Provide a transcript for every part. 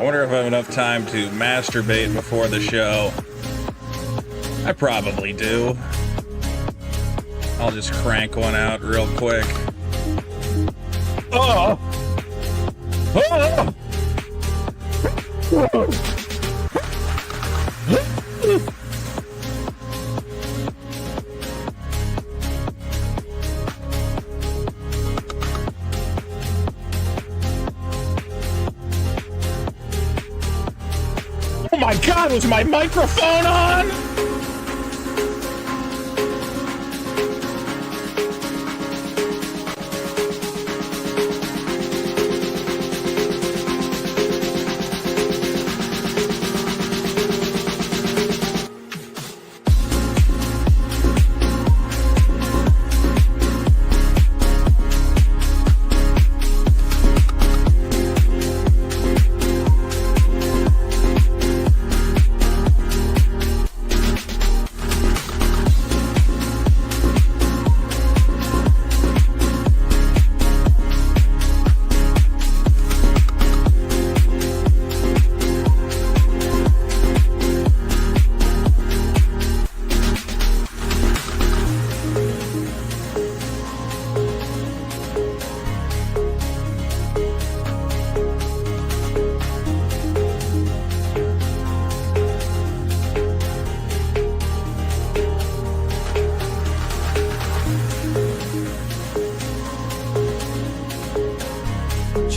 I wonder if I have enough time to masturbate before the show. I probably do. I'll just crank one out real quick. Oh! Oh! Oh my God, was my microphone on?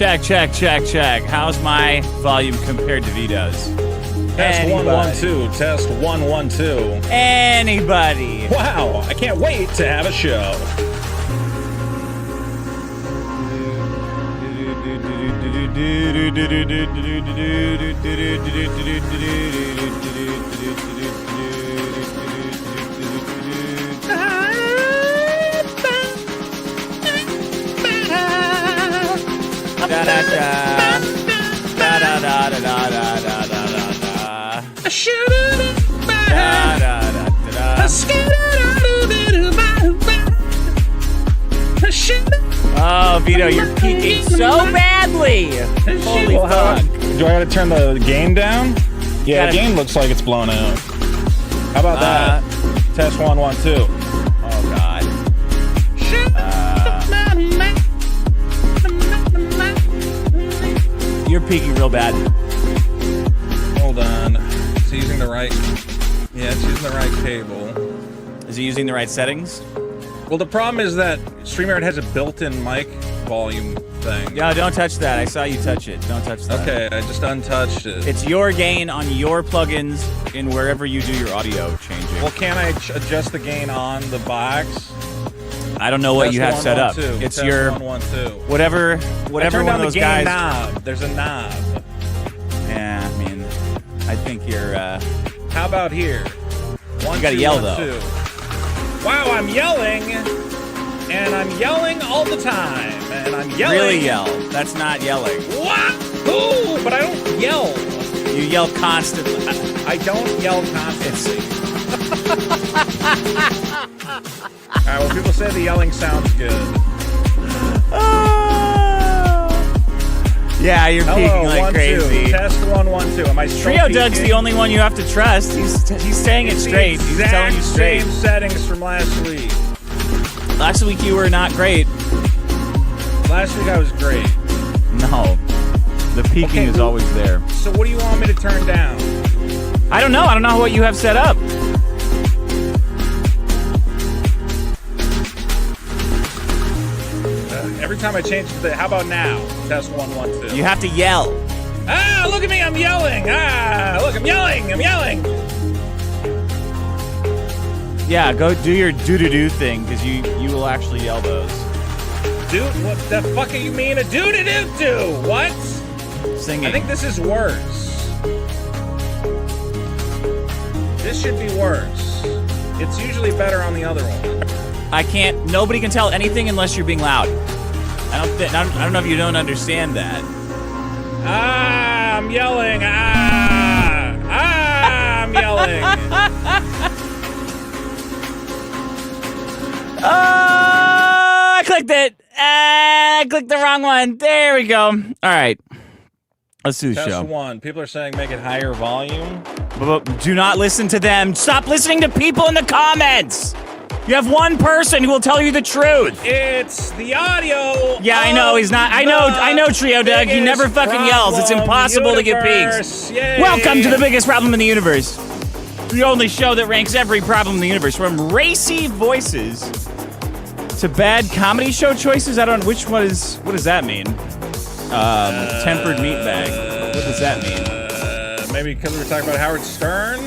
Check. How's my volume compared to Vito's? Test 1 1 2. Test 1 1 2. Anybody? Wow, I can't wait to have a show. Oh, Vito, you're peaking so badly. Holy fuck. Do I gotta turn the gain down? Yeah, the gain looks like it's blown out. How about that? Test 1 1 2. Oh, God. You're peaking real bad. Hold on. It's using the right... Yeah, it's using the right cable. Is he using the right settings? Well, the problem is that StreamYard has a built-in mic volume thing. Yeah, don't touch that. I saw you touch it. Don't touch that. Okay, I just untouched it. It's your gain on your plugins in wherever you do your audio changing. Well, can't I adjust the gain on the box? I don't know what you have set up. It's Test your 1 1 2. whatever I turned one on of those the gain guys. knob. There's a knob. Yeah, I mean, I think you're. How about here? You gotta yell though. Wow, I'm yelling, and I'm yelling all the time, and I'm yelling. Really yell. That's not yelling. What? Ooh, but I don't yell. You yell constantly. I don't yell constantly. All right, well, people say the yelling sounds good. Yeah, you're peaking like 1 crazy. 2. Test 1 1 2. Am I still Trio peaking? Doug's the only one you have to trust. He's saying it straight. He's telling you straight. Same settings from last week. Last week you were not great. Last week I was great. No. The peaking is always there. So what do you want me to turn down? I don't know. I don't know what you have set up. Every time I change the... How about now? Test 1 1 2. You have to yell. Ah, look at me, I'm yelling. Ah, look, I'm yelling. Yeah, go do your do-do-do thing, because you will actually yell those. Dude, what the fuck do you mean a do-do-do-do? What? Singing. I think this is worse. This should be worse. It's usually better on the other one. Nobody can tell anything unless you're being loud. I don't know if you don't understand that. Ah, I'm yelling. I'm yelling. I clicked it. I clicked the wrong one. There we go. All right. Let's do the Test show. 1. People are saying make it higher volume. But do not listen to them. Stop listening to people in the comments. You have one person who will tell you the truth. It's the audio. Yeah, I know he's not. I know, Trio Doug. He never fucking yells. It's impossible to get peaks. Yay. Welcome to the biggest problem in the universe. The only show that ranks every problem in the universe, from racy voices to bad comedy show choices. I don't know which one is. What does that mean? Tempered meat bag. What does that mean? Maybe because we were talking about Howard Stern.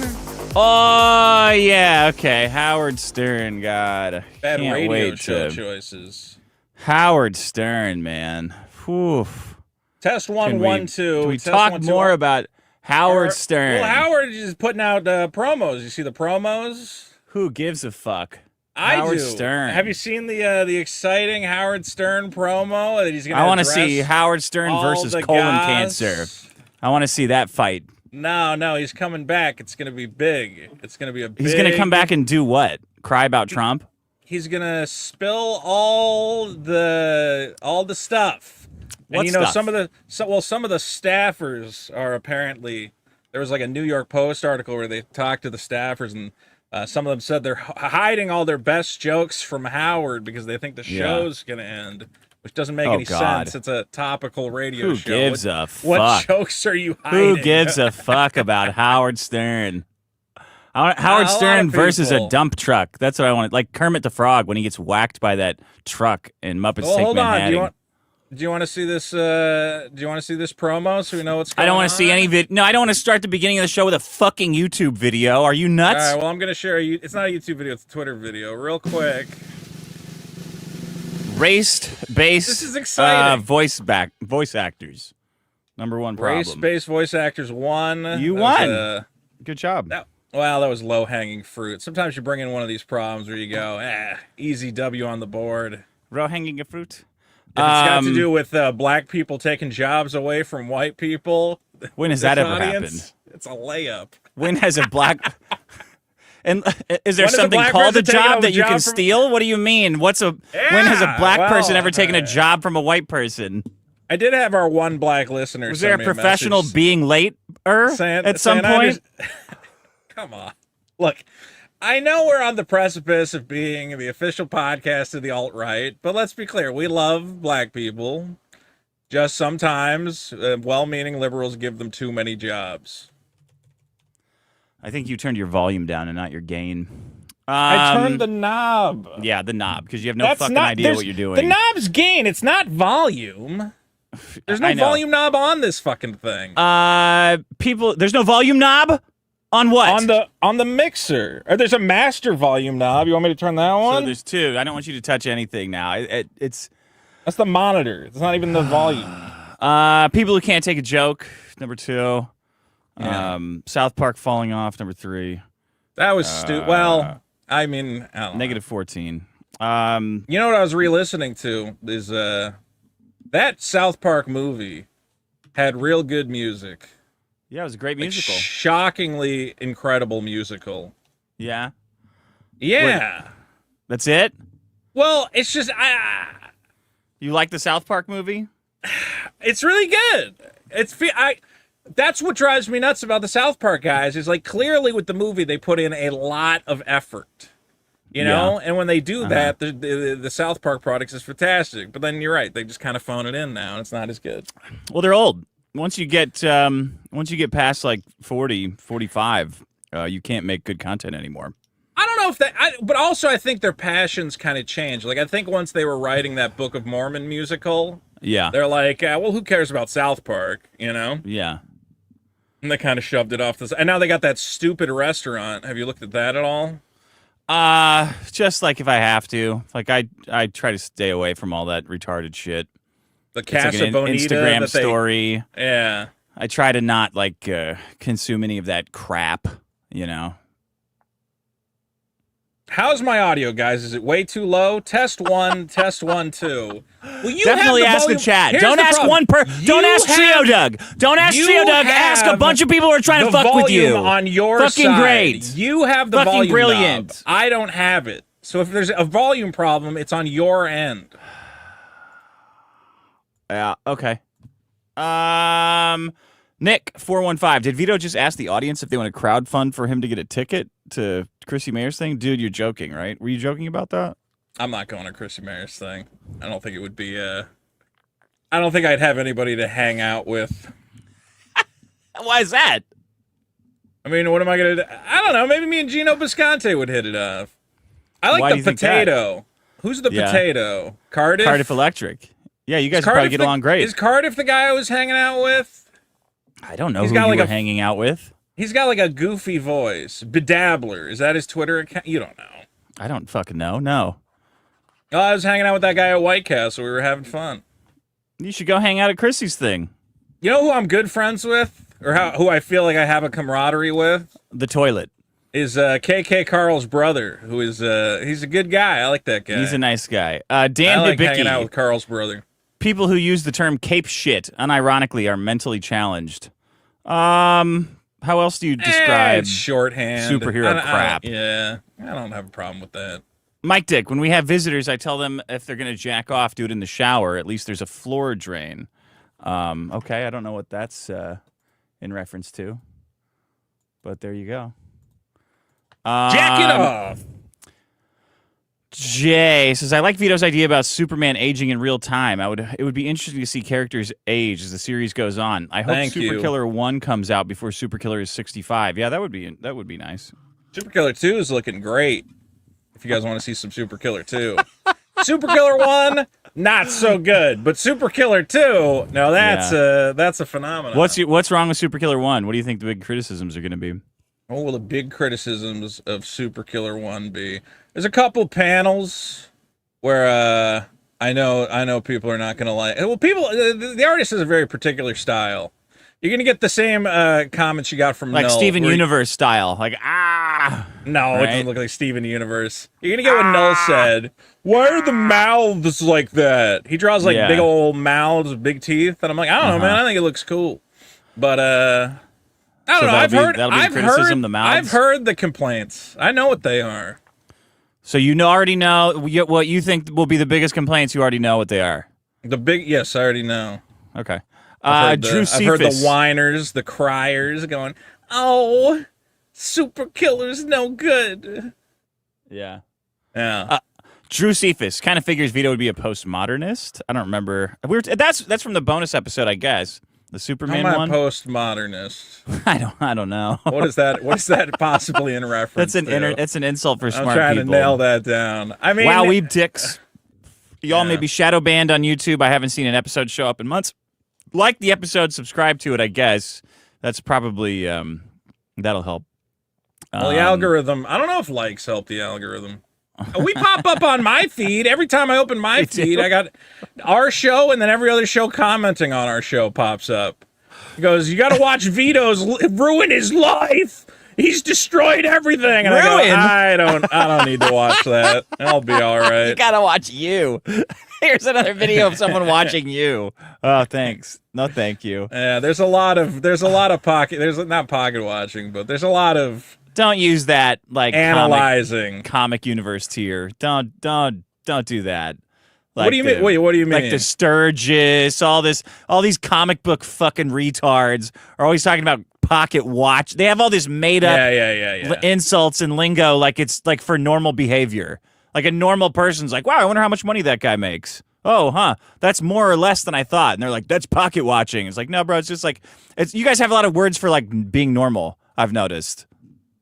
Oh yeah, okay. Howard Stern, God, Bad can't radio wait show to. choices. Howard Stern, man. Whew. Test 1, 1, 2. Can we Test talk 1, 2, more about Howard Stern? Well, Howard is putting out promos. You see the promos? Who gives a fuck? Howard Stern. Have you seen the exciting Howard Stern promo that he's going to I want to see Howard Stern versus colon cancer. I want to see that fight. No, he's coming back. It's going to be big. It's going to be a big... He's going to come back and do what? Cry about Trump? He's going to spill all the stuff. What and you know, stuff? some of the staffers are apparently, there was like a New York Post article where they talked to the staffers, and some of them said they're hiding all their best jokes from Howard because they think the show's going to end, which doesn't make any sense. It's a topical radio show. Who gives a fuck? What jokes are you hiding? Who gives a fuck about Howard Stern? Howard Stern versus a dump truck. That's what I want. Like Kermit the Frog when he gets whacked by that truck in Muppets Take Hold on. Manhattan. Do you want to see this? Do you want to see this promo so we know what's going on? I don't want to see any video. No, I don't want to start the beginning of the show with a fucking YouTube video. Are you nuts? All right, well, I'm going to share it's not a YouTube video, it's a Twitter video. Real quick. Race-based This is exciting. voice actors. Number one problem. Race-based voice actors won. You won. Good job. That was low-hanging fruit. Sometimes you bring in one of these problems where you go, easy W on the board. Low-hanging fruit. If it's got to do with black people taking jobs away from white people. When has that ever happened? It's a layup. When has a black... And is there When something called a job that you can steal? What do you mean? When has a black person ever taken a job from a white person? I did have our one black listener. Was there a professional being late at some point? Come on. Look, I know we're on the precipice of being the official podcast of the alt-right, but let's be clear. We love black people. Just sometimes well-meaning liberals give them too many jobs. I think you turned your volume down and not your gain. I turned the knob. Yeah, the knob, because you have no fucking idea what you're doing. The knob's gain. It's not volume. There's no volume knob on this fucking thing. There's no volume knob? On what? On the mixer. Or there's a master volume knob. You want me to turn that one? So there's two. I don't want you to touch anything now. It's That's the monitor. It's not even the volume. People who can't take a joke, number 2. Yeah. South Park falling off, number 3. That was stupid. Well, I mean, I don't know. -14. You know what I was re-listening to is that South Park movie had real good music. Yeah, it was a great musical. Shockingly incredible musical. Yeah. Yeah. Wait, that's it? Well, it's just You like the South Park movie? it's really good. That's what drives me nuts about the South Park guys is like clearly with the movie they put in a lot of effort. You know, and when they do that, the South Park product is fantastic. But then you're right; they just kind of phone it in now, and it's not as good. Well, they're old. Once you get past like 40, 45, you can't make good content anymore. I don't know if but also I think their passions kind of changed. Like I think once they were writing that Book of Mormon musical, they're like, well, who cares about South Park? You know? Yeah. And they kind of shoved it off and now they got that stupid restaurant. Have you looked at that at all? Just like if I have to. Like I try to stay away from all that retarded shit. The Casa like Bonita Instagram story. Yeah. I try to not like consume any of that crap, you know. How's my audio, guys? Is it way too low? Test 1, test 1, 2. Well, you definitely have ask the chat. Here's Don't the ask problem. Don't ask Trio Doug. Don't ask Trio Doug. Ask a bunch of people who are trying to fuck with you. On your fucking side. great. You have the fucking volume brilliant. knob. I don't have it. So if there's a volume problem, it's on your end. Yeah. Okay. Nick 415. Did Vito just ask the audience if they want to crowdfund for him to get a ticket to Chrissy Mayer's thing? Dude, you're joking, right? Were you joking about that? I'm not going to Chrissy Mayer's thing. I don't think it would be. I don't think I'd have anybody to hang out with. Why is that? I mean, what am I gonna do? I don't know. Maybe me and Gino Bisconte would hit it off. I like the potato. Who's the potato? Cardiff? Cardiff Electric. Yeah, you guys would probably get along great. Is Cardiff the guy I was hanging out with? I don't know who you were hanging out with. He's got like a goofy voice. Bedabbler. Is that his Twitter account? You don't know. I don't fucking know. No. Oh, I was hanging out with that guy at White Castle. We were having fun. You should go hang out at Chrissy's thing. You know who I'm good friends with? Or who I feel like I have a camaraderie with? The toilet. Is KK Carl's brother, who is, he's a good guy. I like that guy. He's a nice guy. Dan I like Hibicki. hanging out with Carl's brother. People who use the term cape shit unironically are mentally challenged. How else do you describe it's shorthand. Superhero crap? Yeah, I don't have a problem with that. Mike Dick, when we have visitors, I tell them if they're going to jack off, do it in the shower. At least there's a floor drain. Okay, I don't know what that's in reference to, but there you go. Jack it off! Jay says, I like Vito's idea about Superman aging in real time. It would be interesting to see characters age as the series goes on. I hope Superkiller 1 comes out before Superkiller is 65. Yeah, that would be nice. Superkiller 2 is looking great. If you guys want to see some Superkiller 2. Superkiller 1, not so good. But Superkiller 2, no, that's a phenomenon. What's wrong with Superkiller 1? What do you think the big criticisms are going to be? What will the big criticisms of Superkiller 1 be? There's a couple panels where I know people are not going to like. Well, the artist has a very particular style. You're going to get the same comments you got from like Null. Steven Universe style. Like, No, right? It doesn't look like Steven Universe. You're going to get what Null said. Why are the mouths like that? He draws like big old mouths with big teeth. And I'm like, I don't know, man. I think it looks cool. But, I don't know. I've heard the complaints. I know what they are. So you already know what you think will be the biggest complaints. You already know what they are. Yes, I already know. Okay. I've heard the whiners, the criers going, "Oh, Superkiller's no good." Yeah. Yeah. Drew Cephas kind of figures Vito would be a postmodernist. I don't remember. That's from the bonus episode, I guess. The Superman one. I'm a postmodernist. I don't know. What is that? What's that possibly in reference? That's an insult for smart people. I'm trying to nail that down. I mean, wow, we dicks. Y'all may be shadow banned on YouTube. I haven't seen an episode show up in months. Like the episode, subscribe to it. I guess that's probably that'll help. Well, the algorithm. I don't know if likes help the algorithm. We pop up on my feed every time I open my feed. I got our show, and then every other show commenting on our show pops up. He goes, "You got to watch Vito's ruin his life. He's destroyed everything." And I don't need to watch that. I'll be all right. You gotta watch you. Here's another video of someone watching you. Oh, thanks. No, thank you. Yeah, there's a lot of pocket. There's not pocket watching, but there's a lot of. Don't use that like analyzing comic universe tier. Don't do that. Like what do you mean? Wait, what do you mean? Like the Sturgis, all these comic book fucking retards are always talking about pocket watch. They have all this made up insults and lingo like it's like for normal behavior. Like a normal person's like, wow, I wonder how much money that guy makes. Oh, huh. That's more or less than I thought. And they're like, that's pocket watching. It's like, no, bro, it's just like you guys have a lot of words for like being normal, I've noticed.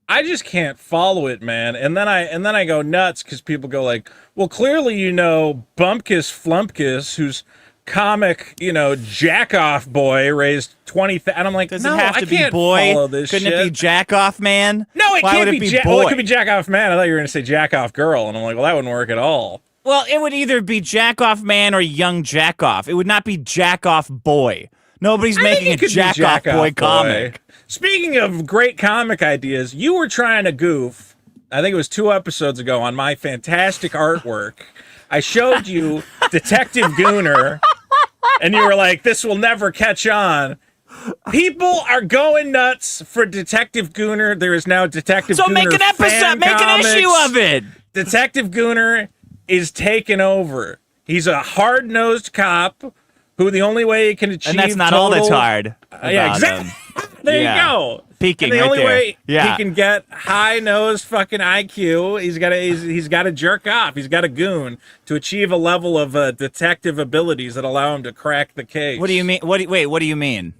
I just can't follow it, man. And then I go nuts because people go like, well, clearly Bumpkiss Flumpkiss, who's comic, jack-off boy raised 20,000. And I'm like, does it have to be boy? Couldn't it be jack-off man? No, Why can't would be boy? Well, it could be jack-off man. I thought you were going to say jack-off girl. And I'm like, well, that wouldn't work at all. Well, it would either be jack-off man or young jack-off. It would not be jack-off boy. Nobody's making a jack-off boy comic. Speaking of great comic ideas, you were trying to goof, I think it was 2 episodes ago, on my fantastic artwork. I showed you Detective Gooner, and you were like, this will never catch on. People are going nuts for Detective Gooner. There is now Detective Gooner. So make an episode, make an issue of it. Detective Gooner is taking over. He's a hard-nosed cop who the only way he can achieve And that's not all that's hard. Yeah, exactly. There you go. Peaking and the right only there. way Yeah. he can get high-nosed fucking IQ, he's got to jerk off. He's got to goon to achieve a level of detective abilities that allow him to crack the case. What do you mean? Wait, what do you mean?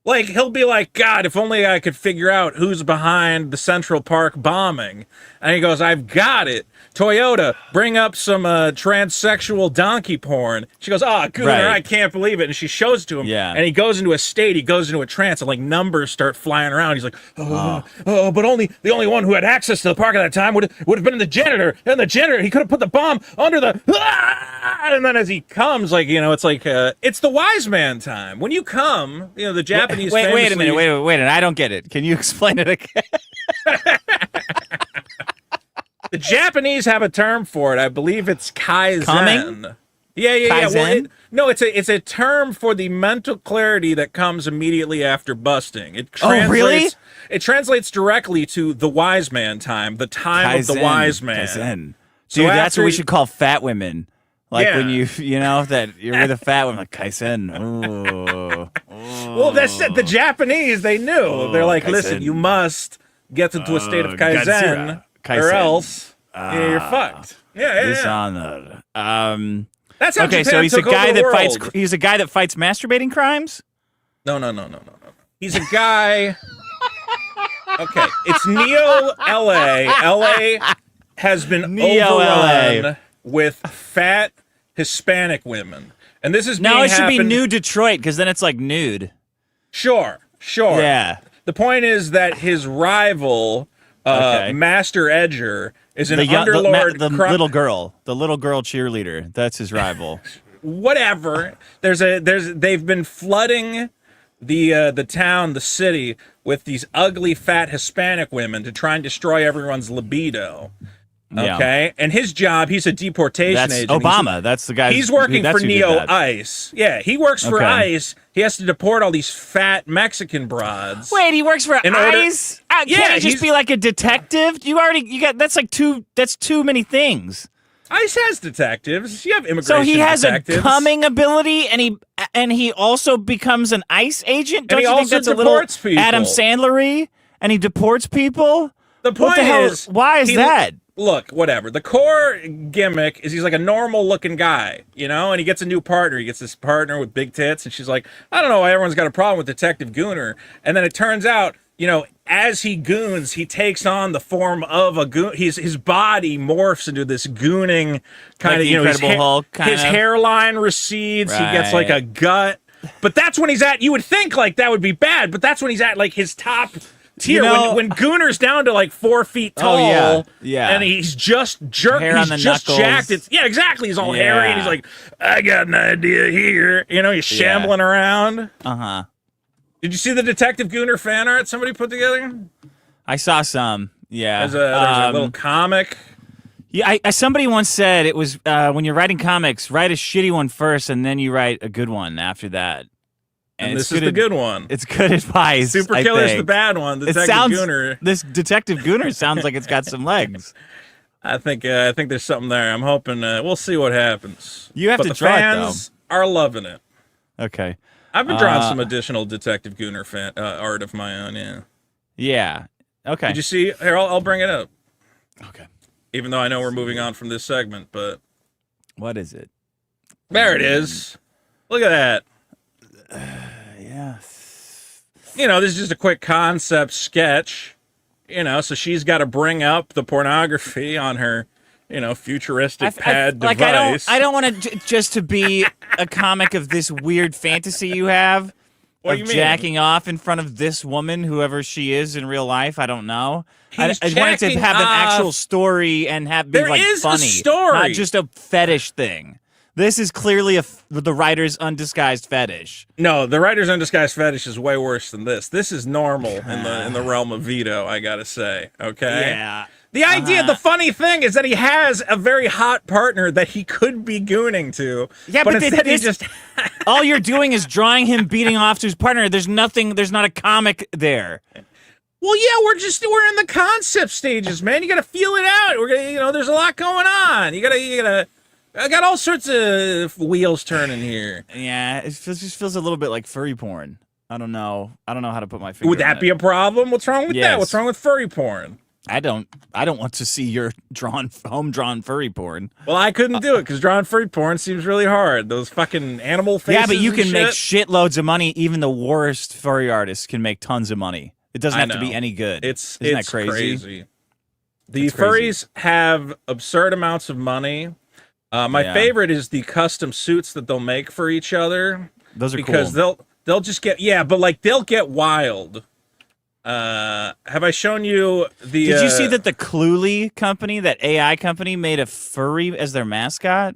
Like, he'll be like, God, if only I could figure out who's behind the Central Park bombing. And he goes, I've got it. Toyota, bring up some transsexual donkey porn. She goes, Gooner, Right. I can't believe it. And she shows it to him. Yeah. And he goes into a state, he goes into a trance, and like numbers start flying around. He's like, but the only one who had access to the park at that time would have been the janitor. And the janitor, he could have put the bomb under the... And then as he comes, like, it's like, it's the wise man time. When you come, the Japanese Wait a famously- minute. Wait. I don't get it. Can you explain it again? The Japanese have a term for it. I believe it's kaizen. Coming? Yeah. Kaizen? No, it's a term for the mental clarity that comes immediately after busting. It translates, really? It translates directly to the wise man time, the time of the wise man. Kaizen. So Dude, that's after what we he- should call fat women. Like Yeah. when that you're with a fat woman, like Kaizen. Ooh. Well, that's it. The Japanese, they knew. They're like, Kaizen. listen, you must get into a state of kaizen, Godzilla. or Kaizen. else you're fucked. Yeah. Dishonored. That's how Okay, Japan so he's a took over guy the that fights. world. He's a guy that fights masturbating crimes. No. He's a guy. Okay, it's Neo LA. LA has been Neo overrun LA. with fat Hispanic women, and this is No, being it should be happened- New Detroit because then it's like nude. Sure. Yeah. The point is that his rival, Okay. Master Edger, is an The underlord. the little girl cheerleader. That's his rival. Whatever. They've been flooding the town, the city, with these ugly fat Hispanic women to try and destroy everyone's libido. Yeah. Okay, and his job, he's a deportation That's agent. Obama. That's the guy. He's working that's for who did Neo that. ICE. Yeah, he works for Okay. ICE. He has to deport all these fat Mexican broads. Wait, he works for In order- ICE? Yeah, Can't he he's- just be like a detective? That's too many things. ICE has detectives. You have immigration So he has detectives. a coming ability, and he also becomes an ICE agent. Don't he you think also that's a little deports people. Adam Sandler-y? And he deports people. The point What the hell? is, Why is he- that? Look, whatever. The core gimmick is he's like a normal looking guy, and he gets a new partner. He gets this partner with big tits, and she's like, I don't know why everyone's got a problem with Detective Gooner. And then it turns out, as he goons, he takes on the form of a goon. His body morphs into this gooning kind Like of, the Incredible Hulk, kind his of? hairline recedes. He gets like a Right. gut. But that's when he's at, you would think like that would be bad, but that's when he's at like his top tier. When Gooner's down to like 4 feet tall, yeah. and he's just jerked, Hair on he's the just knuckles. jacked. Yeah, exactly. He's all hairy, and he's like, I got an idea here. He's shambling around. Uh-huh. Did you see the Detective Gooner fan art somebody put together? I saw some. Yeah. There's a little comic. Yeah, somebody once said it was when you're writing comics, write a shitty one first, and then you write a good one after that. And it's this is the good one. It's good advice. Super I Killer's think. the bad one. Detective Gooner. This Detective Gooner sounds like it's got some legs. I think there's something there. I'm hoping we'll see what happens. You have but to the draw it, fans are loving it. Okay. I've been drawing some additional Detective Gooner fan art of my own. Yeah. Yeah. Okay. Did you see? Here, I'll bring it up. Okay. Even though I know we're moving on from this segment, but What is it? there it is. Look at that. Yeah. This is just a quick concept sketch. So she's got to bring up the pornography on her, futuristic pad device. I don't want to just to be a comic of this weird fantasy you have What of do you mean? jacking off in front of this woman, whoever she is in real life. I don't know. I He's wanted to jacking have an actual off. story and be There like is a funny, story. not just a fetish thing. This is clearly the writer's undisguised fetish. No, the writer's undisguised fetish is way worse than this. This is normal in the realm of Vito, I gotta say. Okay. Yeah. The idea, the funny thing is that he has a very hot partner that he could be gooning to. Yeah, but but instead he this- just All you're doing is drawing him beating off to his partner. There's not a comic there. Well, yeah, we're in the concept stages, man. You got to feel it out. We're gonna, there's a lot going on. You gotta I got all sorts of wheels turning here. Yeah, just feels a little bit like furry porn. I don't know how to put my finger Would that on be a problem? What's wrong with Yes. that? What's wrong with furry porn? I don't want to see your home-drawn furry porn. Well, I couldn't do it because drawing furry porn seems really hard. Those fucking animal faces. Yeah, but you and can make shit. shitloads of money. Even the worst furry artists can make tons of money. It doesn't I have to be know. any good. It's Isn't that crazy? The It's crazy. furries have absurd amounts of money. My Yeah. favorite is the custom suits that they'll make for each other. Those are because cool. they'll just get but like they'll get wild. Have I shown you the? Did you see that the Cluely company, that AI company, made a furry as their mascot?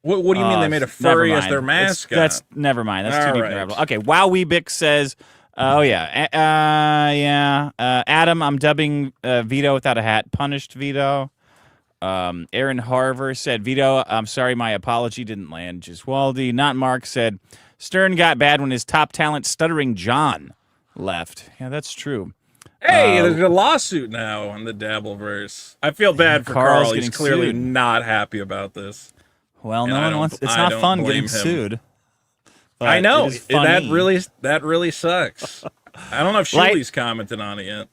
What do you mean they made a furry Never as their mind. mascot? That's never mind. That's too All deep right. in the rabbit hole. Okay, Wow Weebix says, "Oh yeah, Adam, I'm dubbing Vito without a hat. Punished Vito." Aaron Harver said, "Vito, I'm sorry, my apology didn't land." Gesualdi, not Mark, said, "Stern got bad when his top talent, Stuttering John, left." Yeah, that's true. Hey, there's a lawsuit now in the Dabbleverse. I feel bad for Carl's Carl. He's getting clearly sued. not happy about this. Well, And no I one don't- wants. It's I not don't fun blame getting him. sued. But I know it is funny. that really sucks. I don't know if Like- Shuli's commented on it yet.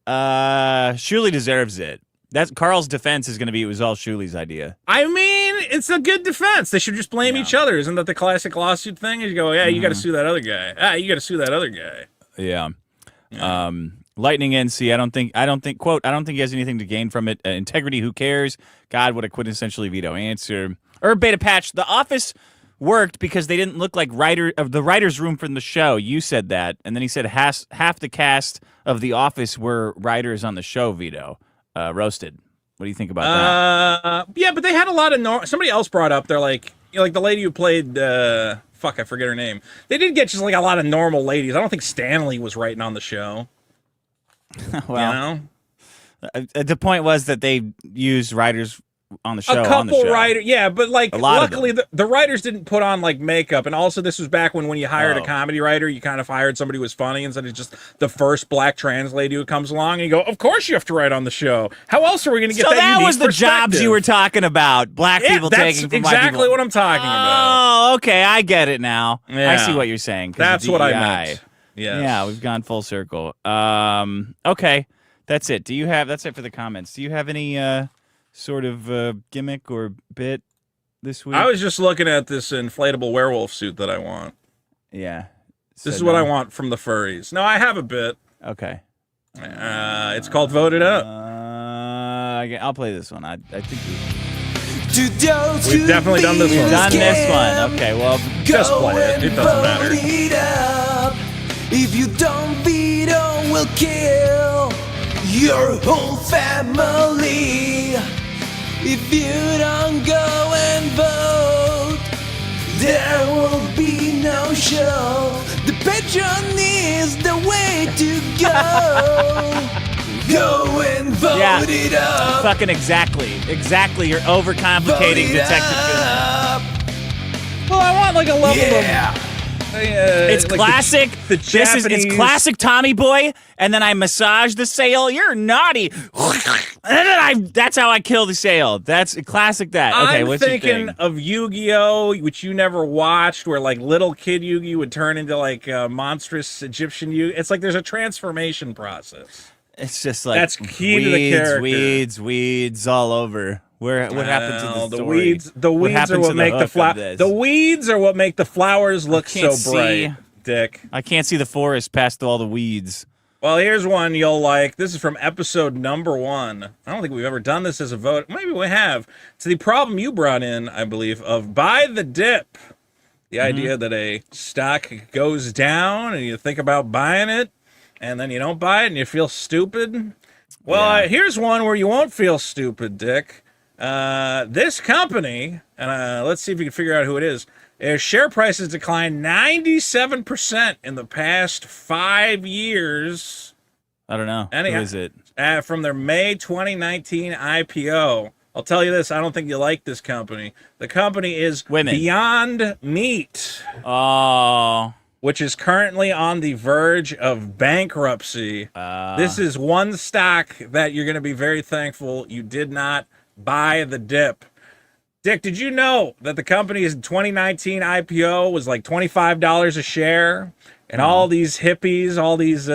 Shuley deserves it. That's Carl's defense is going to be it was all Shuley's idea. I mean, it's a good defense. They should just blame Yeah. each other. Isn't that the classic lawsuit thing? You go, yeah, you got to sue that other guy. Ah, you got to sue that other guy. Yeah. Lightning NC. I don't think. Quote. I don't think he has anything to gain from it. Integrity. Who cares? God, what a quintessentially Vito answer. Or Beta Patch. The Office worked because they didn't look like the writers' room from the show. You said that, and then he said half the cast of The Office were writers on the show. Vito. Roasted. What do you think about that? Yeah, but they had a lot of somebody else brought up. They're like, like the lady who played. Fuck, I forget her name. They did get just like a lot of normal ladies. I don't think Stanley was writing on the show. Well, the point was that they used writers on the show. A couple writers, yeah, but like lot of luckily the writers didn't put on like makeup, and also this was back when you hired a comedy writer, you kind of hired somebody who was funny instead of just the first black trans lady who comes along and you go, of course you have to write on the show. How else are we going to get So that unique was the jobs perspective? you were talking about. Black Yeah, people that's taking from white exactly people. what I'm talking about. Oh, okay, I get it now. I Yeah. see what you're saying. 'Cause That's of what I DEI. meant. Yes. Yeah, we've gone full circle. Okay, that's it. That's it for the comments. Do you have any sort of gimmick or bit this week? I was just looking at this inflatable werewolf suit that I want. Yeah. This is what I want from the furries. No, I have a bit. Okay. It's called Vote It Up. I'll play this one. I think We've definitely done this we've one. done this one. Okay, well, Just play it. It doesn't matter. If you don't, Vito will kill your whole family. If you don't go and vote, there will be no show. The Patreon is the way to go. Go and vote Yeah. it up. fucking exactly. You're Vote overcomplicating it Detective up. Well, I want like a level Yeah. of. It's like classic. The It's Japanese- classic Tommy Boy, and then I massage the sail. You're naughty. And then that's how I kill the sail. That's classic. That okay. I'm what's your thinking thing? of Yu-Gi-Oh, which you never watched, where like little kid Yu-Gi would turn into like monstrous Egyptian Yu. It's like there's a transformation process. It's just like That's key to the character. weeds all over. What happened to Well, the story? The weeds are happened what to make the hook flower. of this? The weeds are what make the flowers look can't so bright, see. Dick. I can't see the forest past all the weeds. Well, here's one you'll like. This is from episode number 1. I don't think we've ever done this as a vote. Maybe we have. It's the problem you brought in, I believe, of buy the dip. The idea that a stock goes down and you think about buying it, and then you don't buy it and you feel stupid. Well, here's one where you won't feel stupid, Dick. This company, and let's see if you can figure out who it is. Their share price has declined 97% in the past 5 years. I don't know. Who is it? From their May 2019 IPO. I'll tell you this, I don't think you like this company. The company is Women. Beyond Meat, Oh. which is currently on the verge of bankruptcy. This is one stock that you're going to be very thankful you did not buy the dip. Dick, did you know that the company's 2019 IPO was like $25 a share? And all these hippies, all these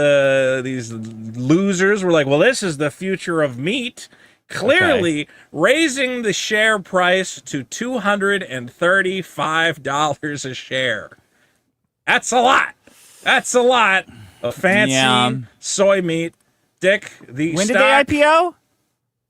losers were like, well, this is the future of meat. Clearly raising the share price to $235 a share. That's a lot. That's a lot of fancy soy meat. Dick, the When stock, did they IPO?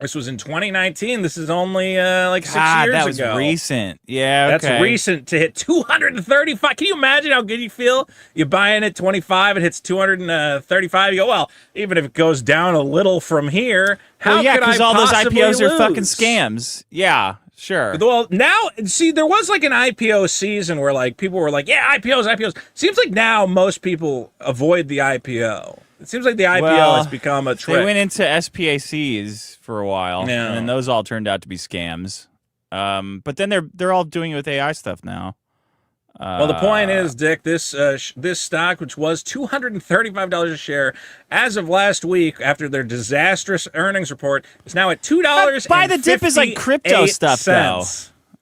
this was in 2019. This is only like 6 years that was ago. recent. Yeah, okay. That's recent to hit 235. Can you imagine how good you feel? You buy in at 25, it hits 235. You go, well, even if it goes down a little from here, how could I because all those possibly IPOs are lose? fucking scams. Yeah, sure. Well, now, see, there was like an IPO season where like people were like, yeah, IPOs. Seems like now most people avoid the IPO. It seems like the IPO has become a trick. They went into SPACs for a while, and those all turned out to be scams. But then they're all doing it with AI stuff now. Well, the point is, Dick, this stock, which was $235 a share as of last week after their disastrous earnings report, is now at $2. Buy the dip is like crypto stuff, though.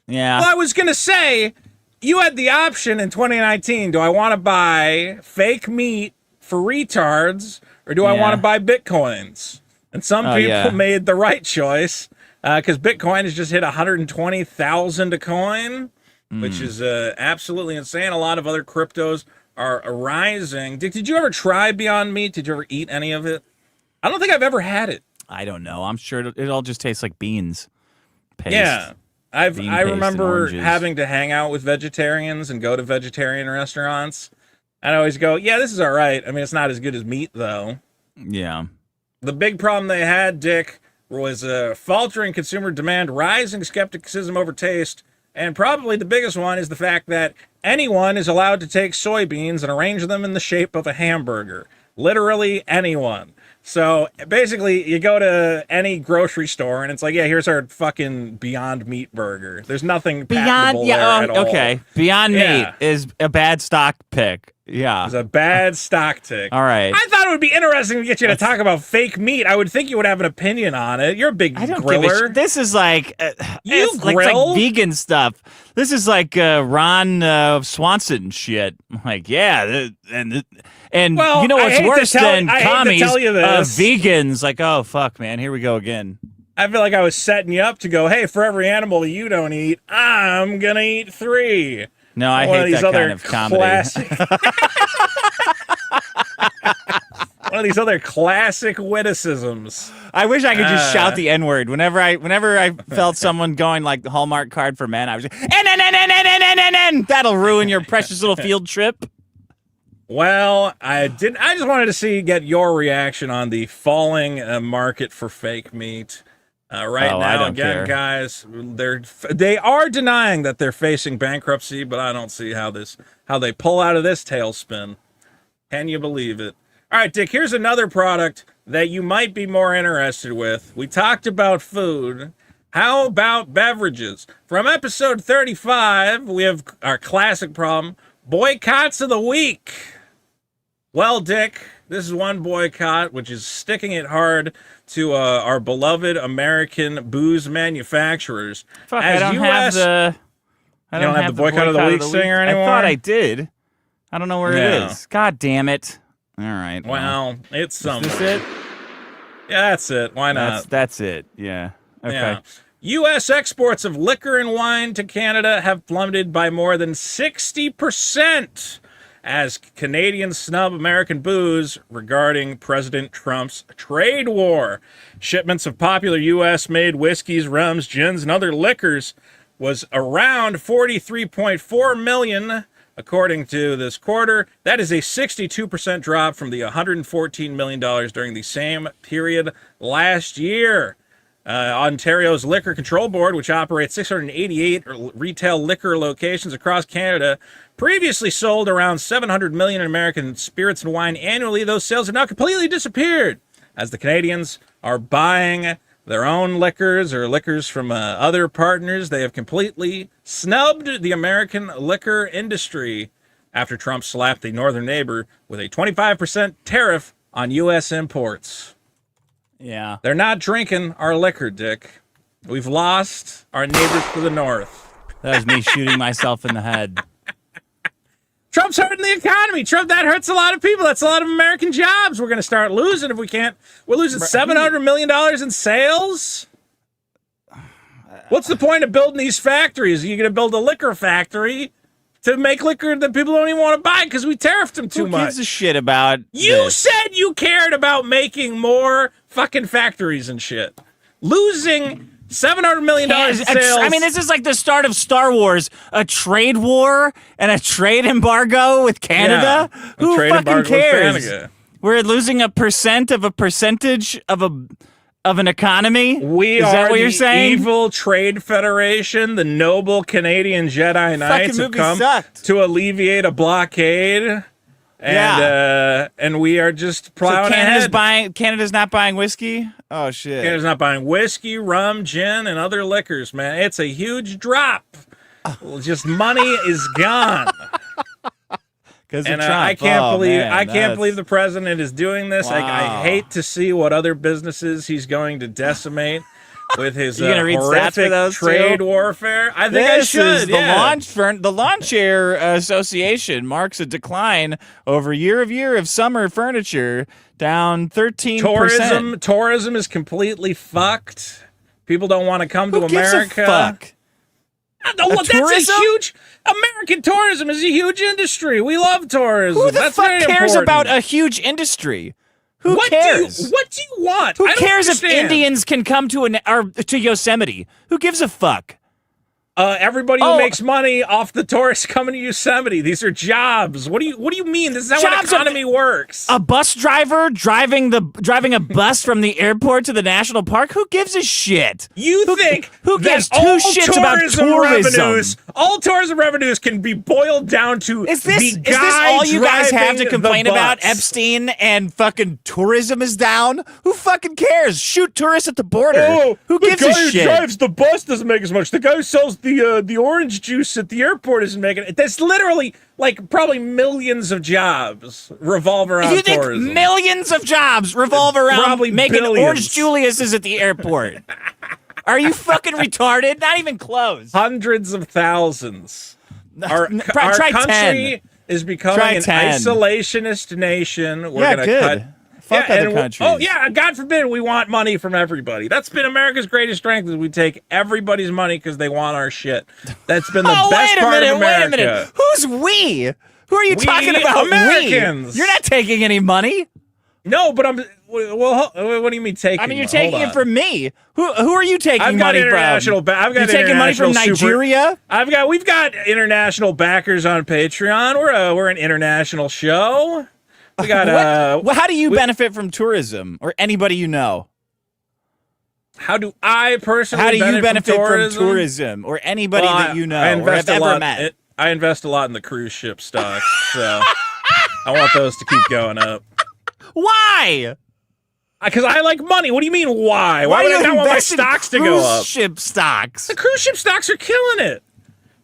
Yeah. Well, I was going to say, you had the option in 2019. Do I want to buy fake meat for retards, or do I want to buy Bitcoins? And some people made the right choice because Bitcoin has just hit 120,000 a coin, which is absolutely insane. A lot of other cryptos are rising. Dick, did you ever try Beyond Meat? Did you ever eat any of it? I don't think I've ever had it. I don't know. I'm sure it all just tastes like beans. Paste. Yeah. I remember having to hang out with vegetarians and go to vegetarian restaurants. I'd always go, yeah, this is all right. I mean, it's not as good as meat, though. Yeah. The big problem they had, Dick, was faltering consumer demand, rising skepticism over taste, and probably the biggest one is the fact that anyone is allowed to take soybeans and arrange them in the shape of a hamburger. Literally anyone. So basically, you go to any grocery store and it's like, yeah, here's our fucking Beyond Meat burger. There's nothing patentable there at all. Okay. Beyond Meat is a bad stock pick. Yeah. It's a bad stock tick. All right. I thought it would be interesting to get you to talk about fake meat. I would think you would have an opinion on it. You're a big griller. This is like you it's like vegan stuff. This is like Ron Swanson shit. Like, yeah, and well, you know what's worse than commies? Vegans. Like, oh fuck, man, here we go again. I feel like I was setting you up to go, hey, for every animal you don't eat, I'm gonna eat 3. No, I hate that kind of comedy. One of these other classic witticisms. I wish I could just shout the N-word. Whenever I felt someone going like the Hallmark card for men, I was just, N. That'll ruin your precious little field trip. Well, I just wanted to get your reaction on the falling market for fake meat. Now, again, guys, they are denying that they're facing bankruptcy, but I don't see how they pull out of this tailspin. Can you believe it? All right, Dick, here's another product that you might be more interested with. We talked about food. How about beverages? From episode 35, we have our classic problem, boycotts of the week. Well, Dick, this is one boycott, which is sticking it hard to our beloved American booze manufacturers. Fuck, I don't have the boycott of the week singer anymore? I thought I did. I don't know where it is. God damn it. All right. Well, it's something. Is this it? Yeah, that's it. Why not? That's it. Yeah. Okay. Yeah. U.S. exports of liquor and wine to Canada have plummeted by more than 60%. As Canadians snub American booze regarding President Trump's trade war. Shipments of popular U.S.-made whiskeys, rums, gins, and other liquors was around 43.4 million, according to this quarter. That is a 62% drop from the $114 million during the same period last year. Ontario's Liquor Control Board, which operates 688 retail liquor locations across Canada, previously sold around 700 million in American spirits and wine annually. Those sales have now completely disappeared as the Canadians are buying their own liquors or liquors from other partners. They have completely snubbed the American liquor industry after Trump slapped a northern neighbor with a 25% tariff on U.S. imports. Yeah. They're not drinking our liquor, Dick. We've lost our neighbors to the north. That was me shooting myself in the head. Trump's hurting the economy. That hurts a lot of people. That's a lot of American jobs. We're going to start losing if we can't. We're losing $700 million in sales. What's the point of building these factories? Are you going to build a liquor factory to make liquor that people don't even want to buy because we tariffed them too much? Who gives a shit about You this? said you cared about making more fucking factories and shit. Losing $700 million in sales. I mean, this is like the start of Star Wars, a trade war and a trade embargo with Canada. Yeah, Who trade fucking embargo with cares? Canada. We're losing a percentage of an economy. We is are that what the you're saying? evil trade federation. The noble Canadian Jedi Knights have movie come sucked. to alleviate a blockade. And we are just plowing ahead. Canada's not buying whiskey? Oh, shit. Canada's not buying whiskey, rum, gin, and other liquors, man. It's a huge drop. Just money is gone. And I can't believe the president is doing this. Wow. I hate to see what other businesses he's going to decimate with his You gonna read stats for horrific those trade too? warfare. I think I should. The Lawn Chair Association marks a decline over year of summer furniture, down 13%. Tourism is completely fucked. People don't want to come to Who gives America. a fuck? That's tourism? a huge. American tourism is a huge industry. We love tourism. Who the That's fuck very cares important. about a huge industry? Who What cares? what do you want? Who I don't cares if understand. Indians can come to to Yosemite? Who gives a fuck? Everybody who makes money off the tourists coming to Yosemite. These are jobs. What do you mean? This is how an economy works. A bus driver driving a bus from the airport to the national park? Who gives a shit? You think who that gives two all shits about tourism? revenues, all tourism revenues can be boiled down to Is this guy all you guys have to driving complain the about? bus. Epstein and fucking tourism is down? Who fucking cares? Shoot tourists at the border. Oh, Who gives a the guy who shit? drives the bus doesn't make as much. The guy who sells the orange juice at the airport isn't making it. That's literally like probably millions of jobs revolve around You think tourism. millions of jobs revolve around Probably making billions. Orange Julius's at the airport? Are you fucking retarded? Not even close. Hundreds of thousands. Our Try country 10. is becoming Try an 10. isolationist nation. We're Yeah, gonna good. cut. Fuck yeah, other and countries. Oh yeah, God forbid we want money from everybody. That's been America's greatest strength is we take everybody's money because they want our shit. That's been the best part of America. Wait a minute. Who's we? Who are you We talking about? Americans. We? You're not taking any money. No, but I'm. Well, what do you mean taking? I mean, you're Hold taking on. it from me. Who are you taking I've got money international. from? I've got You're taking money from international super- Nigeria. We've got international backers on Patreon. We're an international show. We got Well, how do you benefit from tourism or anybody you know? How do I personally? How do you benefit from tourism or anybody that you know I or invest have a ever lot. met? I invest a lot in the cruise ship stocks, so I want those to keep going up. Why? Because I like money. What do you mean? Why? Why do would I you not want my invest in stocks to go up? Cruise ship stocks. The cruise ship stocks are killing it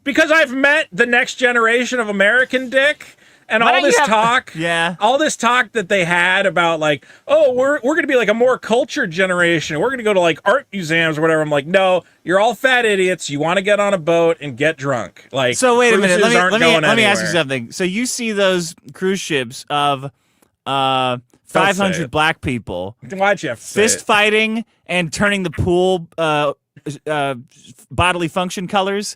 because I've met the next generation of American dick. And Why all don't you this have- talk, Yeah. all this talk that they had about like, oh, we're going to be like a more cultured generation. We're going to go to like art museums or whatever. I'm like, no, you're all fat idiots. You want to get on a boat and get drunk. Like, So wait a minute. cruises aren't going Let me ask you anywhere. something. So you see those cruise ships of say 500 it. black people Why'd you have to say fist it? fighting and turning the pool bodily function colors.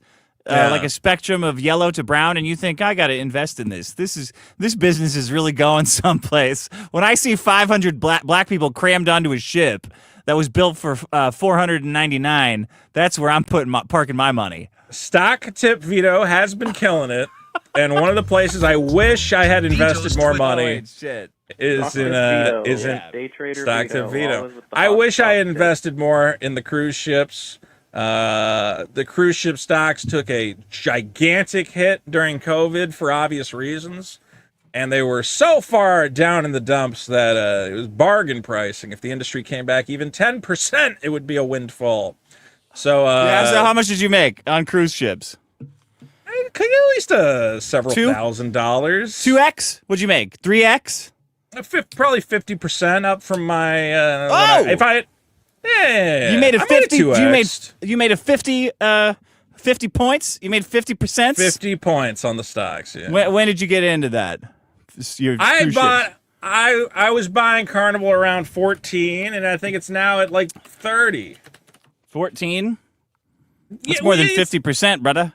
Yeah. Like a spectrum of yellow to brown, and you think I got to invest in this. This business is really going someplace. When I see 500 black people crammed onto a ship that was built for $499, that's where I'm parking my money. Stock tip Vito has been killing it. And one of the places I wish I had invested more money Shit. is in Day trader stock Vito, tip Vito. always with the I hot wish I had stock invested more in the cruise ships. The cruise ship stocks took a gigantic hit during COVID for obvious reasons, and they were so far down in the dumps that it was bargain pricing. If the industry came back even 10%, it would be a windfall. So, So how much did you make on cruise ships? at least several $1,000. 2x? What'd you make? 3x? Probably 50% up from my. Oh! Yeah, You made a I 50. Made You made a 50. 50 points. You made 50%. 50 points on the stocks. Yeah. When did you get into that? I was buying Carnival around 14, and I think it's now at like 30. 14. That's Yeah, more than 50%, brother.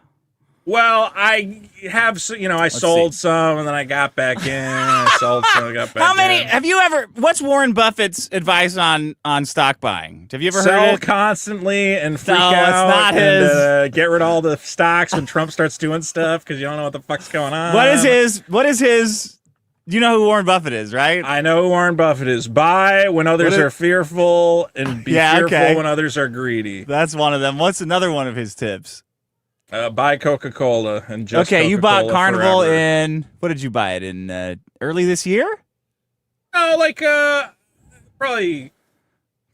Well, I have, I sold some, and then I got back in. I sold some, I got back in. How many have you ever? What's Warren Buffett's advice on stock buying? Have you ever heard Sell it? constantly and freak out. It's not his. And, get rid of all the stocks when Trump starts doing stuff because you don't know what the fuck's going on. What is his? You know who Warren Buffett is, right? I know who Warren Buffett is. Buy when others are fearful, and be fearful when others are greedy. That's one of them. What's another one of his tips? Buy Coca-Cola and just Okay, you bought Coca-Cola Carnival forever. in, what did you buy it in, early this year? Oh, like, probably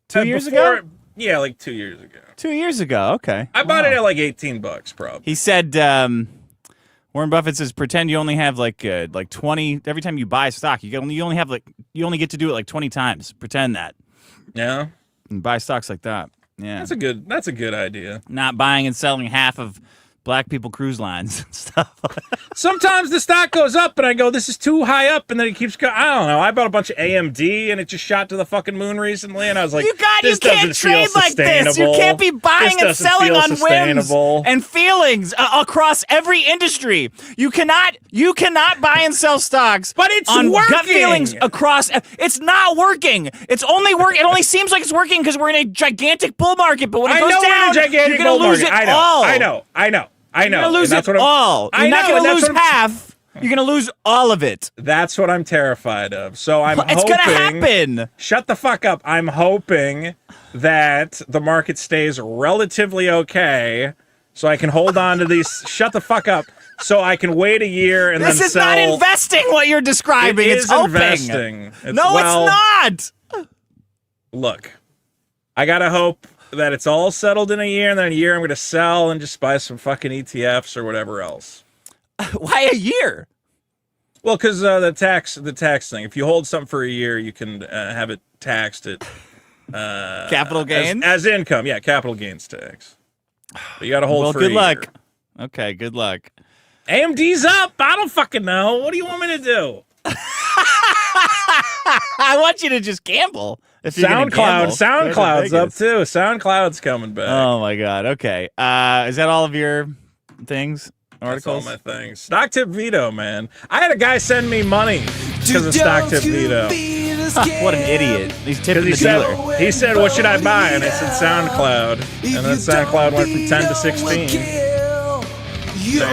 2 years ago? Yeah, like 2 years ago. 2 years ago, okay. I bought it at like $18, probably. He said, Warren Buffett says, pretend you only have like 20, every time you buy a stock, you only get to do it like 20 times. Pretend that. Yeah. And buy stocks like that. Yeah. That's a good idea. Not buying and selling half of Black People Cruise Lines and stuff. Sometimes the stock goes up and I go, this is too high up, and then it keeps going. I don't know. I bought a bunch of AMD and it just shot to the fucking moon recently, and I was like, you can't trade like this. You can't be buying and selling on whims and feelings across every industry. You cannot buy and sell stocks, but it's on working. Gut feelings across. It's not working. It's only work. It only seems like it's working because we're in a gigantic bull market. But when it goes down, you're going to lose it all. I know. You're going to lose it all. You're not going to lose half. You're going to lose all of it. That's what I'm terrified of. So I'm hoping... It's going to happen. Shut the fuck up. I'm hoping that the market stays relatively okay so I can hold on to these... Shut the fuck up. So I can wait a year and then sell... This is not investing what you're describing. It it's is hoping. Investing. It's not. Look, I got to hope that it's all settled in a year, and then in a year I'm going to sell and just buy some fucking ETFs or whatever else. Why a year? Well, because the tax thing. If you hold something for a year, you can have it taxed at capital gains as income. Yeah, capital gains tax. But you got to hold for a year. Well, good luck. Okay, good luck. AMD's up. I don't fucking know. What do you want me to do? I want you to just gamble. SoundCloud's up too. SoundCloud's coming back. Oh my god. Okay. Is that all of your things? Articles? That's all my things. Stock tip Vito, man. I had a guy send me money because of stock tip Vito. What an idiot. He's tipping the dealer. He said, what should I buy? And I said SoundCloud. And then SoundCloud went from 10 to 16. So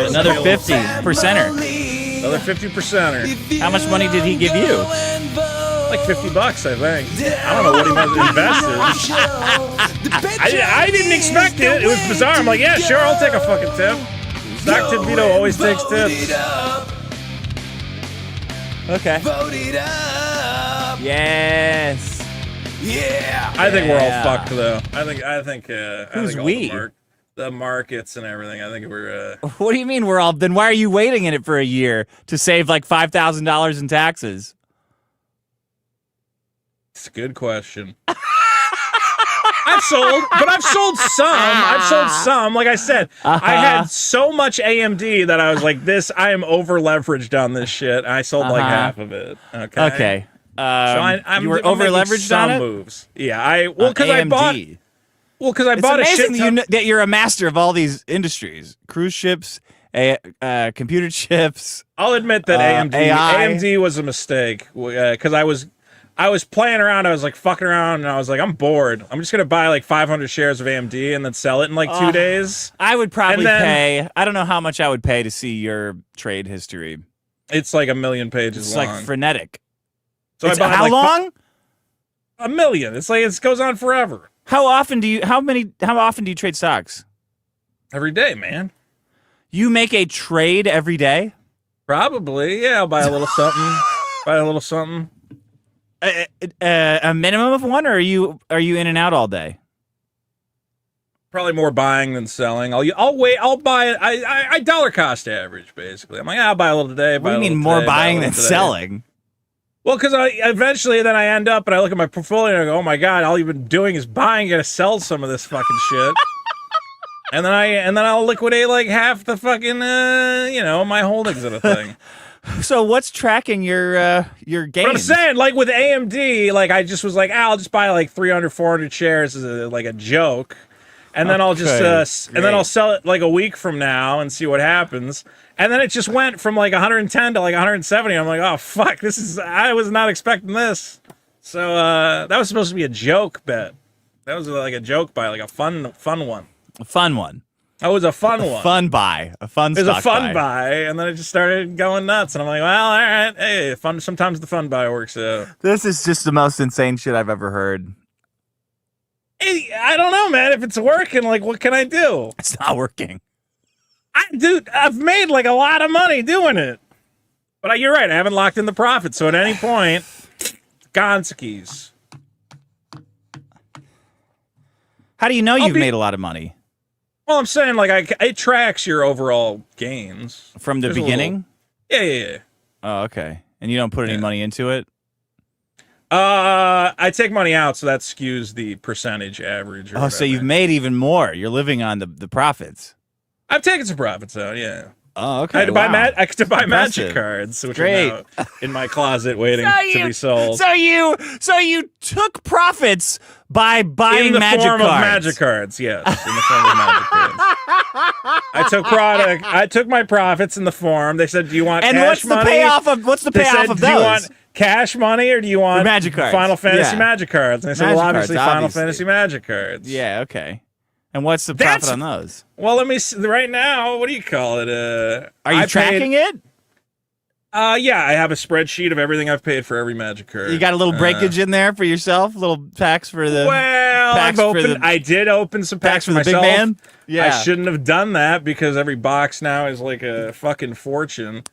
another 50%er. Another 50%er. How much money did he give you? Like $50, I think. I don't know what he must have invested. I didn't expect it. It was bizarre. I'm like, yeah, sure, I'll take a fucking tip. Stock tip Vito always takes tips. Okay. Yes. Yeah. I think we're all fucked though. I think. Who's all we? The markets and everything. I think we're. What do you mean we're all? Then why are you waiting in it for a year to save like $5,000 in taxes? It's a good question. I've sold some. Like I said, I had so much AMD that I was like, I am over leveraged on this shit. I sold like half of it. Okay. So you were over leveraged on it. Moves. Yeah. Because I bought a shit ton. That you're a master of all these industries: cruise ships, computer chips. I'll admit that AMD was a mistake because I was playing around. I was like fucking around, and I was like, I'm bored. I'm just gonna buy like 500 shares of AMD and then sell it in like 2 days. I would probably pay. I don't know how much I would pay to see your trade history. It's like 1 million pages long. It's like frenetic. So I how long? 1 million. It's like it goes on forever. How often do you trade stocks? Every day, man. You make a trade every day? Probably. Yeah, I'll buy a little something. A minimum of one, or are you in and out all day? Probably more buying than selling. I'll wait. I'll buy it. I dollar cost average basically. I'm like, I'll buy a little today. What do you mean more buying than selling? Well, because I eventually then I end up and I look at my portfolio and I go, oh my god, all you've been doing is buying and sell some of this fucking shit. And then I'll liquidate like half the fucking my holdings of the thing. So what's tracking your gains? But I'm saying, like with AMD, like I just was like, I'll just buy like 300, 400 shares as a joke. And then I'll just then I'll sell it like a week from now and see what happens. And then it just went from like 110 to like 170. I'm like, oh fuck, I was not expecting this. So that was supposed to be a joke bet. That was like a joke buy, like a fun one. A fun one. That was a fun one. Fun buy. A fun It was stock a fun buy, and then it just started going nuts. And I'm like, well, all right, hey, fun. Sometimes the fun buy works out. This is just the most insane shit I've ever heard. Hey, I don't know, man. If it's working, like, what can I do? It's not working. Dude, I've made like a lot of money doing it. But you're right. I haven't locked in the profit. So at any point, Gonskis. How do you know you've made a lot of money? Well, I'm saying like it tracks your overall gains From the beginning? Yeah. Oh, okay. And you don't put any money into it? I take money out, so that skews the percentage average. Oh, so you've made even more. You're living on the profits. I've taken some profits out, yeah. Oh, okay. I had to buy Impressive. Magic cards, which Great. are now in my closet waiting to be sold. So you took profits by buying in the magic form cards. of magic cards, yes. In the form of magic cards. I took my profits in the form. They said, "Do you want and cash money?" what's the They payoff said, of "Do you those? want cash money or do you want Magic cards. Final Fantasy Yeah. Magic cards?" And I said, Magic "Well, obviously cards, Final obviously. Fantasy Magic cards." Yeah, okay. And what's the profit on those? Well, let me see. Right now, what do you call it? Are you tracking it? Yeah, I have a spreadsheet of everything I've paid for every Magic card. You got a little breakage in there for yourself? Little packs for the I did open some packs for for the big myself. man? Yeah. I shouldn't have done that because every box now is like a fucking fortune.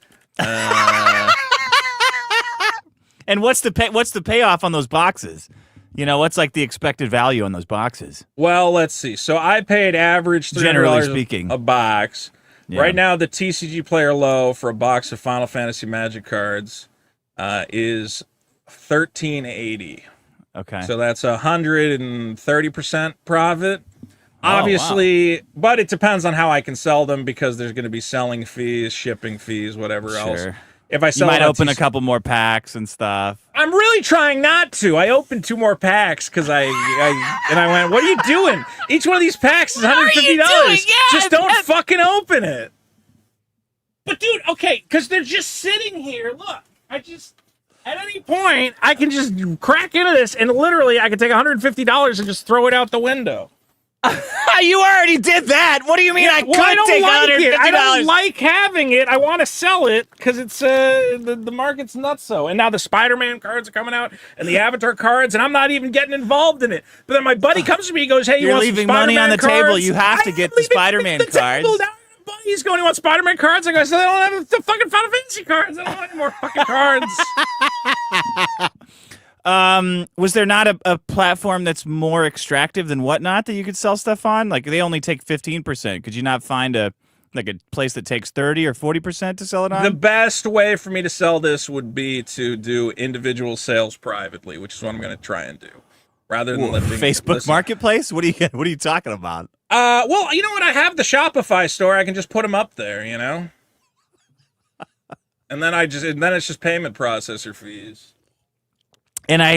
And what's the payoff on those boxes? You know, what's like the expected value on those boxes? Well, let's see. So I paid average $300 Generally speaking. a box. Yeah. Right now, the TCG Player Low for a box of Final Fantasy Magic cards is $13.80. Okay. So that's 130% profit. Oh, Obviously, but it depends on how I can sell them because there's going to be selling fees, shipping fees, whatever else. If I You sell might it on open a couple more packs and stuff. I'm really trying not to. I opened 2 more packs because I went, what are you doing? Each one of these packs is $150. Just don't fucking open it. But dude, okay, because they're just sitting here. Look, at any point, I can just crack into this and literally I can take $150 and just throw it out the window. You already did that. What do you mean I could take $150? I don't like having it. I want to sell it because it's the market's nutso. And now the Spider-Man cards are coming out and the Avatar cards, and I'm not even getting involved in it. But then my buddy comes to me, he goes, "Hey, you You're want leaving some money on the Spider-Man table. cards?" You have to get the Spider-Man cards. Now buddy's going, "You want Spider-Man cards?" I go, "So they don't have the fucking Final Fantasy cards. I don't want any more fucking cards." Was there not a platform that's more extractive than Whatnot that you could sell stuff on? Like they only take 15%. Could you not find a place that takes 30 or 40% to sell it on? The best way for me to sell this would be to do individual sales privately, which is what I'm going to try and do, rather than Facebook Marketplace. What are you talking about? Well, you know what? I have the Shopify store. I can just put them up there, you know. And then it's just payment processor fees. And I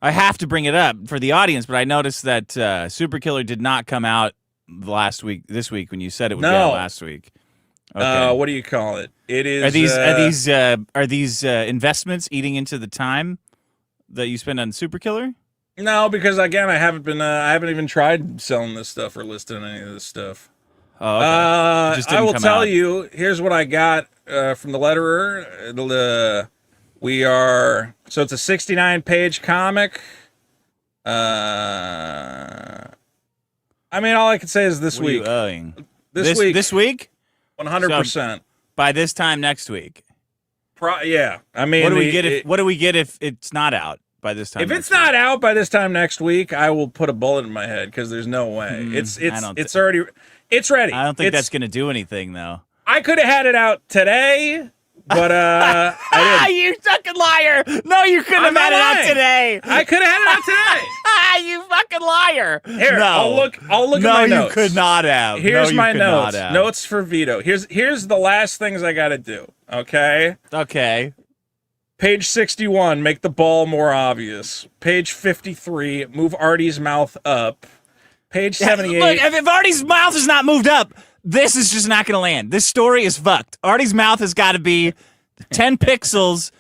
have to bring it up for the audience, but I noticed that Super Killer did not come out this week when you said it would be out last week. Okay. What do you call it? It is. Are these investments eating into the time that you spend on Super Killer? No, because again, I haven't even tried selling this stuff or listing any of this stuff. Oh, okay. It just didn't I will come tell out. you. Here's what I got from the letterer. So it's a 69-page comic. I mean, all I can say is this What are you week. owing? This week. This week? 100%. By this time next week. Yeah. I mean, What do we get if it's not out by this time? If it's not out by this time next week, I will put a bullet in my head because there's no way. It's ready. I don't think that's going to do anything though. I could have had it out today But I didn't. You fucking liar! No, you couldn't have had it out today. I could have had it out today. You fucking liar! Here, no. I'll look at my notes. No, you could not have. Here's no, my notes. Notes for Vito. Here's the last things I got to do. Okay. Okay. Page 61, make the ball more obvious. Page 53, move Artie's mouth up. Page 78. Look, if Artie's mouth is not moved up, this is just not going to land. This story is fucked. Artie's mouth has got to be 10 pixels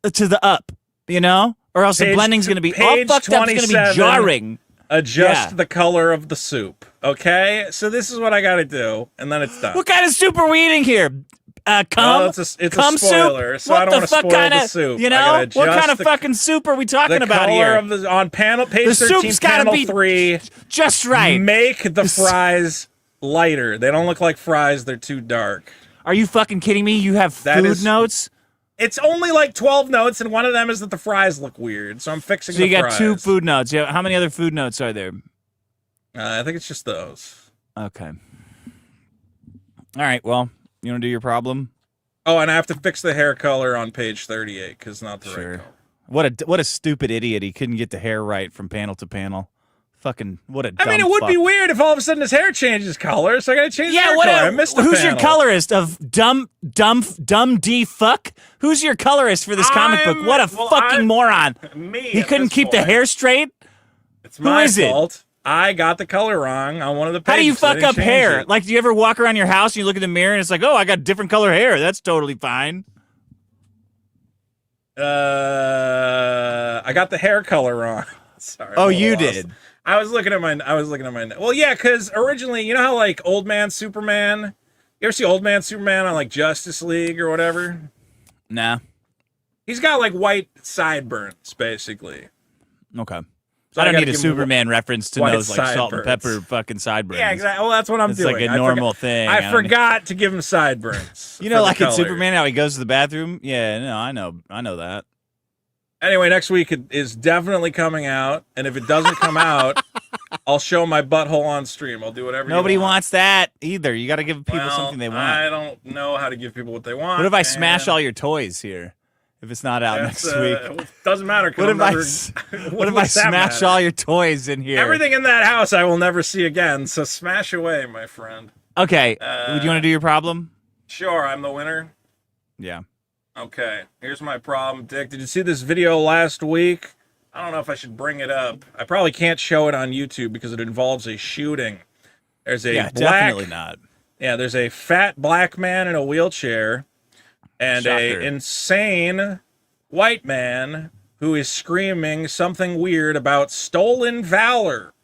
to the up, you know? Or else the blending's going to be all fucked up. It's going to be jarring. Adjust the color of the soup, okay? So this is what I got to do, and then it's done. What kind of soup are we eating here? Cum? Well, it's a spoiler, soup? so I don't want to spoil the soup. You know? What kind of fucking soup are we talking about here? The color on page 13, panel 3. Just right. Make the fries lighter. They don't look like fries. They're too dark. Are you fucking kidding me? You have food notes? It's only like 12 notes, and one of them is that the fries look weird, so I'm fixing the fries. So you got 2 food notes. How many other food notes are there? I think it's just those. Okay. All right, well, you want to do your problem? Oh, and I have to fix the hair color on page 38, because not the right color. What a stupid idiot. He couldn't get the hair right from panel to panel. Fucking, what a dumb I mean, it would be weird if all of a sudden his hair changes color, so I gotta change the hair color. I missed the Who's panel. your colorist of dumb D fuck? Who's your colorist for this comic book? What a fucking moron. He couldn't keep the hair straight? It's my Who is fault. I got the color wrong on one of the pages. How do you fuck up hair? It. Like, do you ever walk around your house and you look in the mirror and it's like, oh, I got different color hair. That's totally fine. I got the hair color wrong. Sorry. Oh, you did. I was looking at my. Well, yeah, because originally, you know how like Old Man Superman. You ever see Old Man Superman on like Justice League or whatever? Nah. He's got like white sideburns, basically. Okay. So I don't need a Superman reference to those like salt and pepper fucking sideburns. Yeah, exactly. Well, that's what I'm doing. It's like a normal thing. I forgot to give him sideburns. You know, like in Superman, how he goes to the bathroom. Yeah, no, I know that. Anyway, next week it is definitely coming out, and if it doesn't come out, I'll show my butthole on stream. I'll do whatever. Nobody you want. wants that either. You got to give people something they want. I don't know how to give people what they want. What if I smash all your toys here? If it's not out next week, doesn't matter. What if I smash all your toys in here? Everything in that house I will never see again. So smash away, my friend. Okay. Do you want to do your problem? Sure, I'm the winner. Yeah. Okay. Here's my problem, Dick. Did you see this video last week? I don't know if I should bring it up. I probably can't show it on YouTube because it involves a shooting. There's a definitely not. Yeah, there's a fat black man in a wheelchair. And Shocker. a insane white man who is screaming something weird about stolen valor.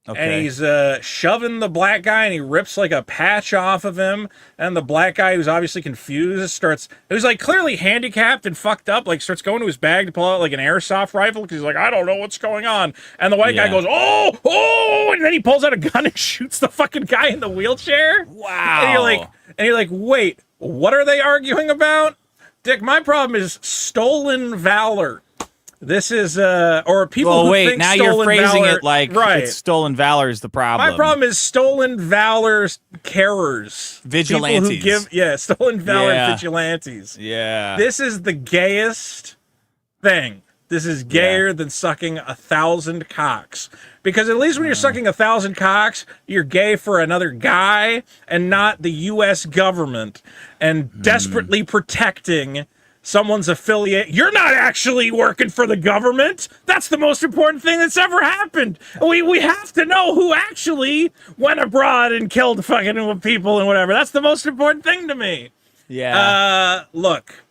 Okay. And he's shoving the black guy, and he rips like a patch off of him. And the black guy, who's obviously confused, who's like clearly handicapped and fucked up, like starts going to his bag to pull out like an airsoft rifle because he's like, I don't know what's going on. And the white guy goes, oh, and then he pulls out a gun and shoots the fucking guy in the wheelchair. Wow. And you're like, wait. What are they arguing about? Dick, my problem is stolen valor. This is, or people who think now stolen you're phrasing valor, it like it's stolen valor is the problem. My problem is stolen valor carers. Vigilantes. People who give, stolen valor vigilantes. Yeah. This is the gayest thing. This is gayer than sucking 1,000 cocks. Because at least when you're sucking 1,000 cocks, you're gay for another guy and not the U.S. government and desperately protecting someone's affiliate. You're not actually working for the government. That's the most important thing that's ever happened. We have to know who actually went abroad and killed fucking people and whatever. That's the most important thing to me. Yeah. Look,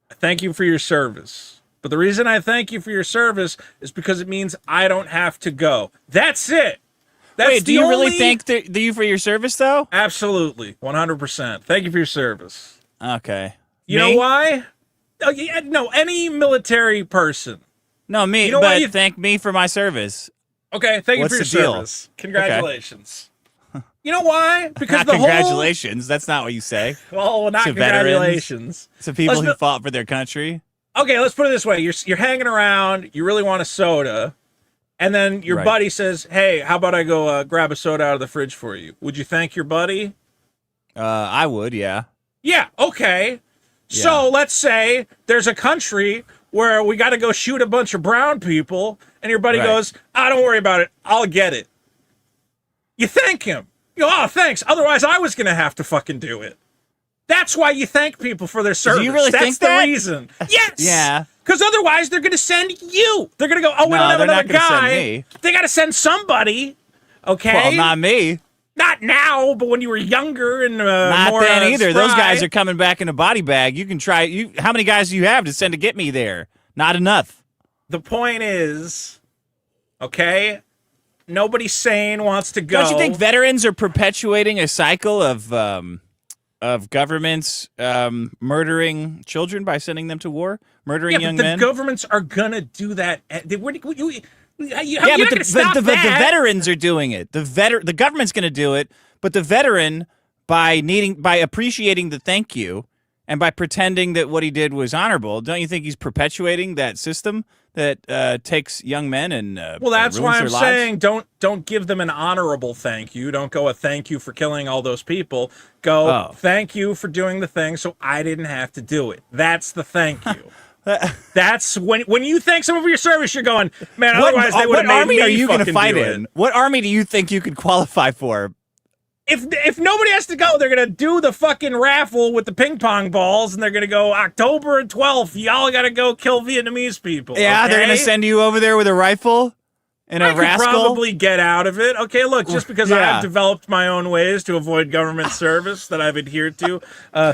thank you for your service. But the reason I thank you for your service is because it means I don't have to go. That's it. Wait, do you really thank you for your service, though? Absolutely. 100%. Thank you for your service. Okay. You know why? Oh, yeah, no, any military person. No, me, you know but thank me for my service. Okay, thank you for your service. Congratulations. Okay. You know why? Because congratulations. That's not what you say. Well, not congratulations. To people who fought for their country. Okay, let's put it this way. You're hanging around, you really want a soda, and then your buddy says, hey, how about I go grab a soda out of the fridge for you? Would you thank your buddy? I would, yeah. Yeah, okay. So let's say there's a country where we got to go shoot a bunch of brown people, and your buddy goes, don't worry about it. I'll get it. You thank him. You go, oh, thanks. Otherwise, I was going to have to fucking do it. That's why you thank people for their service. Do you really That's think the that? reason. Yes. Yeah. Because otherwise, they're going to send you. They're going to go, oh, we don't have they're another not gonna send guy. me. They got to send somebody. Okay. Well, not me. Not now, but when you were younger and Not more then either. Those spry. guys are coming back in a body bag. You can try. How many guys do you have to send to get me there? Not enough. The point is, okay, nobody sane wants to go. Don't you think veterans are perpetuating a cycle of governments murdering children by sending them to war, murdering young but men? the governments are gonna do that. Yeah, but the veterans are doing it. The government's going to do it, but the veteran, by appreciating the thank you and by pretending that what he did was honorable, don't you think he's perpetuating that system that takes young men and well, that's ruins why I'm their lives? saying don't give them an honorable thank you. Don't go a thank you for killing all those people. Go thank you for doing the thing so I didn't have to do it. That's the thank you. That's when you thank someone for your service, you're going, man, otherwise they would have made army me are you fucking gonna fight do in? it. What army do you think you could qualify for? If nobody has to go, they're gonna do the fucking raffle with the ping pong balls, and they're gonna go October 12th. Y'all gotta go kill Vietnamese people. Yeah, okay? they're gonna send you over there with a rifle and I a could rascal. probably get out of it. Okay, look, just because Yeah. I've developed my own ways to avoid government service that I've adhered to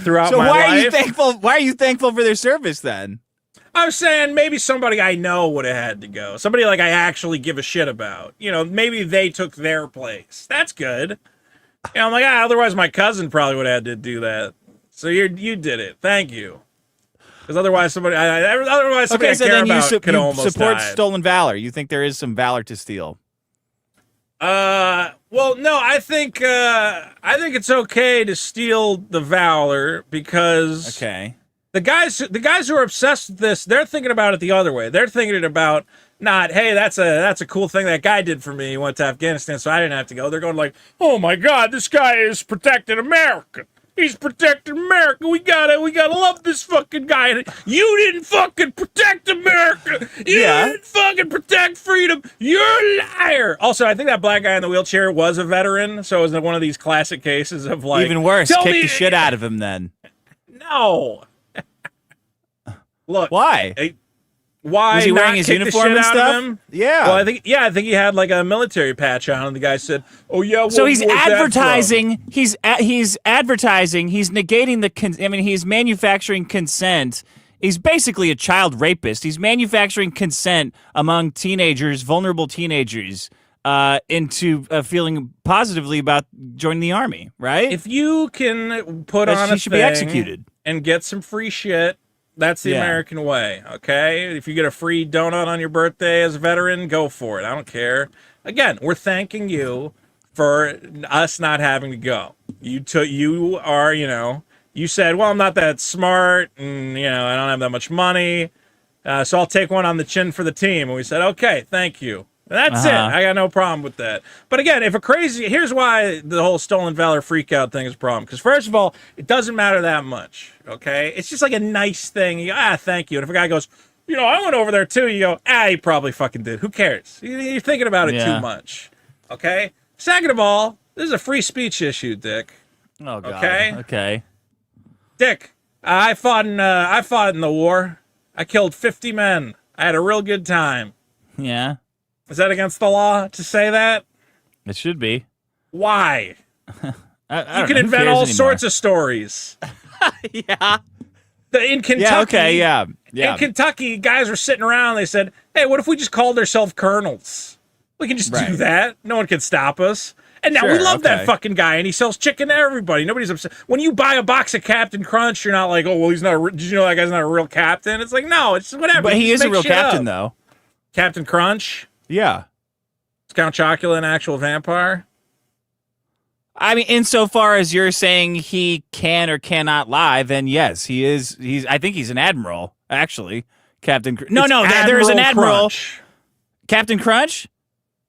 throughout So my why life. are you thankful? Why are you thankful for their service then? I'm saying maybe somebody I know would have had to go. Somebody like I actually give a shit about. You know, maybe they took their place. That's good. You know, I'm like, otherwise my cousin probably would have had to do that. So you did it. Thank you. Because otherwise somebody I Okay, so care then you about could almost support die. stolen valor. You think there is some valor to steal? Well, no, I think it's okay to steal the valor because Okay. the guys who are obsessed with this, they're thinking about it the other way. They're thinking about not, hey, that's a cool thing that guy did for me. He went to Afghanistan, so I didn't have to go. They're going like, oh my God, this guy is protecting America. He's protecting America. We gotta love this fucking guy. You didn't fucking protect America. You didn't fucking protect freedom. You're a liar. Also, I think that black guy in the wheelchair was a veteran, so it was one of these classic cases of like, Even worse, tell kick me- the shit out of him then. No. Look. Why? Why Was he not wearing his kick the uniform shit and out of stuff? him? Yeah. Well, I think he had like a military patch on, and the guy said, "Oh yeah." So he's where's that advertising. He's advertising. He's negating the. He's manufacturing consent. He's basically a child rapist. He's manufacturing consent among teenagers, vulnerable teenagers, into feeling positively about joining the army. Right? If you can put on a he should be thing executed and get some free shit, that's the American way. Okay, if you get a free donut on your birthday as a veteran, go for it. I don't care. Again, we're thanking you for us not having to go. You are, you said, well, I'm not that smart, and I don't have that much money, so I'll take one on the chin for the team. And we said, okay, thank you. And that's it. I got no problem with that. But again, here's why the whole stolen valor freak out thing is a problem. Because first of all, it doesn't matter that much. Okay, it's just like a nice thing. You go, thank you. And if a guy goes, I went over there too, you go, he probably fucking did. Who cares? You're thinking about it too much. Okay. Second of all, this is a free speech issue, Dick. Oh God. Okay. Dick, I fought in the war. I killed 50 men. I had a real good time. Yeah. Is that against the law to say that? It should be. Why? I You can invent all sorts of stories. Yeah. In Kentucky. Yeah. Okay. Yeah. Yeah. In Kentucky, guys were sitting around. They said, hey, what if we just called ourselves colonels? We can just do that. No one can stop us. And now we love that fucking guy, and he sells chicken to everybody. Nobody's upset. When you buy a box of Captain Crunch, you're not like, oh, well, he's not. Did you know that guy's not a real captain? It's like, no, it's whatever. But he is a real captain, up. though. Captain Crunch? Yeah. Is Count Chocula an actual vampire? I mean, insofar as you're saying he can or cannot lie, then yes, he is. I think he's an admiral, actually. Captain. There is an admiral. Crunch. Captain Crunch.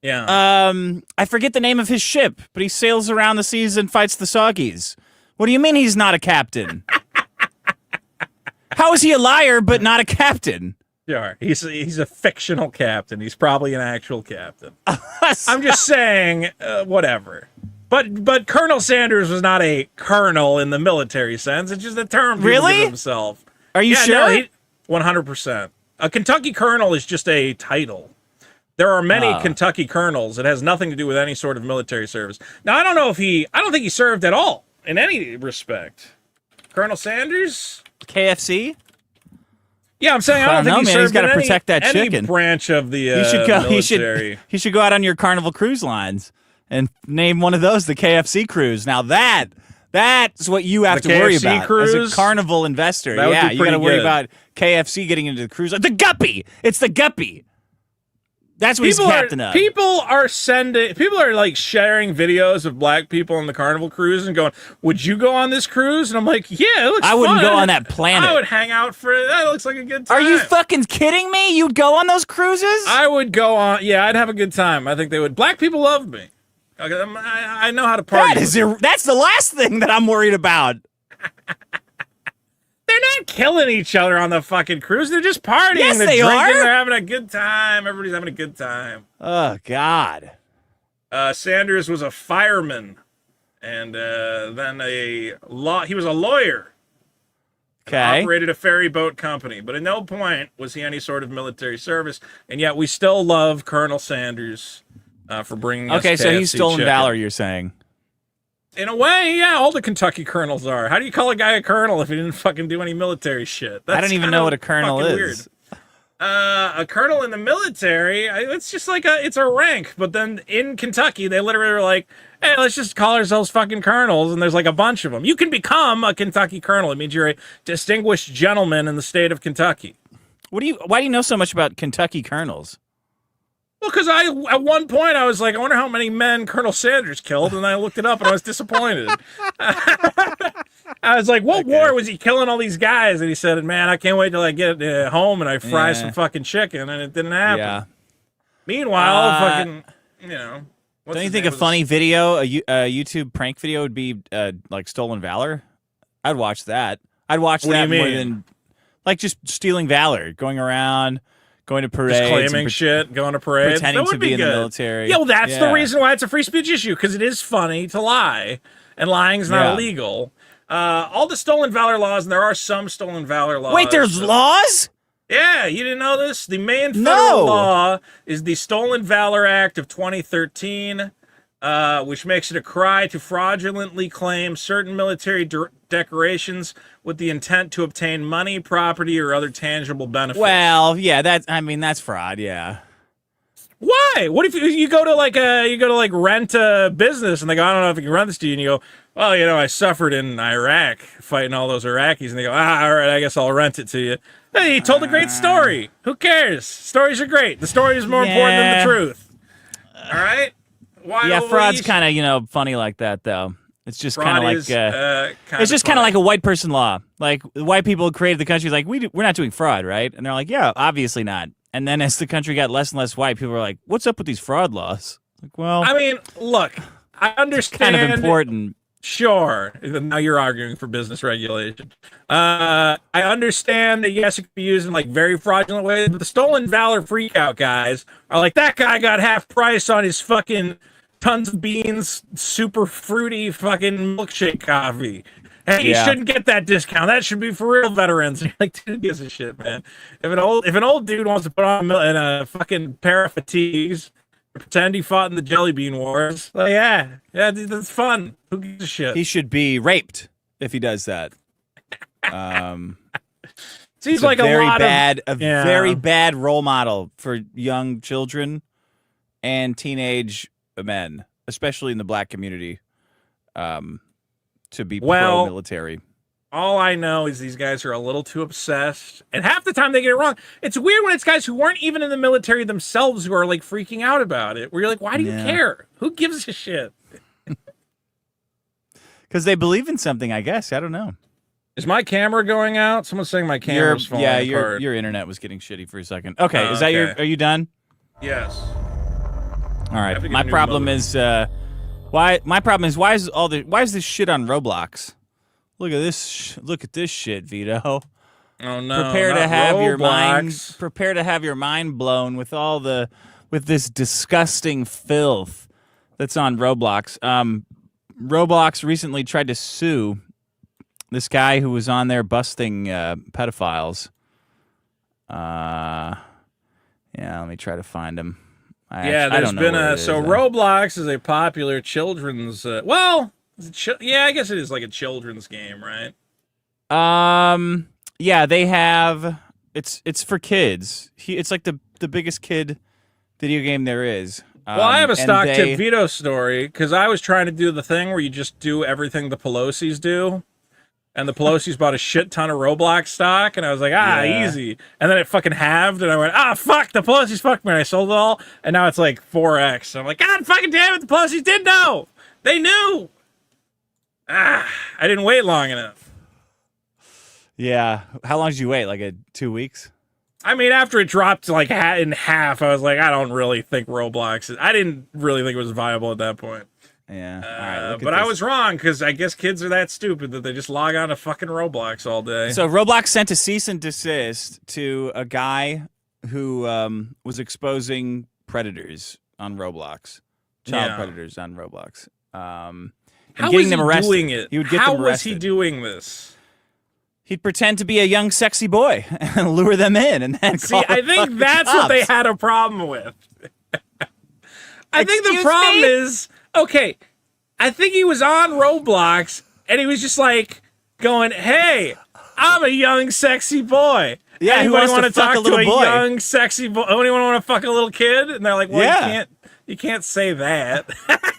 Yeah. I forget the name of his ship, but he sails around the seas and fights the Soggies. What do you mean he's not a captain? How is he a liar but not a captain? Sure, he's a fictional captain. He's probably an actual captain. I'm just saying, whatever. But Colonel Sanders was not a colonel in the military sense. It's just a term people Really? give himself. Are you sure? No, 100%. A Kentucky colonel is just a title. There are many Kentucky colonels. It has nothing to do with any sort of military service. Now, I don't think he served at all in any respect. Colonel Sanders? KFC? Yeah, I'm saying I don't think he served He's got to in protect that any chicken. branch of the military. He should go out on your Carnival Cruise Lines and name one of those the KFC cruise. Now that's what you have to worry KFC about cruise? as a Carnival investor. That would be you got to pretty worry good. about KFC getting into the cruise. The Guppy. It's the Guppy. That's what he's captain of. People are like sharing videos of black people on the Carnival cruise and going, "Would you go on this cruise?" And I'm like, "Yeah, it looks I wouldn't fun. go on that planet. I would hang out for it. That looks like a good time." Are you fucking kidding me? You'd go on those cruises? I would go on. Yeah, I'd have a good time. I think they would. Black people love me. I know how to party. That's the last thing that I'm worried about. They're not killing each other on the fucking cruise. They're just partying. Yes, they're they drinking. are. They're having a good time. Everybody's having a good time. Oh, God. Sanders was a fireman, and then he was a lawyer. Okay. Operated a ferry boat company, but at no point was he any sort of military service. And yet we still love Colonel Sanders for bringing us Okay, so he's KFC stolen chicken. valor, you're saying. In a way, yeah, all the Kentucky colonels are. How do you call a guy a colonel if he didn't fucking do any military shit? I don't even know what a colonel is. Weird. A colonel in the military, it's just like it's a rank. But then in Kentucky, they literally were like, hey, let's just call ourselves fucking colonels. And there's like a bunch of them. You can become a Kentucky colonel. It means you're a distinguished gentleman in the state of Kentucky. Why do you know so much about Kentucky colonels? Well, because at one point I was like, I wonder how many men Colonel Sanders killed, and I looked it up and I was disappointed. I was like, what war was he killing all these guys? And he said, man, I can't wait till I get home and I fry some fucking chicken, and it didn't happen. Yeah. Meanwhile, fucking, you know. Don't you think a funny video, a YouTube prank video would be like Stolen Valor? I'd watch that. I'd watch What do that you more mean? than like just stealing valor, going around, going to parades, Just claiming shit, going to parades. pretending That would to be in the good. military. Yeah, well, that's the reason why it's a free speech issue, because it is funny to lie, and lying's not Yeah. illegal. All the stolen valor laws, and there are some stolen valor laws. Wait, there's laws? Yeah, you didn't know this? The main federal No. law is the Stolen Valor Act of 2013, which makes it a crime to fraudulently claim certain military decorations with the intent to obtain money, property, or other tangible benefits. Well, yeah, that's fraud, yeah. Why? What if you go to rent a business and they go, I don't know if you can rent this to you, and you go, well, you know, I suffered in Iraq fighting all those Iraqis, and they go, all right, I guess I'll rent it to you. Hey, you told a great story. Who cares? Stories are great. The story is more important than the truth. All right? Why? Yeah, what fraud's you- kind of funny like that, though. It's just kind of fraud like is, it's just kind of like a white person law. Like white people created the country, like we're not doing fraud, right? And they're like, yeah, obviously not. And then as the country got less and less white, people were like, what's up with these fraud laws? Like, well, I mean, look, I understand. kind of important. Sure. Now you're arguing for business regulation. I understand that, yes, it could be used in like very fraudulent ways, but the stolen valor freakout guys are like, that guy got half price on his fucking tons of beans, super fruity fucking milkshake coffee. Hey, you shouldn't get that discount. That should be for real veterans. You're like, dude gives a shit, man. If an old dude wants to put on a fucking pair of fatigues, pretend he fought in the Jelly Bean Wars, like, yeah, dude, that's fun. Who gives a shit? He should be raped if he does that. Seems It's like a very lot bad, of, very bad role model for young children and teenage men, especially in the black community, to be pro-military. All I know is these guys are a little too obsessed, and half the time they get it wrong. It's weird when it's guys who weren't even in the military themselves who are like freaking out about it. Where you're like, why do you care? Who gives a shit? Because they believe in something, I guess. I don't know. Is my camera going out? Someone's saying my camera's falling apart. Your internet was getting shitty for a second. Okay, is that okay. are you done? Yes. All right. have to get My a new problem modem. is why is this shit on Roblox? Look at this. Look at this shit, Vito. Oh no! Prepare to not have your mind. Roblox. Prepare to have your mind blown with with this disgusting filth that's on Roblox. Roblox recently tried to sue this guy who was on there busting pedophiles. Yeah, let me try to find him. There's been Roblox is a popular children's. I guess it is like a children's game, right? Yeah, they have. It's for kids. It's like the biggest kid video game there is. Well, I have a stock tip Vito story because I was trying to do the thing where you just do everything the Pelosi's do. And the Pelosi's bought a shit ton of Roblox stock, and I was like, easy. And then it fucking halved, and I went, fuck, the Pelosi's fucked me, and I sold it all, and now it's like 4x. So I'm like, God fucking damn it, the Pelosi's did know! They knew! I didn't wait long enough. Yeah. How long did you wait? Like 2 weeks? I mean, after it dropped like in half, I was like, I don't really think Roblox is... I didn't really think it was viable at that point. Yeah. All right, but I was wrong, because I guess kids are that stupid that they just log on to fucking Roblox all day. So Roblox sent a cease and desist to a guy who was exposing predators on Roblox. Child predators on Roblox. And how getting was them he arrested. doing it? He would get how them arrested. was he doing this? He'd pretend to be a young, sexy boy and lure them in, and then See, I think that's what they had a problem with. I think the problem is, okay, I think he was on Roblox, and he was just like going, hey, I'm a young, sexy boy. Yeah, anybody who wants to talk fuck a little to boy? Young, sexy boy? Anyone want to fuck a little kid? And they're like, well, you can't say that.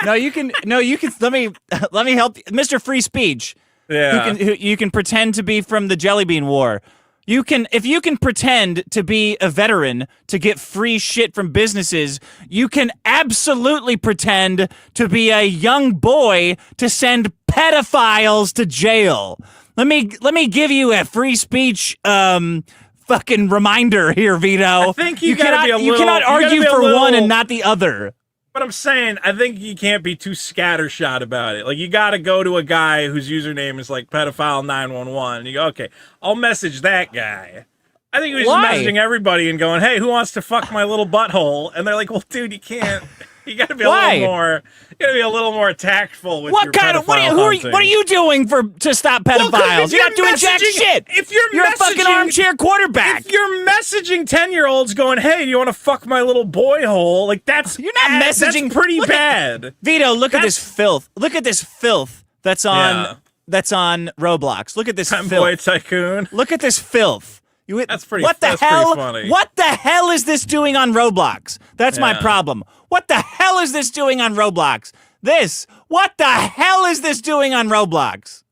No, you can. Let me help you. Mr. Free Speech. Yeah. You can pretend to be from the Jelly Bean War. If you can pretend to be a veteran to get free shit from businesses, you can absolutely pretend to be a young boy to send pedophiles to jail. Let me give you a free speech fucking reminder here, Vito. I think you cannot argue for one and not the other. But I'm saying, I think you can't be too scattershot about it. Like, you got to go to a guy whose username is like pedophile 911. And you go, okay, I'll message that guy. I think he was just messaging everybody and going, hey, who wants to fuck my little butthole? And they're like, well, dude, you can't. You got to be a little more. You got to be a little more tactful with your pedophile hunting. What are you doing to stop pedophiles? You're not doing jack shit. If you're a fucking armchair quarterback. If you're messaging 10-year-olds going, "Hey, do you want to fuck my little boy hole?" Like that's you're not messaging. That's pretty bad. Vito, look at this filth. Look at this filth that's on Roblox. Look at this filth. Boy Tycoon. Look at this filth. That's pretty. Pretty funny. What the hell is this doing on Roblox? That's my problem. What the hell is this doing on Roblox? What the hell is this doing on Roblox?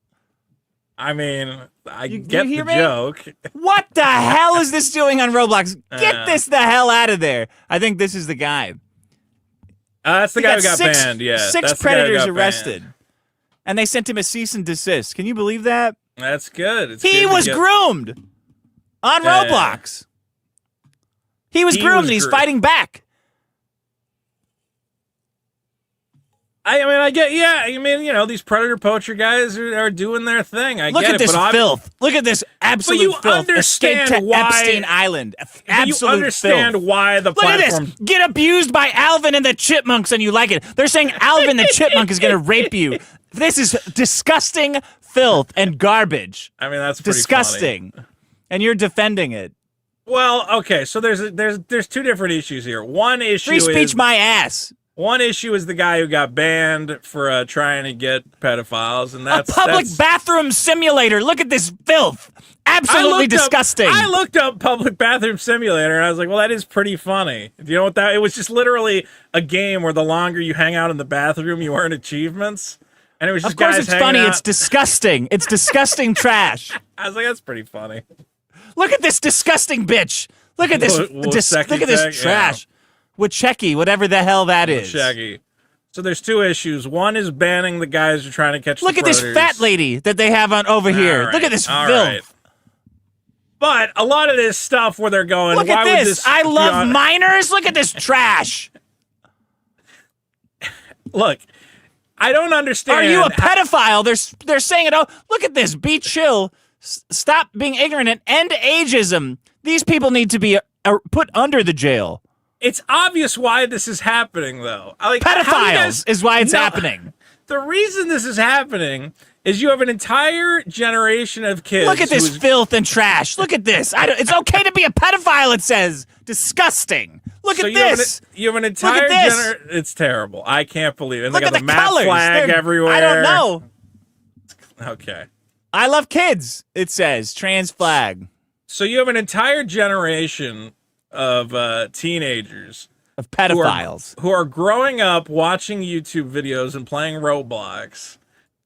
I mean, I get the joke. What the hell is this doing on Roblox? Get this the hell out of there. I think this is the guy. That's the guy who got banned, yeah. Six predators arrested. And they sent him a cease and desist. Can you believe that? That's good. He was groomed on Roblox. He was groomed and he's fighting back. I mean, these predator poacher guys are doing their thing. Look at this filth. Look at this absolute filth. Escape to Epstein Island. Absolute you understand filth. why the platform... Look at this. Get abused by Alvin and the Chipmunks and you like it. They're saying Alvin the Chipmunk is going to rape you. This is disgusting filth and garbage. I mean, that's pretty disgusting. Funny. And you're defending it. Well, okay, so there's two different issues here. One issue Free speech my ass. One issue is the guy who got banned for trying to get pedophiles, and that's a public bathroom simulator. Look at this filth. Absolutely disgusting. I looked up public bathroom simulator, and I was like, well, that is pretty funny. Do you know what that? It was just literally a game where the longer you hang out in the bathroom, you earn achievements. And it was just of course guys it's funny. Out. It's disgusting. It's disgusting trash. I was like, that's pretty funny. Look at this disgusting bitch. Look at this. Look at this trash. Yeah. Wachecki, whatever the hell that is. Wachecki. So there's two issues. One is banning the guys who are trying to catch the predators. Look at this fat lady that they have on over here. Right. Look at this filth. Right. But a lot of this stuff where they're going, look at this. I love minors. Look at this trash. Look, I don't understand. Are you a pedophile? They're saying it. Oh, look at this. Be chill. Stop being ignorant and end ageism. These people need to be put under the jail. It's obvious why this is happening, though. Like, Pedophiles is why it's happening. The reason this is happening is you have an entire generation of kids. Look at this filth and trash. Look at this. It's okay to be a pedophile, it says. Disgusting. Look at this. You have an entire generation. It's terrible. I can't believe it. Look they got at the MAP flag everywhere. I don't know. Okay. I love kids, it says. Trans flag. So you have an entire generation of teenagers. Of pedophiles. Who are growing up watching YouTube videos and playing Roblox.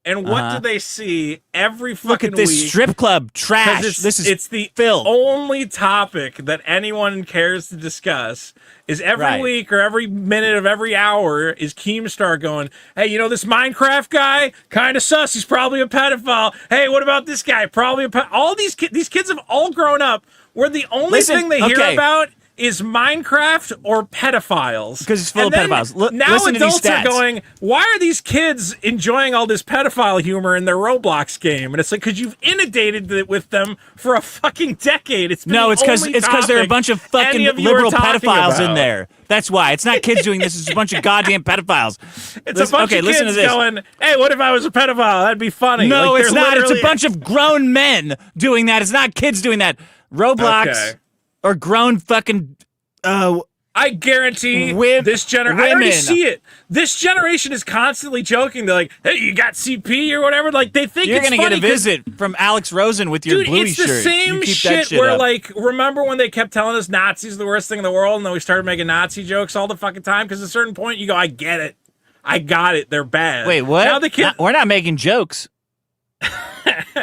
And what do they see every fucking week? Look at this strip club trash. It's the filth. only topic that anyone cares to discuss is every week or every minute of every hour is Keemstar going, hey, you know this Minecraft guy? Kind of sus. He's probably a pedophile. Hey, what about this guy? Probably a pedophile. All these kids have all grown up where the only thing they hear about is Minecraft or pedophiles. Because it's full of pedophiles. Now listen adults to these stats. are going, why are these kids enjoying all this pedophile humor in their Roblox game? And it's like, because you've inundated it with them for a fucking decade. It's because there are a bunch of fucking liberal pedophiles in there. That's why. It's not kids doing this. It's a bunch of goddamn pedophiles. It's a bunch of kids going, hey, what if I was a pedophile? That'd be funny. No, it's not. It's a bunch of grown men doing that. It's not kids doing that. Roblox or grown fucking... I guarantee this generation... I already see it. This generation is constantly joking. They're like, hey, you got CP or whatever. Like, they think you're going to get a visit from Alex Rosen with your Bluey shirt. Dude, it's the same shit where, like, remember when they kept telling us Nazis are the worst thing in the world and then we started making Nazi jokes all the fucking time? Because at a certain point, you go, I get it. I got it. They're bad. Wait, what? Now the kid... We're not making jokes.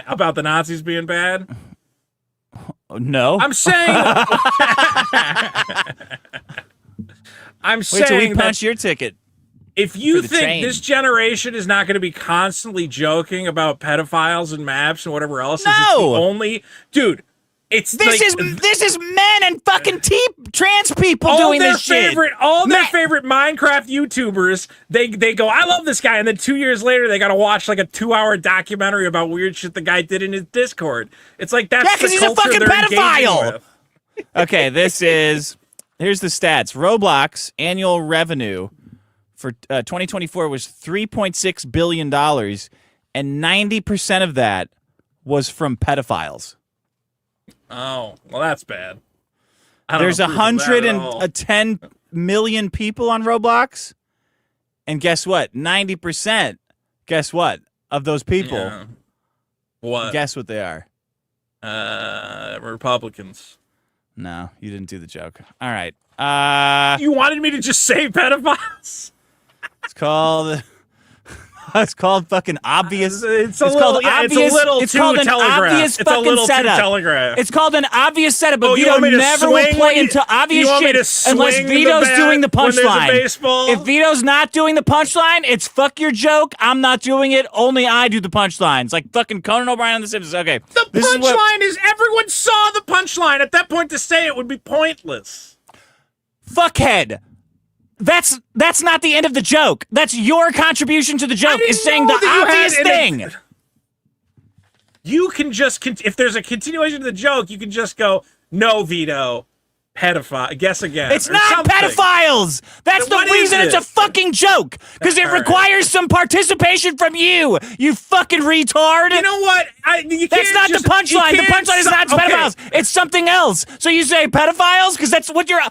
About the Nazis being bad? No. I'm saying... I'm saying wait till we punch your ticket. If you think this generation is not going to be constantly joking about pedophiles and maps and whatever else, no, it's the only dude. It's this is men and fucking trans people doing this shit. All their favorite Minecraft YouTubers, they go, I love this guy, and then 2 years later they got to watch like a 2-hour documentary about weird shit the guy did in his Discord. It's like that's because he's a fucking pedophile. Okay, here's the stats. Roblox annual revenue for 2024 was $3.6 billion, and 90% of that was from pedophiles. Oh, well, that's bad. There's 110 million people on Roblox, and guess what? 90%, guess what, of those people. Yeah. What? Guess what they are. Republicans. No, you didn't do the joke. All right. You wanted me to just say pedophiles? It's called... It's called fucking obvious. It's called obvious. It's called an obvious fucking setup. It's called an obvious setup, but Vito never will play into obvious shit unless Vito's doing the punchline. If Vito's not doing the punchline, it's fuck your joke. I'm not doing it. Only I do the punchlines. Like fucking Conan O'Brien on The Simpsons. Okay. The punchline is everyone saw the punchline. At that point, to say it would be pointless. Fuckhead. That's not the end of the joke. That's your contribution to the joke, is saying the obvious thing. You can just, if there's a continuation of the joke, you can just go, no, Vito, pedophile. Guess again. It's not pedophiles. That's the reason it's a fucking joke. Because it requires some participation from you. You fucking retard. You know what? That's not the punchline. The punchline is not pedophiles. It's something else. So you say pedophiles because that's what you're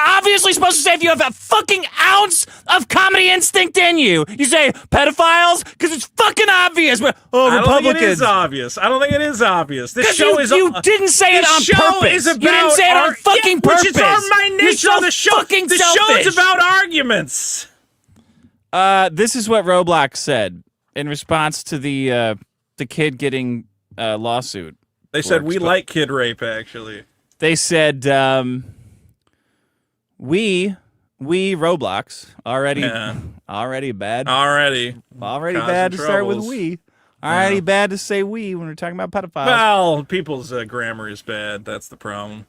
obviously supposed to say if you have a fucking ounce of comedy instinct in you. You say pedophiles because it's fucking obvious. But Republicans. I don't think it is obvious. I don't think it is obvious. This show is. You didn't say it on purpose. You didn't say it on fucking purpose. Which is my nature of the show. The show is about arguments. This is what Roblox said in response to the kid getting a lawsuit. They said we like kid rape. Actually, they said we Roblox already bad to start with we. Already bad to say we when we're talking about pedophiles. Well, people's grammar is bad. That's the problem.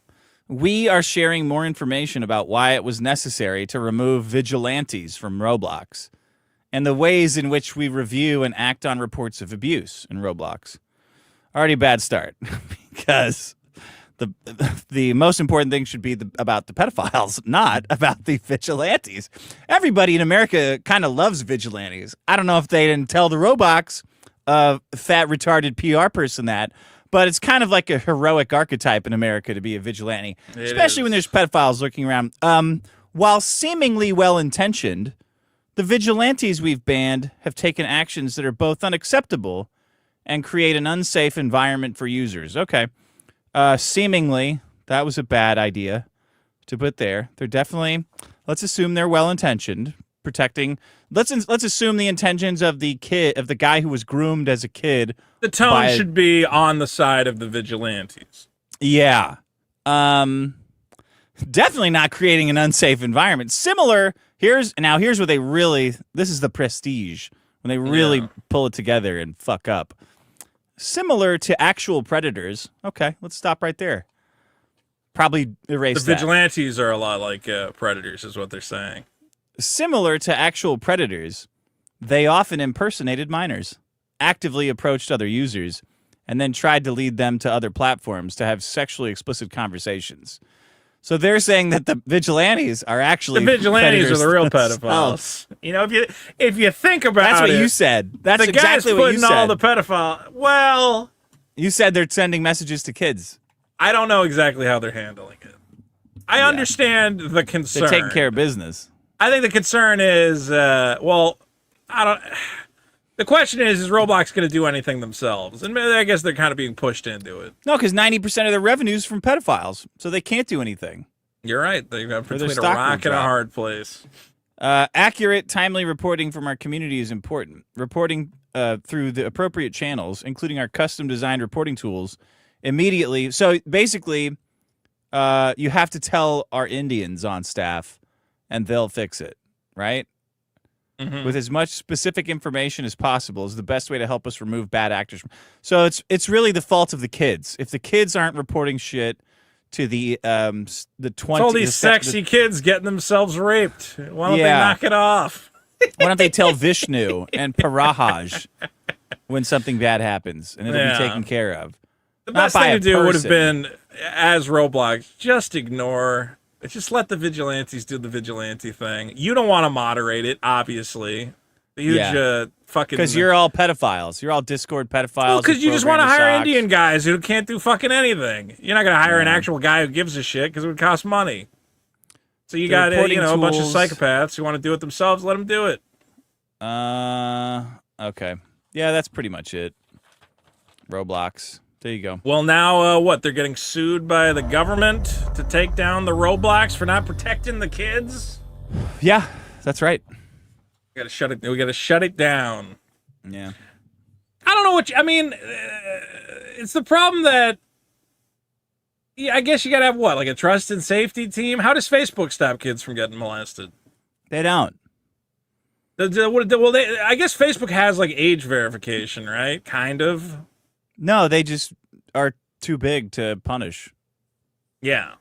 We are sharing more information about why it was necessary to remove vigilantes from Roblox and the ways in which we review and act on reports of abuse in Roblox. Already a bad start because the most important thing should be about the pedophiles, not about the vigilantes. Everybody in America kind of loves vigilantes. I don't know if they didn't tell the Roblox fat retarded PR person that, but it's kind of like a heroic archetype in America to be a vigilante, especially when there's pedophiles lurking around. While seemingly well-intentioned, the vigilantes we've banned have taken actions that are both unacceptable and create an unsafe environment for users. Okay. Seemingly, that was a bad idea to put there. They're definitely, let's assume they're well-intentioned, protecting. Let's assume the intentions of the guy who was groomed as a kid. The tone should be on the side of the vigilantes. Yeah. Definitely not creating an unsafe environment. Similar, here's what they really, this is the prestige, when they really pull it together and fuck up. Similar to actual predators. Okay, let's stop right there. Probably erase that. The vigilantes are a lot like predators, is what they're saying. Similar to actual predators, they often impersonated minors, actively approached other users, and then tried to lead them to other platforms to have sexually explicit conversations. So they're saying that the vigilantes are actually the vigilantes are the real themselves. pedophiles. You know, if you think about That's what you said. That's the exactly guys what you putting said. all the pedophile. Well, you said they're sending messages to kids. I don't know exactly how they're handling it. I understand the concern. They're taking care of business. I think the concern is, well, I don't. The question is Roblox going to do anything themselves? And I guess they're kind of being pushed into it. No, because 90% of their revenue is from pedophiles, so they can't do anything. You're right. They're between a rock and a hard place. Accurate, timely reporting from our community is important. Reporting through the appropriate channels, including our custom-designed reporting tools, immediately. So basically, you have to tell our Indians on staff, and they'll fix it, right? Mm-hmm. With as much specific information as possible is the best way to help us remove bad actors. So it's really the fault of the kids. If the kids aren't reporting shit to the 20, it's all these sexy kids getting themselves raped. Why don't they knock it off? Why don't they tell Vishnu and Parahaj when something bad happens, and it'll be taken care of? The best thing to do would have been, as Roblox, just ignore. Just let the vigilantes do the vigilante thing. You don't want to moderate it, obviously. Huge fucking... Because you're all pedophiles. You're all Discord pedophiles. Well, because you just want to hire Indian guys who can't do fucking anything. You're not going to hire an actual guy who gives a shit because it would cost money. So you got a bunch of psychopaths who want to do it themselves. Let them do it. Okay. Yeah, that's pretty much it. Roblox. There you go. Well, now what? They're getting sued by the government to take down the Roblox for not protecting the kids? Yeah, that's right. We gotta shut it down. Yeah. I don't know what I mean. It's the problem that. Yeah, I guess you gotta have what, like a trust and safety team. How does Facebook stop kids from getting molested? They don't. I guess Facebook has like age verification, right? Kind of. No, they just are too big to punish. Yeah.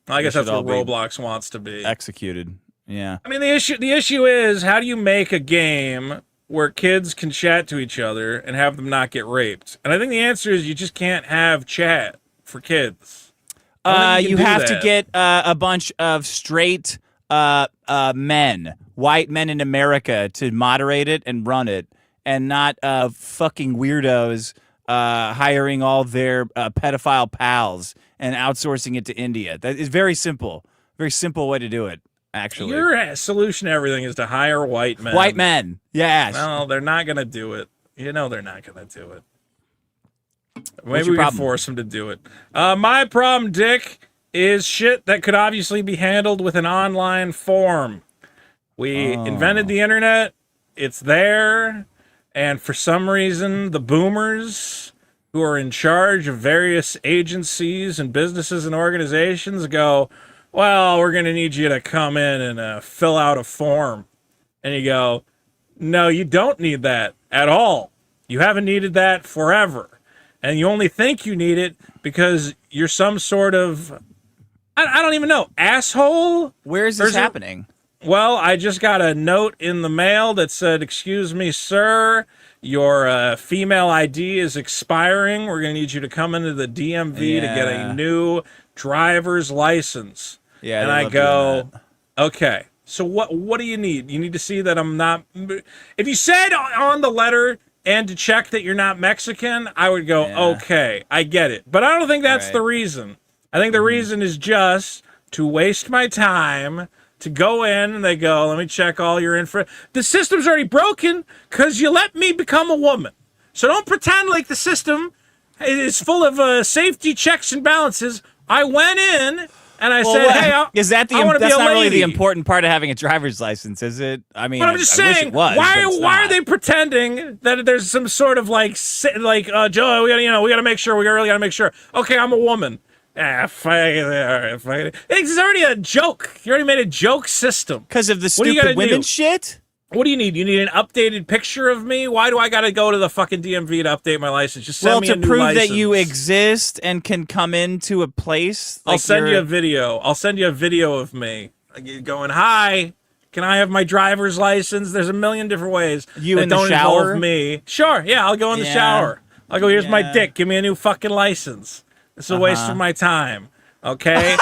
I guess that's what Roblox wants to be. Executed. Yeah. I mean, the issue is, how do you make a game where kids can chat to each other and have them not get raped? And I think the answer is you just can't have chat for kids. You have to get a bunch of straight men, white men in America, to moderate it and run it, and not fucking weirdos hiring all their pedophile pals and outsourcing it to India. That is very simple. Very simple way to do it, actually. Your solution to everything is to hire white men. White men, yes. No, they're not going to do it. You know they're not going to do it. Maybe we can force them to do it. My problem, Dick, is shit that could obviously be handled with an online form. We invented the internet. It's there. And for some reason, the boomers who are in charge of various agencies and businesses and organizations go, well, we're going to need you to come in and fill out a form. And you go, no, you don't need that at all. You haven't needed that forever. And you only think you need it because you're some sort of, I don't even know, asshole? Where is this happening? Well, I just got a note in the mail that said, excuse me, sir, Your female ID is expiring. We're going to need you to come into the DMV to get a new driver's license. Yeah, and I go, okay. So what do you need? You need to see that I'm not. If you said on the letter and to check that you're not Mexican, I would go, okay, I get it. But I don't think that's the reason. I think the reason is just to waste my time to go in and they go, let me check all your info. The system's already broken because you let me become a woman. So don't pretend like the system is full of safety checks and balances. I went in and I said, hey, is that I want to be a that's not lady. really the important part of having a driver's license, is it? I mean, but I'm just I wish saying, it was, why are they pretending that there's some sort of like Joe, we gotta make sure, we really gotta make sure. Okay, I'm a woman. It's already a joke. You already made a joke system. Because of the stupid women shit? What do you need? You need an updated picture of me? Why do I got to go to the fucking DMV to update my license? Just send me a new license. Well, to prove that you exist and can come into a place. Like I'll send you a video. I'll send you a video of me going, hi, can I have my driver's license? There's a million different ways. You in the the shower? Involve me. Sure, yeah, I'll go in the shower. I'll go, here's my dick. Give me a new fucking license. It's a waste of my time. Okay?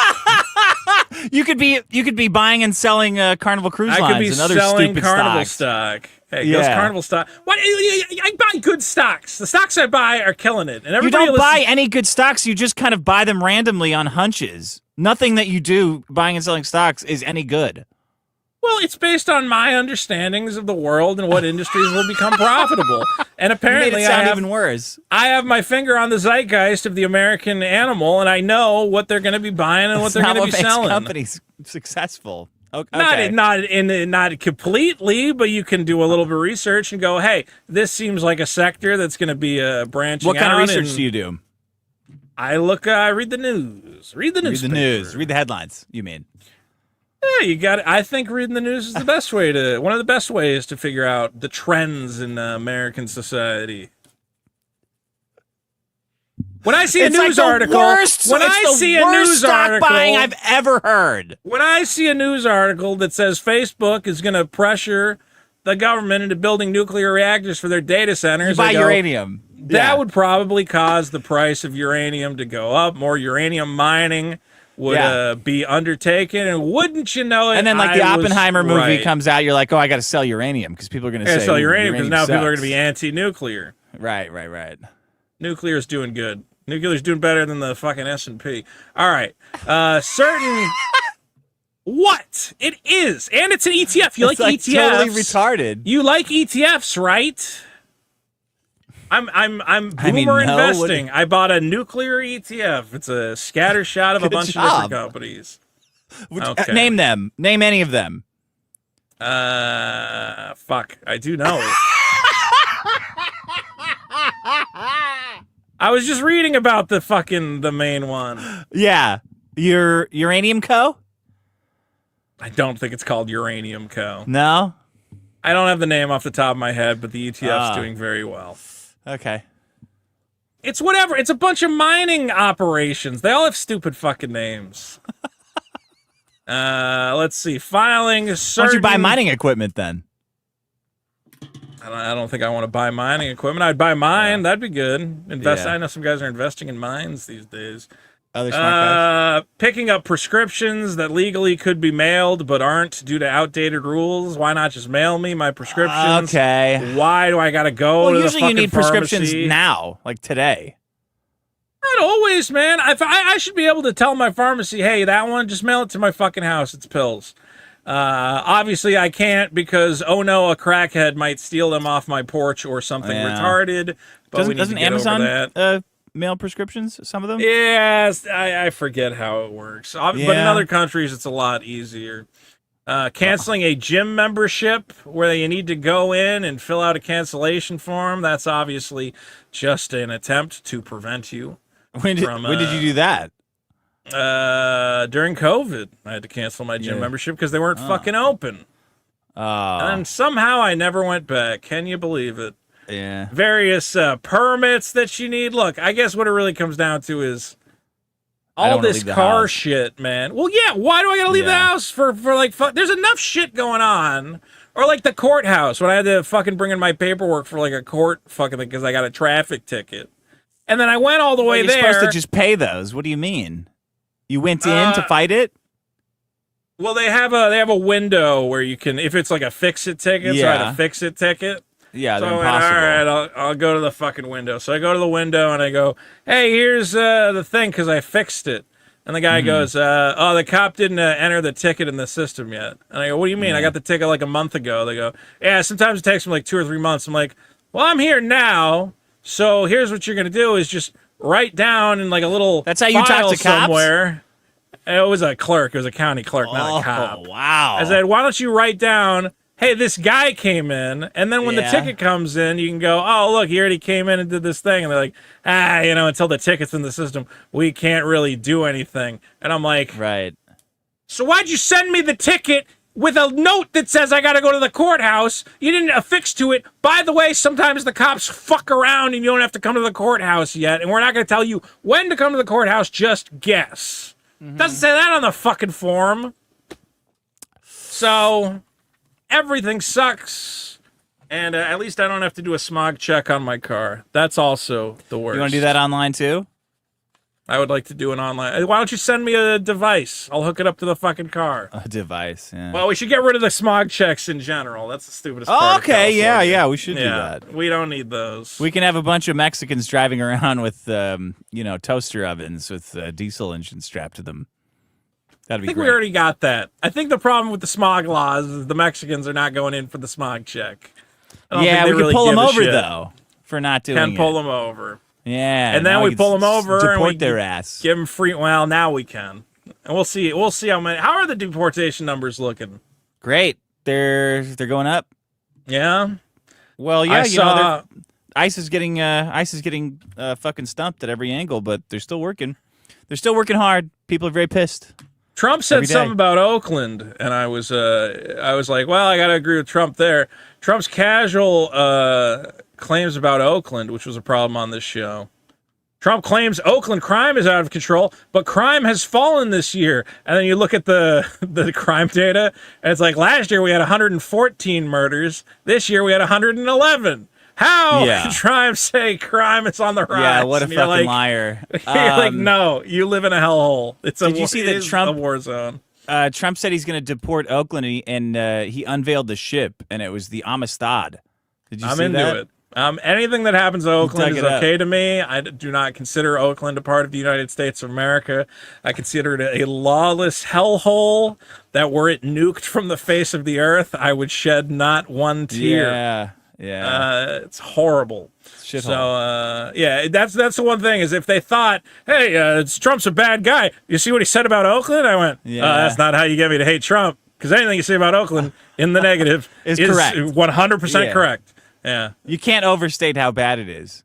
You could be buying and selling Carnival Cruise Lines I could be and other selling stupid Carnival stocks. stock. Hey, goes Carnival stock. What? I buy good stocks. The stocks I buy are killing it. And you don't buy any good stocks. You just kind of buy them randomly on hunches. Nothing that you do buying and selling stocks is any good. Well, it's based on my understandings of the world and what industries will become profitable. And apparently, you made it sound even worse. I have my finger on the zeitgeist of the American animal, and I know what they're going to be buying and what they're going to be selling. Companies successful. Okay. Not completely, but you can do a little bit of research and go, hey, this seems like a sector that's going to be branching out. What kind of research do you do? I look, read the news. Read the news. Read the headlines, you mean. Yeah, you got it. I think reading the news is the best way one of the best ways to figure out the trends in American society. When I see a news article, buying I've ever heard. When I see a news article that says Facebook is going to pressure the government into building nuclear reactors for their data centers, you buy uranium. That would probably cause the price of uranium to go up. More uranium mining would be undertaken, and wouldn't you know it? And then, like, the Oppenheimer movie comes out, you're like, oh, I got to sell uranium because people are going to say sell uranium because now sucks. people are going to be anti-nuclear. Right. Nuclear's doing good. Nuclear's doing better than the fucking S&P. All right, what it is, and it's an ETF. You like ETFs? Totally retarded. You like ETFs, right? I'm boomer investing. I bought a nuclear ETF. It's a scatter shot of a bunch of different companies. Okay. Name them. Name any of them. Fuck. I do know. I was just reading about the main one. Yeah. Your Uranium Co? I don't think it's called Uranium Co. No? I don't have the name off the top of my head, but the ETF's doing very well. Okay. It's whatever. It's a bunch of mining operations. They all have stupid fucking names. Let's see. Filing. Why don't you buy mining equipment then? I don't think I want to buy mining equipment. I'd buy mine. That'd be good. Invest. I know some guys are investing in mines these days. Other smart guys? Picking up prescriptions that legally could be mailed but aren't due to outdated rules. Why not just mail me my prescriptions? Okay. Why do I gotta go to the fucking usually you need prescriptions pharmacy? now, like today. Not always, man. I should be able to tell my pharmacy, hey, that one, just mail it to my fucking house. It's pills. Obviously I can't because, oh no, a crackhead might steal them off my porch or something retarded. But doesn't Amazon mail prescriptions, some of them? Yes, I forget how it works. But in other countries, it's a lot easier. Canceling a gym membership where you need to go in and fill out a cancellation form, that's obviously just an attempt to prevent you. When did you do that? During COVID, I had to cancel my gym membership because they weren't fucking open. And somehow I never went back. Can you believe it? Yeah. Various permits that you need. Look, I guess what it really comes down to is all this car shit, man. Well, yeah, why do I gotta leave the house for like fun? There's enough shit going on Or like the courthouse when I had to fucking bring in my paperwork for like a court fucking thing because I got a traffic ticket. And then I went all the way You're there. supposed to just pay those. What do you mean? You went in to fight it? Well, they have a window where you can, if it's like a fix-it ticket, so I had a fix-it ticket. Yeah, So they're I went, impossible. all right, I'll go to the fucking window. So I go to the window and I go, hey, here's the thing because I fixed it. And the guy goes, oh, the cop didn't enter the ticket in the system yet. And I go, what do you mean? I got the ticket like a month ago. They go, yeah, sometimes it takes them like 2 or 3 months. I'm like, well, I'm here now. So here's what you're going to do is just write down in like a little That's how you file talk to cops? somewhere. It was a clerk. It was a county clerk, not a cop. Oh, wow. I said, why don't you write down, hey, this guy came in, and then when the Yeah. ticket comes in, you can go, oh, look, he already came in and did this thing. And they're like, until the ticket's in the system, we can't really do anything. And I'm like, Right. so why'd you send me the ticket with a note that says I got to go to the courthouse? You didn't affix to it. By the way, sometimes the cops fuck around and you don't have to come to the courthouse yet, and we're not going to tell you when to come to the courthouse, just guess. Doesn't say that on the fucking form. So everything sucks. And at least I don't have to do a smog check on my car. That's also the worst. You want to do that online too? I would like to do an online. Why don't you send me a device? I'll hook it up to the fucking car. A device. Yeah. Well, we should get rid of the smog checks in general. That's the stupidest Oh, part. okay. Of Yeah, California. yeah. We should do Yeah, that. we don't need those. We can have a bunch of Mexicans driving around with, toaster ovens with diesel engines strapped to them. That'd I be think great. we already got that. I think the problem with the smog laws is the Mexicans are not going in for the smog check. I don't Yeah, think they we really can pull give them a over shit. though for not doing Can it. pull them over. Yeah, And then now we can pull 'em over and deport we their ass. Give them free. Well, now we can, and we'll see. We'll see how many. How are the deportation numbers looking? Great, they're going up. Yeah. Well, yeah, I saw. ICE is getting fucking stumped at every angle, but they're still working. They're still working hard. People are very pissed. Trump said every day. something about Oakland, and I was like, well, I got to agree with Trump there. Trump's casual claims about Oakland, which was a problem on this show. Trump claims Oakland crime is out of control, but crime has fallen this year. And then you look at the crime data, and it's like last year we had 114 murders. This year we had 111. How Yeah. can Trump say crime is on the rise? Yeah, what a And fucking you're like, liar. You're like, no, you live in a hellhole. It's a Did you see it that is Trump- a war zone. Trump said he's going to deport Oakland, and he unveiled the ship, and it was the Amistad. Did you I'm see into that? it. Anything that happens to Oakland dug is it up. okay to me. I do not consider Oakland a part of the United States of America. I consider it a lawless hellhole that were it nuked from the face of the earth, I would shed not one tear. Yeah. It's horrible. Shithole. So, yeah, that's the one thing is if they thought, hey, Trump's a bad guy. You see what he said about Oakland? I went, Yeah. that's not how you get me to hate Trump. Because anything you say about Oakland in the negative Is correct. 100% Yeah. correct. Yeah. You can't overstate how bad it is.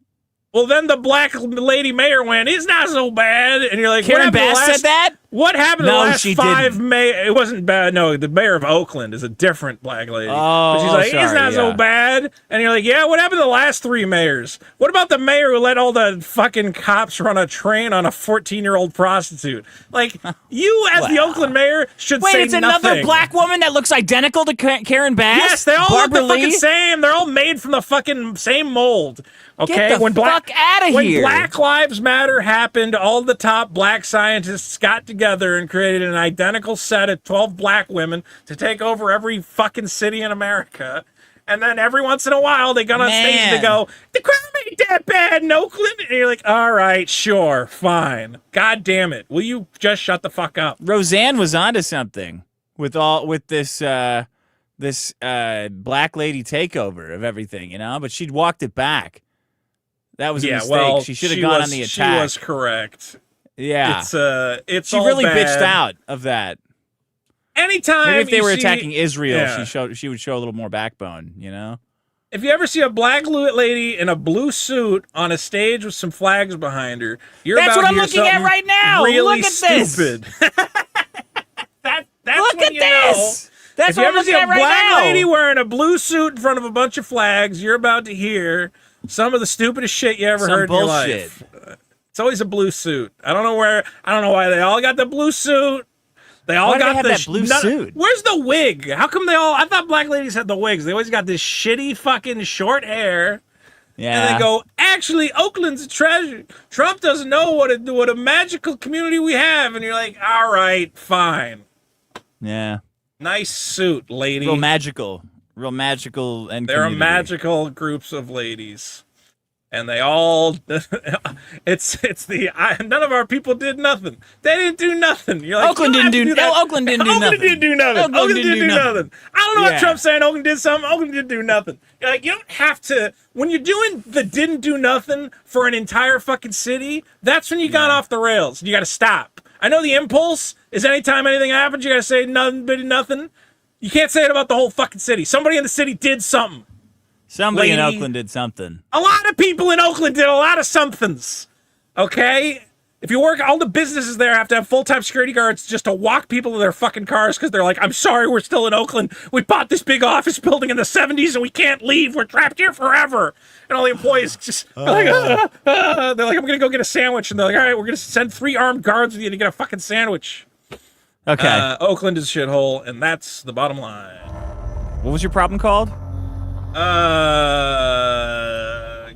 Well, then the black lady mayor went, he's not so bad. And you're like, Karen what happened Bass the last, said that? What happened No, the last she 5 didn't. May? It wasn't bad. No, the mayor of Oakland is a different black lady. Oh, but she's like, he's sorry, not so yeah. bad. And you're like, yeah, what happened to the last 3 mayors? What about the mayor who let all the fucking cops run a train on a 14-year-old prostitute? Like, you as the Wow. Oakland mayor should Wait, say it's another nothing. black woman that looks identical to Karen Bass? Yes, they all Barbara look the fucking Lee? same. They're all made from the fucking same mold. Okay, Get the fuck outta when here. Black Lives Matter happened, all the top black scientists got together and created an identical set of 12 black women to take over every fucking city in America. And then every once in a while, they got on stage and they Man. go, the crime ain't that bad in Oakland. And you're like, all right, sure, fine. God damn it. Will you just shut the fuck up? Roseanne was onto something with this black lady takeover of everything, but she'd walked it back. That was a mistake. well, she should have gone on the She attack. was correct. Yeah. It's she all really bad. bitched out of that. Anytime Maybe if they you were see- attacking Israel, Yeah. she would show a little more backbone, If you ever see a black lady in a blue suit on a stage with some flags behind her, you're That's about what to I'm hear looking at something right now. Really Look at this. stupid. That's Look when at you this. know. That's If what you I'm ever see looking a at right black now. lady wearing a blue suit in front of a bunch of flags, you're about to hear some of the stupidest shit you ever Some heard in your bullshit. life. It's always a blue suit. I don't know why they all got the blue suit. They all Why do got they have that blue suit? Where's the wig? How come they all? I thought black ladies had the wigs. They always got this shitty fucking short hair. Yeah. And they go, actually, Oakland's a treasure. Trump doesn't know what a magical community we have. And you're like, all right, fine. Yeah. Nice suit, lady. Real magical, and They're community. a magical groups of ladies. And they all, none of our people did nothing. They didn't do nothing. You're like, Oakland didn't do nothing. Oakland didn't do nothing. Oakland didn't do nothing. Oakland didn't do nothing. I don't know Yeah. what Trump's saying. Oakland did something. Oakland didn't do nothing. You're like, you don't have to, when you're doing the didn't do nothing for an entire fucking city, that's when you got off the rails. You got to stop. I know the impulse is anytime anything happens, you got to say nothing, but nothing. You can't say it about the whole fucking city. Somebody in the city did something. Somebody in Lady. Oakland did something. A lot of people in Oakland did a lot of somethings. Okay? If you work, all the businesses there have to have full-time security guards just to walk people to their fucking cars because they're like, I'm sorry, we're still in Oakland. We bought this big office building in the 70s and we can't leave. We're trapped here forever. And all the employees just they're like, they're like, I'm going to go get a sandwich. And they're like, all right, we're going to send 3 armed guards with you to get a fucking sandwich. Okay. Oakland is a shithole, and that's the bottom line. What was your problem called?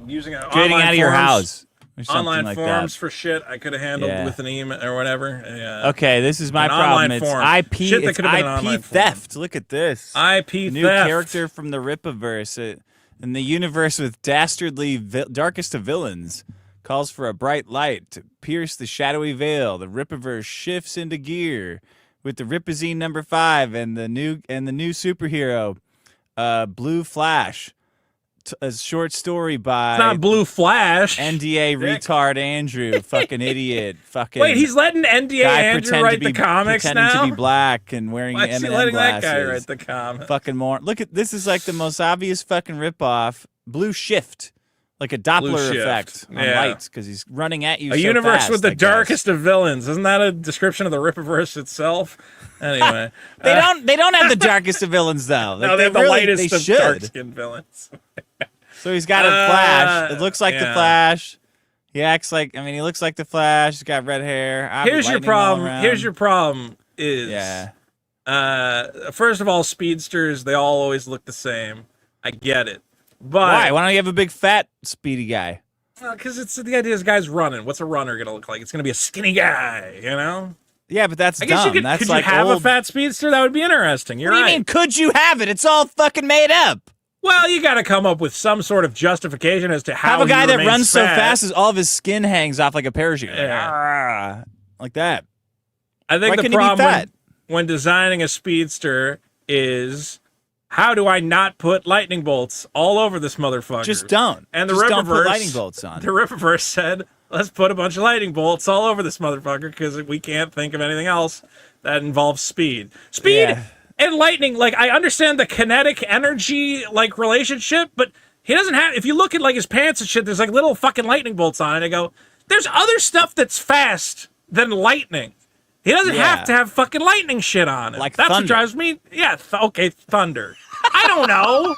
Using Getting out of your house. Or something online like forms that. for shit I could have handled with an email or whatever. Yeah. Okay, this is my An problem. online It's form. IP. Shit that It's could have been an online IP form. theft. Look at this. IP New theft. character from the Rippaverse. In the universe with dastardly darkest of villains, calls for a bright light to pierce the shadowy veil. The Rippaverse shifts into gear with the Ripazine number 5 and the new superhero, Blue Flash. A short story by It's not Blue Flash. NDA retard Andrew, fucking idiot, fucking. Wait, he's letting NDA guy Andrew pretend write to be, the comics pretending now? to be black and wearing Why is he M&M letting glasses. that guy write the comics? Fucking more. Look at this. Is like the most obvious fucking ripoff. Blue Shift, like a Doppler Shift. effect on Yeah. lights because he's running at you. A so universe fast, with the I guess. darkest of villains. Isn't that a description of the Rippaverse itself? Anyway. They don't have the darkest of villains though. No, Like, they have the really- lightest they of should. dark-skinned villains. So he's got a Flash. It looks like the yeah. Flash. He acts like, he looks like the Flash. He's got red hair. Here's your lightning all problem. around. Here's your problem is first of all, speedsters, they all always look the same. I get it. Why? But Why don't you have a big fat speedy guy? because it's the idea is guys running. What's a runner gonna look like? It's gonna be a skinny guy, you know? Yeah, but that's I guess dumb. you could. That's Could like you have old... a fat speedster? That would be interesting. You're What do you right. mean? Could you have it? It's all fucking made up. Well, you got to come up with some sort of justification as to how Have a guy he that remains runs so fat. fast as all of his skin hangs off like a parachute. Yeah. Like that. I think Why the couldn't he be problem fat? when designing a speedster is how do I not put lightning bolts all over this motherfucker? Just don't. And the Just don't put Rippaverse, lightning bolts on. The Rippaverse said, let's put a bunch of lightning bolts all over this motherfucker because we can't think of anything else that involves speed. Speed Yeah. and lightning, like, I understand the kinetic energy, like, relationship, but he doesn't have, if you look at, like, his pants and shit, there's, like, little fucking lightning bolts on it. I go, there's other stuff that's fast than lightning. He doesn't have to have fucking lightning shit on it. Like That's thunder. what drives me. Yeah, okay, thunder. I don't know.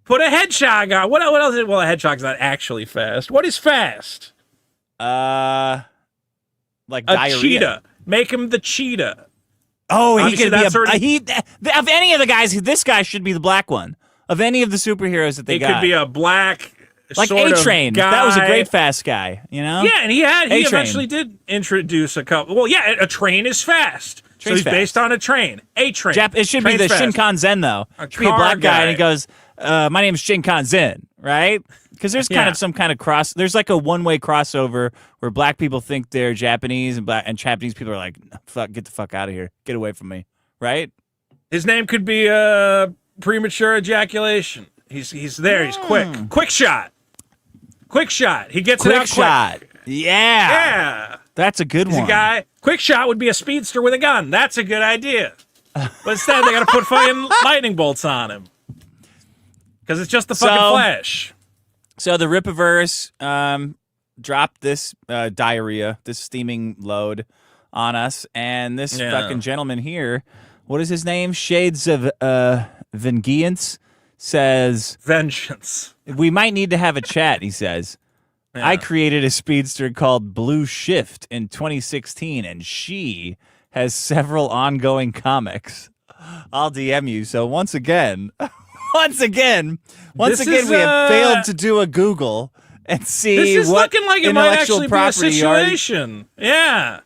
Put a hedgehog on. What else? Well, a hedgehog's not actually fast. What is fast? Like A diarrhea. cheetah. Make him the cheetah. Oh, he Obviously, could be that's already- of any of the guys, this guy should be the black one. Of any of the superheroes that they He got. could be a black like sort of A-Train. guy. That was a great fast guy, you know? Yeah, and he A-Train. eventually did introduce a couple. Well, yeah, a train is fast. So Train's he's fast. based on a train. A-Train. It should be Train's the fast. Shinkansen, though. A It should be a car black guy, guy. and he goes, my name's Shinkansen, right? Because there's kind Yeah. of some kind of there's like a one-way crossover where black people think they're Japanese and Japanese people are like, fuck, get the fuck out of here. Get away from me, right? His name could be premature ejaculation. He's there. He's quick. Quick shot. Quick shot. He gets it Quick out shot. quick. Yeah. Yeah. That's a good He's one. a guy. Quick shot would be a speedster with a gun. That's a good idea. But instead, they got to put fucking lightning bolts on him. Because it's just the fucking Flash. So the Rippaverse dropped this diarrhea, this steaming load on us, and this fucking gentleman here, what is his name? Shades of Vengeance says, Vengeance. we might need to have a chat, he says. I created a speedster called Blue Shift in 2016, and she has several ongoing comics. I'll DM you. So once again, we have failed to do a Google and see This is what looking like it might actually be a situation. Yeah.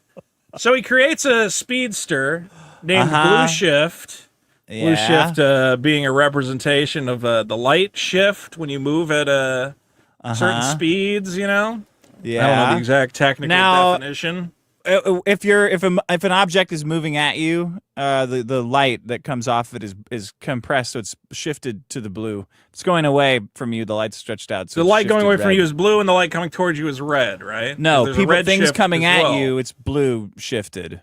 So he creates a speedster named Blue Shift. Blue Shift being a representation of the light shift when you move at certain speeds, you know? Yeah. I don't know the exact technical definition. If an object is moving at you, the light that comes off it is compressed, so it's shifted to the blue. It's going away from you. The light's stretched out. So the light going away red. from you is blue, and the light coming towards you is red, right? No, things coming at you, it's blue shifted.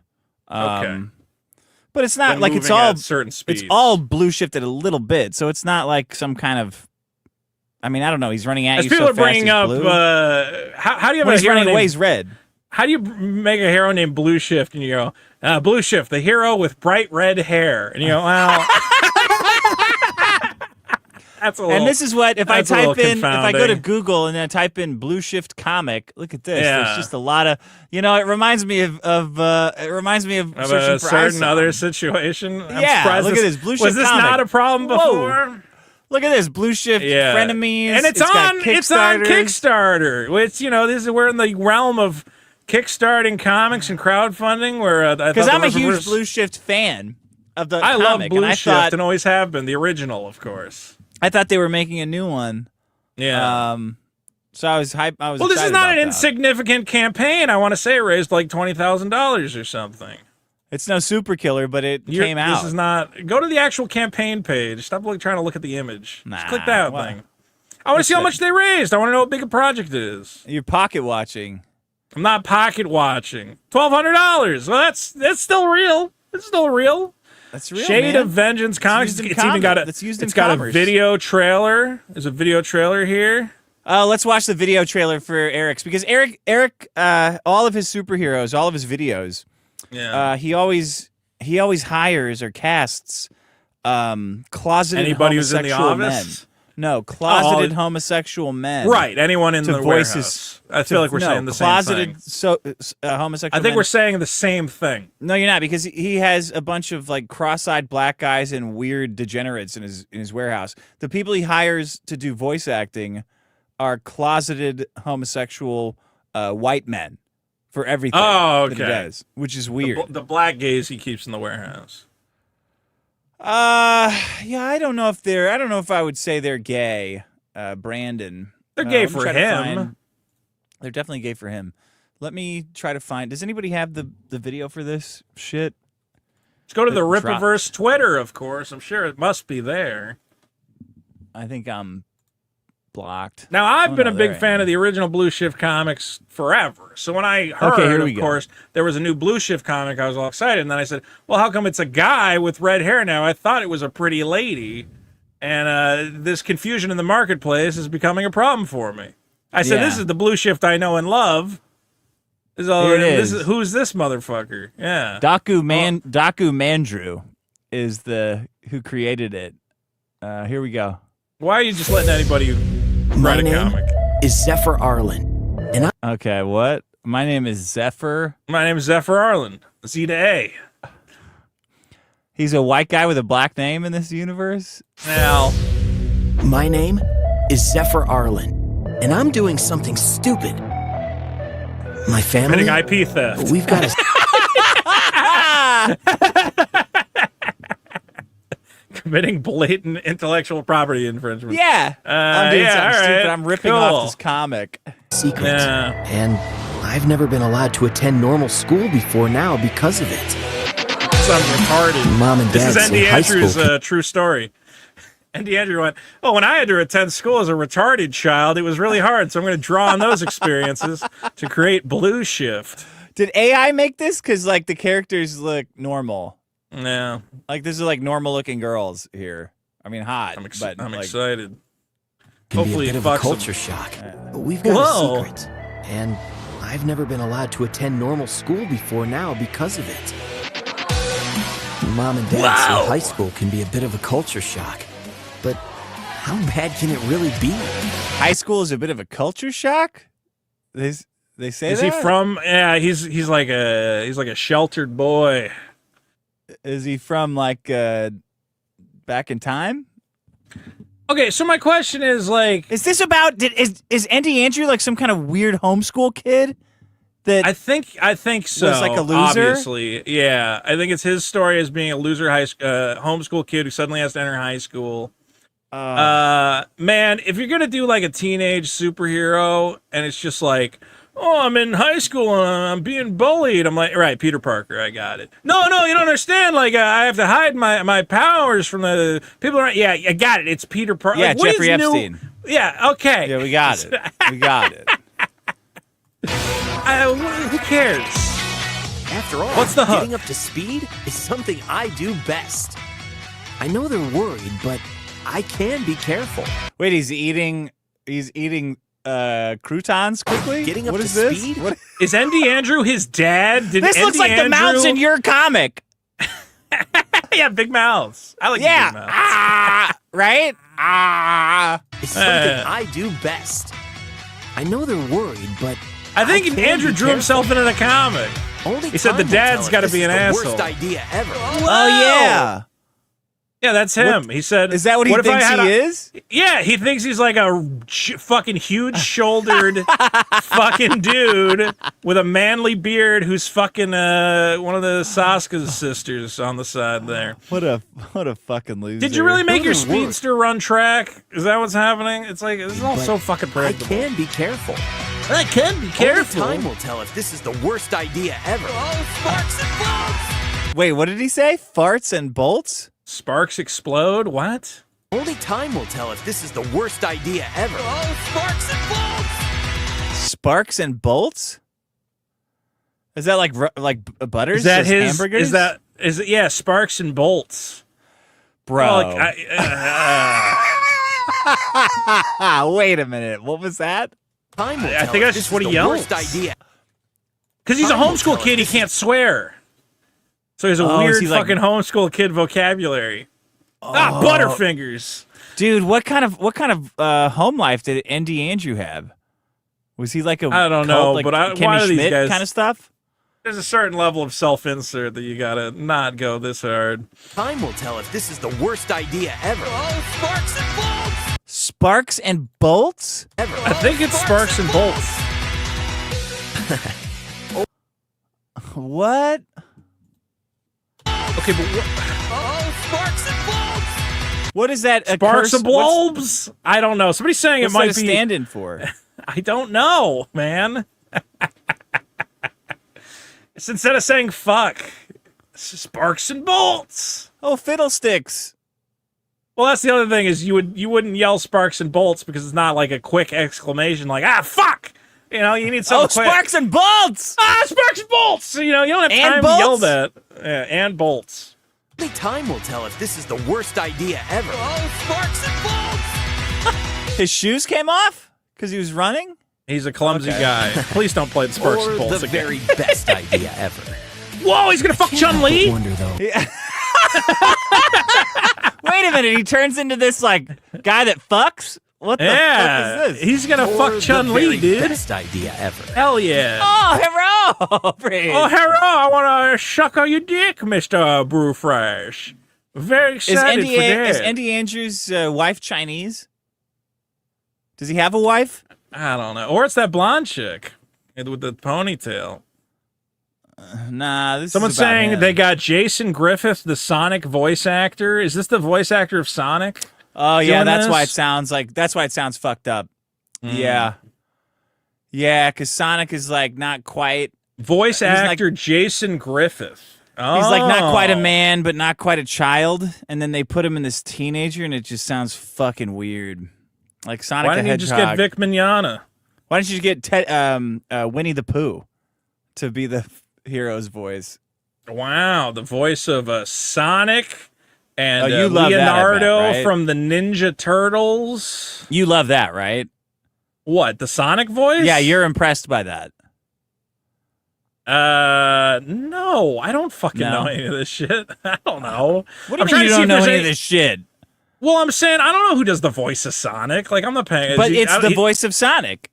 Okay. But it's not like it's moving all at certain speeds. It's all blue shifted a little bit, so it's not like some kind of. I mean, I don't know. He's running at As you people so are bringing fast. up, Blue. how do you have when a he's hero running named, away? He's red. How do you make a hero named Blue Shift and you go, Blue Shift, the hero with bright red hair, and you go, well. That's a little, and this is what if I type in, if I go to confounding. Google and then I type in Blue Shift comic, look at this. Yeah. There's just a lot of, it reminds me of searching Of for a certain iSong. other situation. I'm Yeah, surprised look at this Blue Shift Was this comic. not a problem Whoa. before? Look at this Blue Shift frenemies, and it's got on Kickstarters. Kickstarter. Which this is we're in the realm of kickstarting comics and crowdfunding. Where Because I'm a huge Blue Shift fan of the I love comic, Blue and I Shift thought, and always have been the original, of course. I thought they were making a new one. Yeah. So I was hyped. I was. Well, this is excited not about an that. insignificant campaign. I want to say it raised like $20,000 or something. It's no super killer, but it came out. This is not. Go to the actual campaign page. Stop trying to look at the image. Just click that thing. I want to see how much they raised. I want to know how big a project it is. You're pocket watching. I'm not pocket watching. $1,200. Well, that's still real. It's still real. That's real. Shade man. of Vengeance Comics. used in It's even got a. That's used in It's got commerce. a video trailer. There's a video trailer here. Let's watch the video trailer for Eric's because Eric, all of his superheroes, all of his videos, Yeah. he always hires or casts closeted Anybody who's in the homosexual office? men. No, closeted Oh, homosexual men. Right. Anyone in to the voice warehouse. I feel like we're saying the same closeted thing. homosexual. I think men. we're saying the same thing. No, you're not, because he has a bunch of like cross-eyed black guys and weird degenerates in his warehouse. The people he hires to do voice acting are closeted homosexual white men for everything Oh, that he okay. does, which is weird. The black gays he keeps in the warehouse. Yeah, I don't know if I would say they're gay, Brandon. They're gay let me for try to him. find- They're definitely gay for him. Let me try to find. Does anybody have the video for this shit? Let's go to the Drop. Rippaverse Twitter, of course. I'm sure it must be there. I think I'm blocked. Now, I've been a there big I fan am. of the original Blue Shift comics forever. So when I heard, Okay, here we of go. course, there was a new Blue Shift comic, I was all excited. And then I said, well, how come it's a guy with red hair now? I thought it was a pretty lady. And this confusion in the marketplace is becoming a problem for me. I said, Yeah. this is the Blue Shift I know and love. Here it is. Who's this motherfucker? Yeah. Daku Mandrew is who created it. Here we go. Why are you just letting anybody write a comic? is Zephyr Arlen, and Okay, what? My name is Zephyr. My name is Zephyr Arlen. Zeta A. He's a white guy with a black name in this universe. Now, my name is Zephyr Arlen, and I'm doing something stupid. My family, committing IP theft. we've got a Committing blatant intellectual property infringement. Yeah, I'm doing something all stupid. right, I'm ripping cool. off this comic. secret, Yeah. and I've never been allowed to attend normal school before now because of it. Sounds retarded. Mom and This Dad is say Andy high Andrews' school true story. Andy Andrew went, oh, when I had to attend school as a retarded child, it was really hard. So I'm going to draw on those experiences to create Blue Shift. Did AI make this? Because like the characters look normal. Yeah, Like this is like normal looking girls here. I mean, hot. I'm but like, excited. can Hopefully be a bit it of a fucks 'em. culture shock. But we've got Whoa. a secret, and I've never been allowed to attend normal school before now because of it. Mom and Dad say high school can be a bit of a culture shock, but how bad can it really be? high school is a bit of a culture shock. They say Is that? he from? Yeah, he's like a sheltered boy. Is he from like back in time? Okay, so my question is like, Is this about? Is Andy Andrew like some kind of weird homeschool kid? That I think so. Was like a loser? Obviously, yeah. I think it's his story as being a loser homeschool kid who suddenly has to enter high school. Man, if you're gonna do like a teenage superhero and it's just like, oh, I'm in high school and I'm being bullied, I'm like, right, Peter Parker, I got it. No, you don't understand. Like, I have to hide my powers from the people around. Yeah, I got it. It's Peter Parker. Yeah, like, what Jeffrey is new? Epstein. Yeah, okay. Yeah, we got it. We got it. Who cares? After all, What's the hook? getting up to speed is something I do best. I know they're worried, but I can be careful. Wait, he's eating croutons quickly? Getting up What to is this? speed? What? Is Andy Andrew his dad? This looks like the mouths in your comic. Yeah, big mouths. I like big mouths. Right? It's something I do best. I know they're worried, but I think can Andrew be drew himself into the comic. Only He said the time will dad's tell if gotta this be is an the asshole. Worst idea ever. Oh yeah. Yeah, that's him. He said, Is that what he if I thinks had he a-" is? Yeah, he thinks he's like a fucking huge-shouldered fucking dude with a manly beard who's fucking one of the Saska's sisters on the side there. What a fucking loser. Did you really make your Doesn't work. speedster run track? Is that what's happening? It's like, this is all But so fucking I predictable. can be careful. I can be careful. Only time will tell if this is the worst idea ever. Oh, sparks and bolts! Wait, what did he say? Farts and bolts? Sparks explode? What? Only time will tell if this is the worst idea ever. Oh, sparks and bolts! Sparks and bolts? Is that like Butters? Is that Just his? hamburgers? Is it? Yeah, sparks and bolts. Bro? Oh, like, Wait a minute. What was that? Time will I tell think if that's this just what is he the yells. worst idea. Because he's a Time will homeschool tell kid, he if can't swear. So he's a Oh, is weird he like- fucking homeschool kid vocabulary. Butterfingers. Dude, what kind of home life did Andy Andrew have? Was he like a I don't cult, know, like but Kimmy why do these Schmidt guys- kind of stuff? There's a certain level of self-insert that you gotta not go this hard. Time will tell if this is the worst idea ever. Oh, sparks and bolts! Sparks and bolts? Ever. I think it's sparks and bolts. What? Okay, but what? Oh, sparks and bolts! What is that? A Sparks curse? and bulbs? I don't know. Somebody's saying What's it might that a be. stand-in for? I don't know, man. It's instead of saying fuck, it's sparks and bolts. Oh, fiddlesticks. Well, that's the other thing is you wouldn't yell sparks and bolts because it's not like a quick exclamation like fuck. You know, you need something quick. Sparks and bolts! Sparks and bolts. So, you know, you don't have And time to yell bolts? that. Yeah, and bolts. Only time will tell if this is the worst idea ever. Oh, sparks and bolts! His shoes came off because he was running? He's a clumsy guy. Please don't play the sparks Or and bolts the again. very best idea ever. Whoa, he's gonna fuck Chun-Li? Wonder though. Wait a minute, he turns into this like guy that fucks? What the Yeah, fuck is this? he's gonna Or fuck the Chun-Li, very dude. Best idea ever. Hell yeah. Oh, hero! Oh, hello, I want to suck on your dick, Mr. Brewfresh. Very excited for that. Is Andy Andrews' wife Chinese? Does he have a wife? I don't know. Or it's that blonde chick with the ponytail. Nah, this Someone's is about saying him. they got Jason Griffith, the Sonic voice actor. Is this the voice actor of Sonic? Oh yeah, doing that's why it this? sounds fucked up. Yeah. Yeah, because Sonic is like not quite. Voice like- actor Jason Griffith. Oh. He's like not quite a man, but not quite a child. And then they put him in this teenager, and it just sounds fucking weird. Like Sonic Why the didn't you just Hedgehog. get Vic Mignogna? Why don't you just get Winnie the Pooh to be the hero's voice? Wow, the voice of Sonic and Oh, you love that, I bet, Leonardo right? from the Ninja Turtles. You love that, right? What, the Sonic voice? Yeah, you're impressed by that. No, I don't fucking No? know any of this shit. I don't know. What do I'm you trying mean you to see don't if know there's any of any- this shit? Well, I'm saying I don't know who does the voice of Sonic. Like, I'm not paying. But it's the voice of Sonic.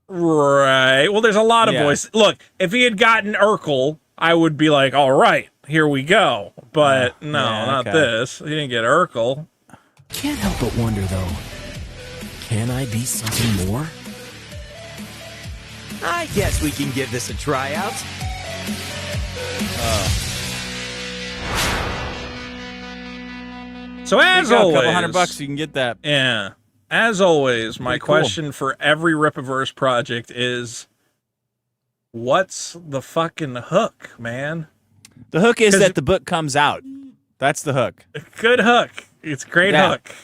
I don't- he- It's the voice of Sonic. Is he- Right. Well, there's a lot of voices. Look, if he had gotten Urkel, I would be like, all right, here we go. But not this. He didn't get Urkel. Can't help but wonder, though. Can I be something more? I guess we can give this a tryout. So as always, a couple $100, you can get that. Yeah. As always, my question for every Rip-A-Verse project is, what's the fucking hook, man? The hook is that the book comes out. That's the hook. Good hook. It's a great hook.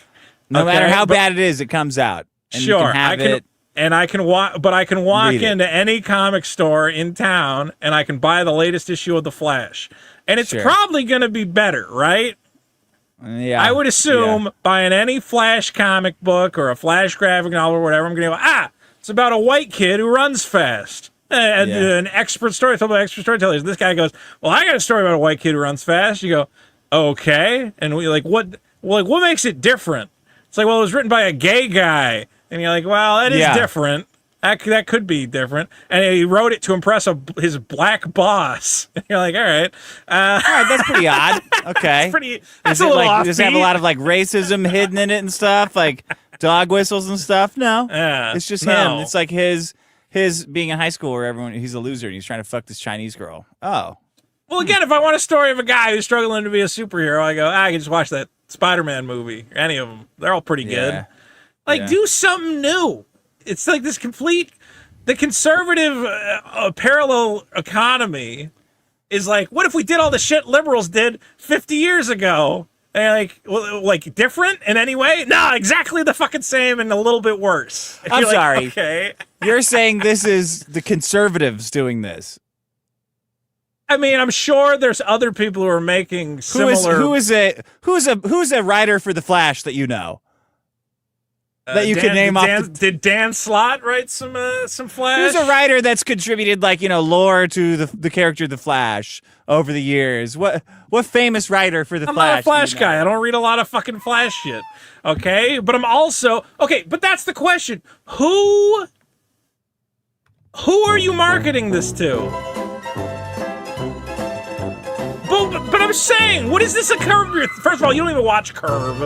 No matter how bad it is, it comes out. And sure, you can have it. And I can walk into any comic store in town and I can buy the latest issue of The Flash. And it's probably going to be better, right? Yeah. I would assume buying any Flash comic book or a Flash graphic novel or whatever, I'm going to go, it's about a white kid who runs fast. An expert story told by expert storytellers. This guy goes, well, I got a story about a white kid who runs fast. You go, okay. And we what makes it different? It's like, well, it was written by a gay guy. And you're like, well, that is different. That could be different. And he wrote it to impress his black boss. And you're like, all right. All right, that's pretty odd. Okay. That's a little offbeat. Does it have a lot of like racism hidden in it and stuff? Like dog whistles and stuff? No. It's just him. It's like his being in high school where he's a loser and he's trying to fuck this Chinese girl. Oh. Well, again, if I want a story of a guy who's struggling to be a superhero, I go, I can just watch that Spider-Man movie. Any of them. They're all pretty good. Do something new. It's like this the conservative parallel economy is like, what if we did all the shit liberals did 50 years ago? And like different in any way? No, exactly the fucking same and a little bit worse. I'm sorry. Okay. You're saying this is the conservatives doing this. I mean, I'm sure there's other people who are making similar. Who's a writer for The Flash that you know? That you could name off. Did Dan Slott write some Flash? Who's a writer that's contributed lore to the character of the Flash over the years? What famous writer for the Flash? I'm not a Flash guy. I don't read a lot of fucking Flash shit. Okay, but I'm also But that's the question. Who are you marketing this to? But I'm saying, what is this a Curve? First of all, you don't even watch Curve.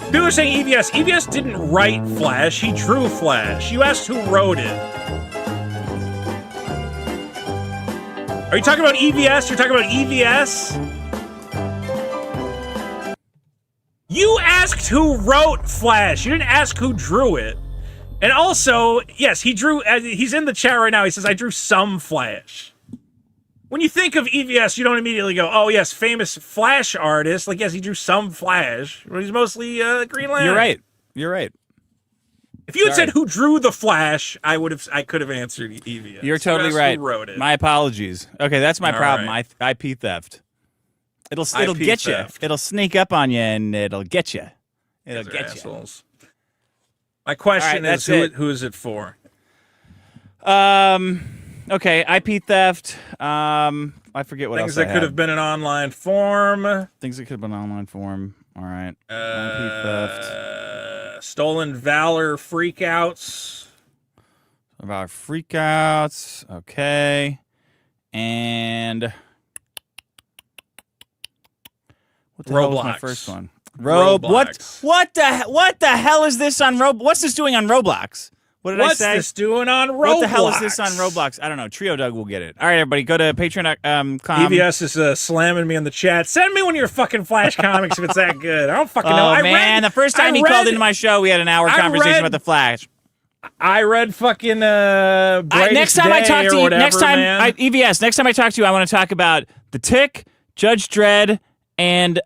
People are saying EVS. EVS didn't write Flash. He drew Flash. You asked who wrote it. Are you talking about EVS? You're talking about EVS? You asked who wrote Flash. You didn't ask who drew it. And also, yes, he drew, he's in the chat right now. He says, I drew some Flash. When you think of EVS, you don't immediately go, oh, yes, famous Flash artist. Like, yes, he drew some Flash. But he's mostly Green Lantern. You're right. If you had said who drew the Flash, I could have answered EVS. You're totally right. Who wrote it. My apologies. Okay, that's my problem. Right. IP theft. It'll get you. It'll sneak up on you and it'll get you. It'll get you. My question is, who is it for? Okay, IP theft. I forget what Things else that could have been an online form. Things that could have been an online form. All right. IP theft. Stolen valor freakouts. About freakouts. Okay. And what the hell was my first one? Roblox. What the hell is this on Roblox? What's this doing on Roblox? What did I say? What's this doing on Roblox? What the hell is this on Roblox? I don't know. Trio Doug will get it. All right, everybody, go to patreon.com. EVS is slamming me in the chat. Send me one of your fucking Flash comics if it's that good. I don't fucking know. Oh, man. The first time he called into my show, we had an hour conversation about the Flash. I read fucking next time I talk to you, EVS, next time I talk to you, I want to talk about The Tick, Judge Dredd, and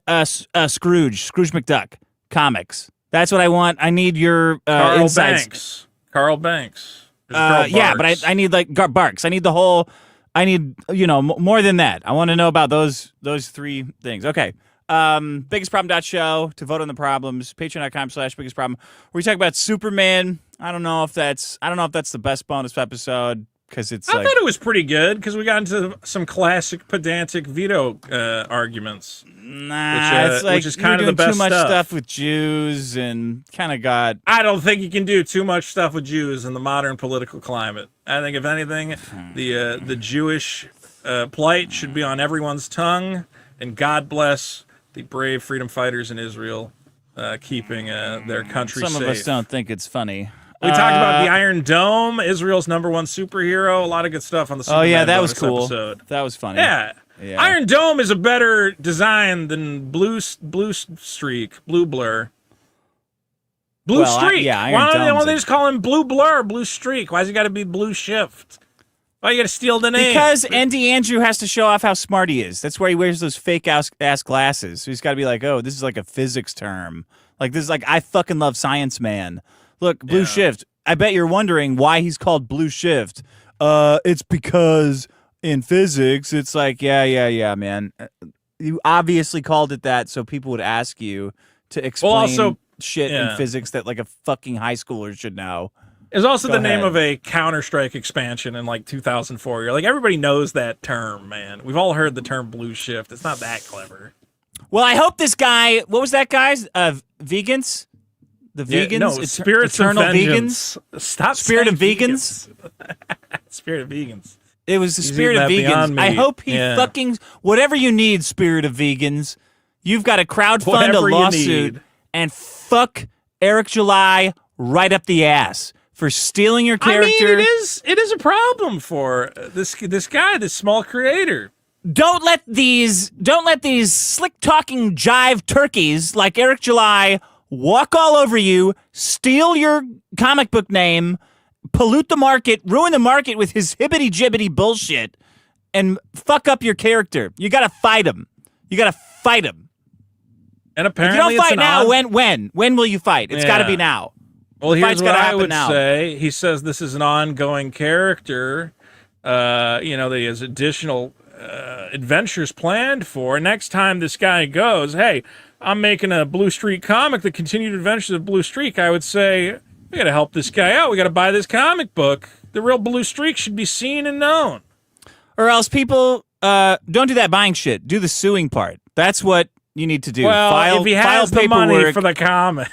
Scrooge McDuck comics. That's what I want. I need your insights. Carl Banks. Yeah, but I need Barks. I need the whole. I need more than that. I want to know about those three things. Okay. Biggest Problem show to vote on the problems. Patreon.com/biggest problem. Where we talk about Superman. I don't know if that's the best bonus episode. because it's I like thought it was pretty good because we got into some classic pedantic Vito arguments. it's like which is kind of you're the doing best too much stuff. stuff with Jews and kind of got. I don't think you can do too much stuff with Jews in the modern political climate. I think, if anything, the Jewish plight should be on everyone's tongue, and God bless the brave freedom fighters in Israel keeping their country safe. Some of us don't think it's funny. We talked about the Iron Dome, Israel's #1 superhero. A lot of good stuff on the Superman Oh yeah, that was bonus cool. episode. That was funny. Yeah. Iron Dome is a better design than Blue Streak, Blue Blur. Blue Streak. Iron Why don't Dome's they just call him Blue Blur, Blue Streak? Why's it got to be Blue Shift? Why you got to steal the name? Because Andy Andrew has to show off how smart he is. That's why he wears those fake ass glasses. So he's got to be like, oh, this is like a physics term. Like this is like I fucking love Science Man. Look, Blue Shift. I bet you're wondering why he's called Blue Shift. It's because in physics, it's like, yeah, man. You obviously called it that so people would ask you to explain shit in physics that like a fucking high schooler should know. It's also the name of a Counter-Strike expansion in like 2004. You're like, everybody knows that term, man. We've all heard the term Blue Shift. It's not that clever. Well, I hope this guy, what was that guy's? Vegans? The vegans? No, Spirits of Eternal Vengeance. Vegans? Stop Spirit of saying Vegans? Spirit of Vegans. It was the He's Spirit eating of that Beyond Vegans. Meat. I hope he Yeah. fucking, whatever you need, Spirit of Vegans, you've got to crowdfund Whatever a you lawsuit need. and fuck Eric July right up the ass for stealing your character. I mean, it is a problem for this guy, this small creator. Don't let these slick talking jive turkeys like Eric July walk all over you, steal your comic book name, pollute the market, ruin the market with his hibbity jibbity bullshit, and fuck up your character. You gotta fight him. You gotta fight him. And If apparently, you don't it's fight an now, odd- when will you fight? It's gotta Yeah. be now. Well, The here's fight's what gotta I happen would now. say. He says this is an ongoing character. That he has additional adventures planned for. Next time this guy goes, hey, I'm making a Blue Streak comic, The Continued Adventures of Blue Streak, I would say, we got to help this guy out. We got to buy this comic book. The real Blue Streak should be seen and known. Or else people don't do that buying shit. Do the suing part. That's what you need to do. Well, if he has file the money paperwork, for the comic.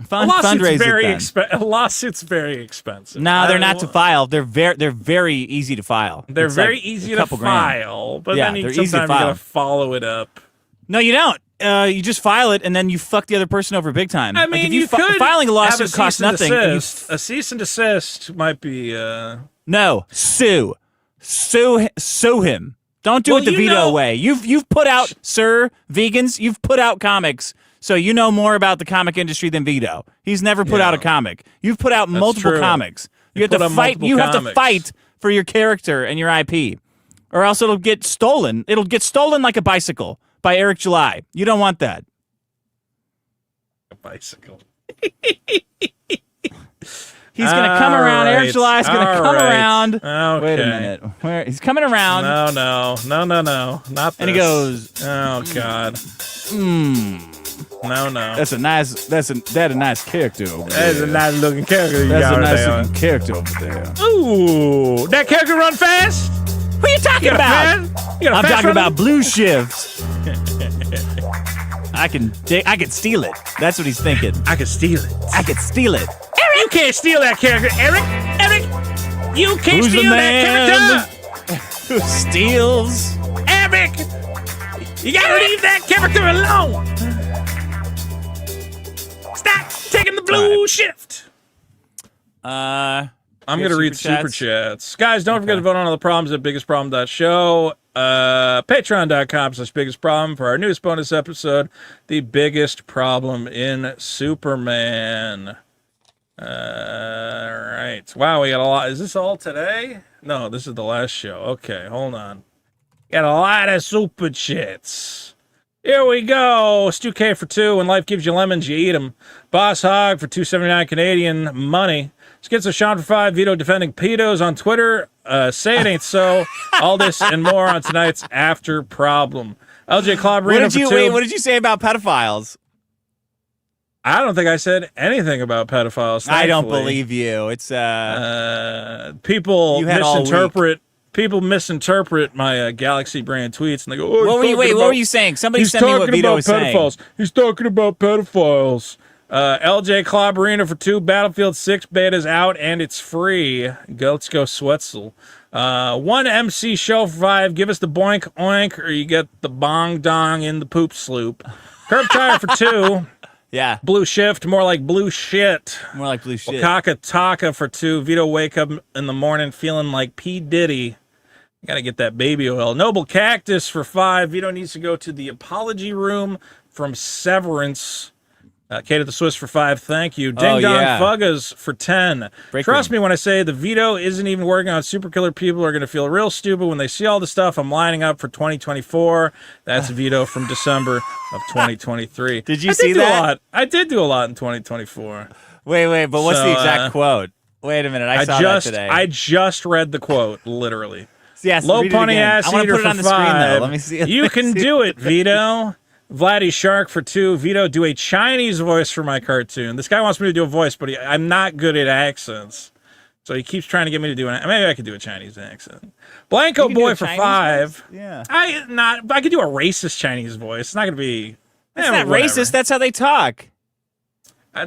fundraise. A lawsuit's very expensive. No, I they're don't not to want- file. They're very easy to file. They're It's very like easy a to couple grand. file, but Yeah, then they're sometimes easy to you file. gotta follow it up. No, you don't. You just file it and then you fuck the other person over big time. I Like, mean, if you could filing a have lawsuit cease costs and nothing. and you desist. A cease and desist might be. No, sue him. Don't do Well, it the you Vito know- way. You've put out, sir, vegans. You've put out comics, so you know more about the comic industry than Vito. He's never put out a comic. You've put out multiple true. comics. You have put to out fight. multiple You have to comics. fight for your character and your IP, or else it'll get stolen. It'll get stolen like a bicycle by Eric July. You don't want that. A bicycle. He's gonna come around. Eric right. July's gonna All come right. around. Okay. Wait a minute. Where he's coming around, No, not this. and he goes, Oh God. No. "That's a nice character over there. That's a nice looking character you That's got a over nice there. looking character over there." Ooh, that character run fast. Who are you talking You got a about? fast? You got a I'm fast talking runner? about Blue Shift. I can steal it. That's what he's thinking. I can steal it. I can steal it. You can't steal that character, Eric. You can't Who's the steal that man? character. Who steals? Eric, you gotta leave that character alone. Stop taking the blue shift. I'm going to read super chats. Guys, don't forget to vote on all the problems at biggestproblem.show. Patreon.com/biggestproblem for our newest bonus episode, The Biggest Problem in Superman. All right. Wow, we got a lot. Is this all today? No, this is the last show. Okay, hold on. Got a lot of super chats. Here we go. Stu K for 2. When life gives you lemons, you eat them. Boss Hog for $2.79 Canadian money. Schizo Sean for 5. Vito defending pedos on Twitter. Say it ain't so. All this and more on tonight's After Problem. LJ Claubrino for 2. What did you say about pedophiles? I don't think I said anything about pedophiles. I don't thankfully. believe you. It's People You had all misinterpret. People misinterpret my Galaxy brand tweets, and they go, "Oh, what were you saying? Somebody sent me what Vito was saying. He's talking about pedophiles." LJ Clobberino for 2. Battlefield 6 beta's out and it's free. Let's go Swetzel. 1 MC show for 5. Give us the boink oink, or you get the bong dong in the poop sloop. Curb tire for 2. Yeah. Blue shift, more like blue shit. More like blue shit. Wakaka Taka for 2. Vito wake up in the morning feeling like P. Diddy. Gotta get that baby oil. Noble Cactus for 5. Vito needs to go to the apology room from Severance. Kate at the Swiss for 5. Thank you. Ding Dong Fuggas for 10. Trust me when I say the Vito isn't even working on super killer. People are going to feel real stupid when they see all the stuff I'm lining up for 2024. That's Vito from December of 2023. Did you see that? I did do a lot in 2024. Wait, but what's the exact quote? Wait a minute, I saw that today. I just read the quote, literally. Yes, Low punny ass eater put it for on the 5. screen, though. Let me see it. You can do it, Vito. Vladdy Shark for 2. Vito, do a Chinese voice for my cartoon. This guy wants me to do a voice, but I'm not good at accents. So he keeps trying to get me to do it. Maybe I could do a Chinese accent. Blanco Boy for 5. Voice? Yeah. I could do a racist Chinese voice. It's not going to be... It's not racist. That's how they talk.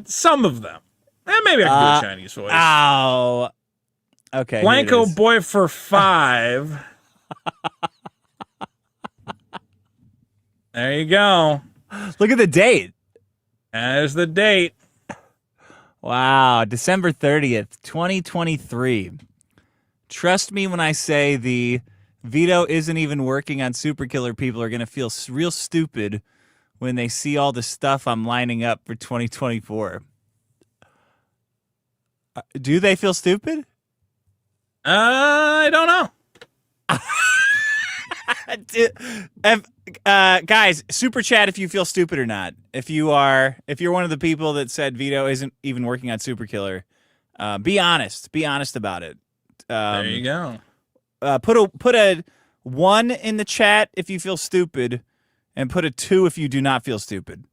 Some of them. Maybe I could do a Chinese voice. Oh. Okay. Blanco Boy for 5. There you go. Look at the date. There's the date. Wow, December 30th, 2023. Trust me when I say the Vito isn't even working on super killer. People are going to feel real stupid when they see all the stuff I'm lining up for 2024. Do they feel stupid? I don't know. Guys, super chat if you feel stupid or not. If you're one of the people that said Vito isn't even working on Super Killer, be honest. Be honest about it. There you go. Put a 1 in the chat if you feel stupid, and put a 2 if you do not feel stupid.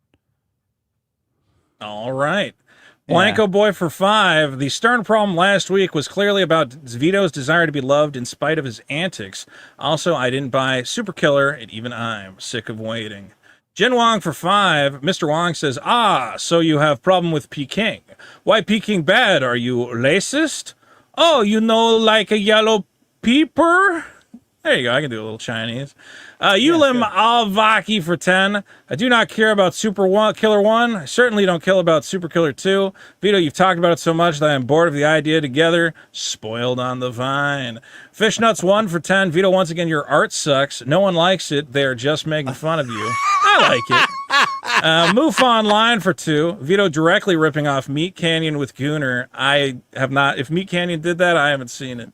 All right. Blanco Boy for 5. The stern problem last week was clearly about Vito's desire to be loved in spite of his antics. Also, I didn't buy Super Killer, and even I'm sick of waiting. Jin Wong for 5. Mr. Wong says, so you have problem with Peking. Why Peking bad? Are you racist? Oh, like a yellow peeper? There you go. I can do a little Chinese. Ulim Alvaki for 10. I do not care about Killer 1. I certainly don't care about Super Killer 2. Vito, you've talked about it so much that I am bored of the idea together. Spoiled on the vine. Fishnuts 1 for 10. Vito, once again, your art sucks. No one likes it. They are just making fun of you. I like it. Mufon Line for 2. Vito directly ripping off Meat Canyon with Gooner. I have not. If Meat Canyon did that, I haven't seen it.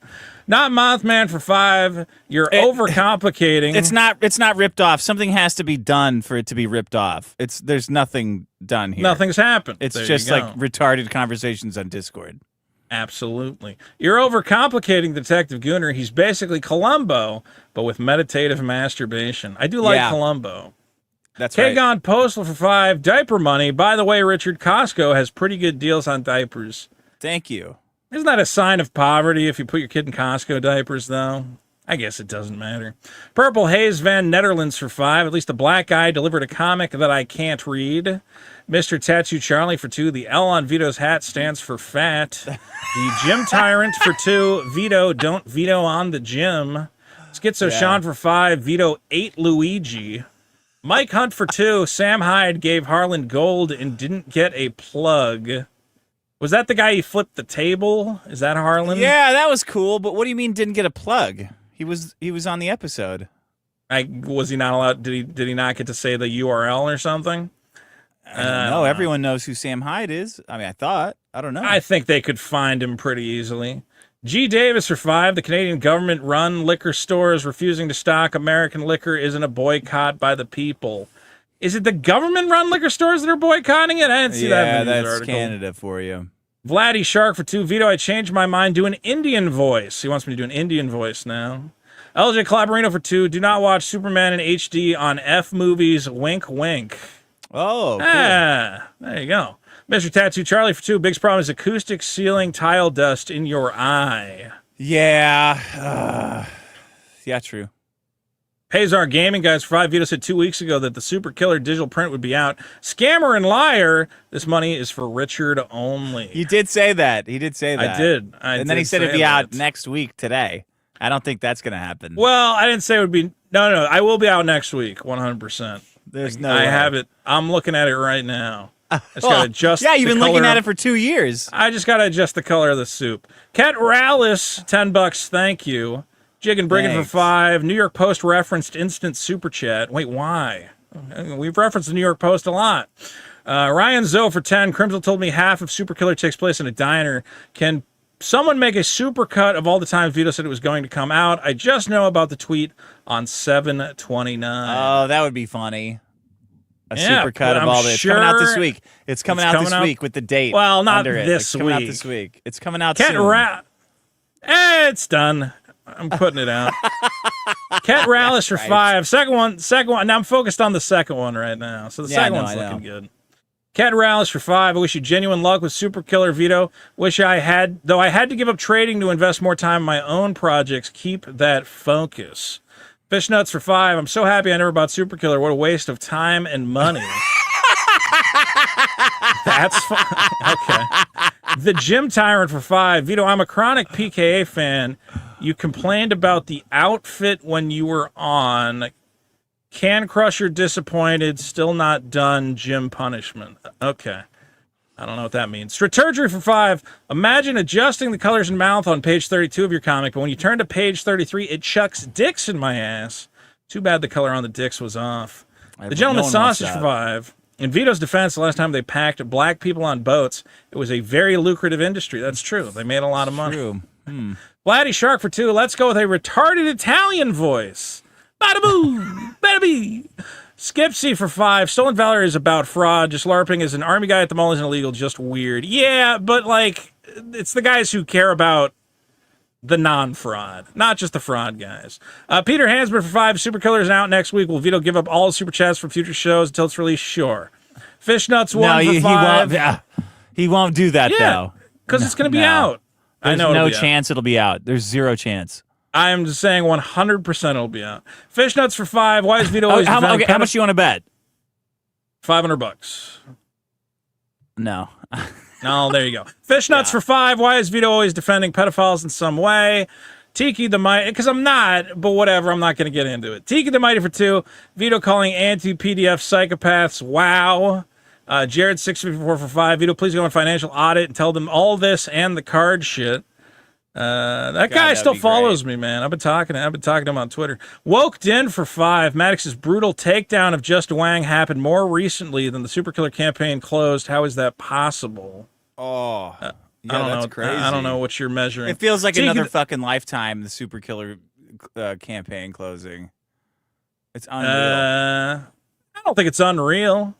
Not Mothman for 5. You're overcomplicating. It's not ripped off. Something has to be done for it to be ripped off. There's nothing done here. Nothing's happened. It's just like retarded conversations on Discord. Absolutely. You're overcomplicating Detective Gooner. He's basically Columbo, but with meditative masturbation. I do like Columbo. That's right. Kagon Postal for 5. Diaper money. By the way, Richard, Costco has pretty good deals on diapers. Thank you. Isn't that a sign of poverty if you put your kid in Costco diapers, though? I guess it doesn't matter. Purple Haze Van Netherlands for 5. At least a black guy delivered a comic that I can't read. Mr. Tattoo Charlie for 2. The L on Vito's hat stands for fat. The Gym Tyrant for 2. Vito, don't veto on the gym. Schizo Sean for 5. Vito ate Luigi. Mike Hunt for 2. Sam Hyde gave Harlan gold and didn't get a plug. Was that the guy he flipped the table? Is that Harlan? Yeah, that was cool. But what do you mean didn't get a plug? He was on the episode. Was he not allowed? Did he not get to say the URL or something? I don't know. Everyone knows who Sam Hyde is. I mean, I thought. I don't know. I think they could find him pretty easily. G. Davis for 5. The Canadian government-run liquor stores refusing to stock American liquor isn't a boycott by the people. Is it the government-run liquor stores that are boycotting it? I didn't see that in the news article. Yeah, that's Canada for you. Vladdy Shark for 2. Vito, I changed my mind. Do an Indian voice. He wants me to do an Indian voice now. LJ Clobberino for 2. Do not watch Superman in HD on F movies. Wink, wink. Oh, cool. Ah, there you go. Mr. Tattoo Charlie for 2. Biggest problem is acoustic ceiling tile dust in your eye. Yeah. Yeah, true. Pazar Gaming guys for 5. Vito said 2 weeks ago that the Super Killer digital print would be out. Scammer and liar. This money is for Richard only. He did say that. He did say that. I did. And then he said it'd be out next week today. I don't think that's going to happen. Well, I didn't say it would be. No. I will be out next week, 100%. There's no I way. have it. I'm looking at it right now. I just got to adjust Yeah, you've the been looking color at it for 2 years. I just got to adjust the color of the soup. Cat Rallis, $10. Thank you. Jig and Brigand for 5. New York Post referenced instant super chat. Wait, why? We've referenced the New York Post a lot. Ryan Zoe for 10. Crimsel told me half of Super Killer takes place in a diner. Can someone make a super cut of all the times Vito said it was going to come out? I just know about the tweet on 7/29. Oh, that would be funny. A super cut of all this. It's coming out this week. It's coming out this week with the date. Well, not under it. this It's coming out week. this week. It's coming out Cat soon. It's done. I'm putting it out. Cat Rallis for 5. Second one. Now I'm focused on the second one right now. So the second one's looking good. Cat Rallis for 5. I wish you genuine luck with Super Killer Vito. Wish I had to give up trading to invest more time in my own projects. Keep that focus. Fishnuts for 5. I'm so happy I never bought Super Killer. What a waste of time and money. That's fine. Okay. The Gym Tyrant for 5. Vito, I'm a chronic PKA fan. You complained about the outfit when you were on. Can Crusher disappointed, still not done, gym punishment. Okay. I don't know what that means. Strategy for 5. Imagine adjusting the colors in mouth on page 32 of your comic, but when you turn to page 33, it chucks dicks in my ass. Too bad the color on the dicks was off. The Gentleman's Sausage for 5. In Vito's defense, the last time they packed black people on boats, it was a very lucrative industry. That's true. They made a lot of money. True. Blatty Shark for 2. Let's go with a retarded Italian voice. Bada boo! Bada bee! Skipsy for 5. Stolen Valor is about fraud. Just LARPing as an army guy at the mall isn't illegal, just weird. Yeah, but like, it's the guys who care about the non-fraud, not just the fraud guys. Peter Hansberg for 5. Super Killer is out next week. Will Vito give up all super chats for future shows until it's released? Sure. Fishnuts 1 for 5. He won't do that, though. Because it's going to be out. There's no chance it'll be out. There's zero chance. I am just saying 100% it'll be out. Fishnutts for 5. Why is Vito always how much do you want to bet? $500. No. Oh, there you go. Fishnutts for 5. Why is Vito always defending pedophiles in some way? Tiki the Mighty, because I'm not, but whatever, I'm not going to get into it. Tiki the Mighty for 2. Vito calling anti-PDF psychopaths. Wow. Jared 654 for 5. Vito, please go on financial audit and tell them all this and the card shit. That guy still follows me, man. I've been talking to him on Twitter. Woke Din for 5. Maddox's brutal takedown of Just Wang happened more recently than the Super Killer campaign closed. How is that possible? Oh, that's crazy. I don't know what you're measuring. It feels like another fucking lifetime, the Super Killer campaign closing. It's unreal. I don't think it's unreal.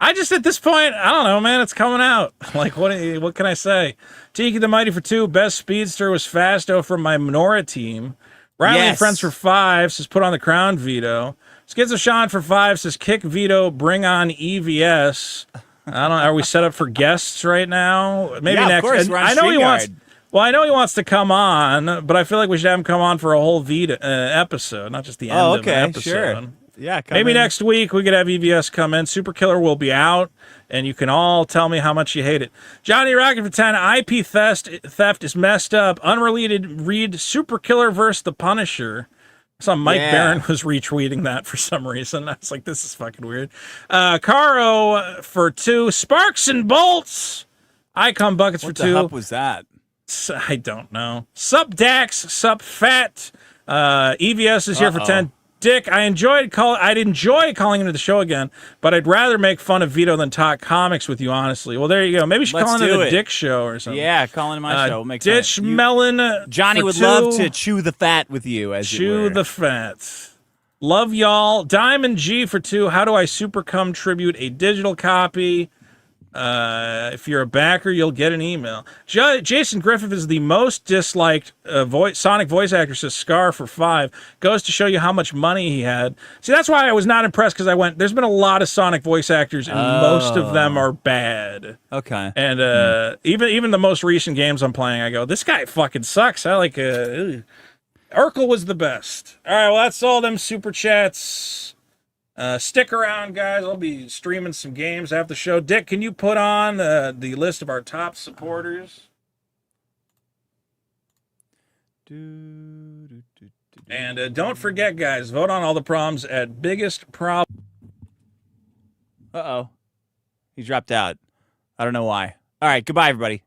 I just, at this point, I don't know, man. It's coming out. Like, what can I say? Tiki the Mighty for 2. Best speedster was Fasto from my Menorah team. Riley and Friends for 5 says put on the crown, Vito. Schizo Sean for 5 says kick Vito, bring on EVS. I don't know. Are we set up for guests right now? Maybe next. Of course, I know he wants. Well, I know he wants to come on, but I feel like we should have him come on for a whole Vito episode, not just the end of the episode. Sure. Yeah, maybe next week we could have EVS come in. Super Killer will be out, and you can all tell me how much you hate it. Johnny Rocket for 10. IP theft is messed up. Unrelated read Super Killer versus the Punisher. I saw Mike Barron was retweeting that for some reason. I was like, this is fucking weird. Caro for 2. Sparks and Bolts. Icon Buckets for 2. What the hell was that? I don't know. Sup Dax, sup Fat. EVS is here for 10. Dick, I'd enjoy calling into the show again, but I'd rather make fun of Vito than talk comics with you, honestly. Well, there you go. Maybe we should call into the Dick show or something. Yeah, call into my show. We'll make Ditch Melon. Johnny would love to chew the fat with you, chew the fat. Love y'all. Diamond G for 2. How do I super cum tribute a digital copy? If you're a backer, you'll get an email. Jason Griffith is the most disliked Sonic voice actor, says Scar for 5. Goes to show you how much money he had. See, that's why I was not impressed, because I went, there's been a lot of Sonic voice actors, and most of them are bad. Okay. And even the most recent games I'm playing, I go, this guy fucking sucks. I like... Urkel was the best. All right, well, that's all them super chats. Stick around, guys. I'll be streaming some games after the show. Dick, can you put on the list of our top supporters? And don't forget, guys, vote on all the problems at biggest problem. Uh-oh. He dropped out. I don't know why. All right, goodbye, everybody.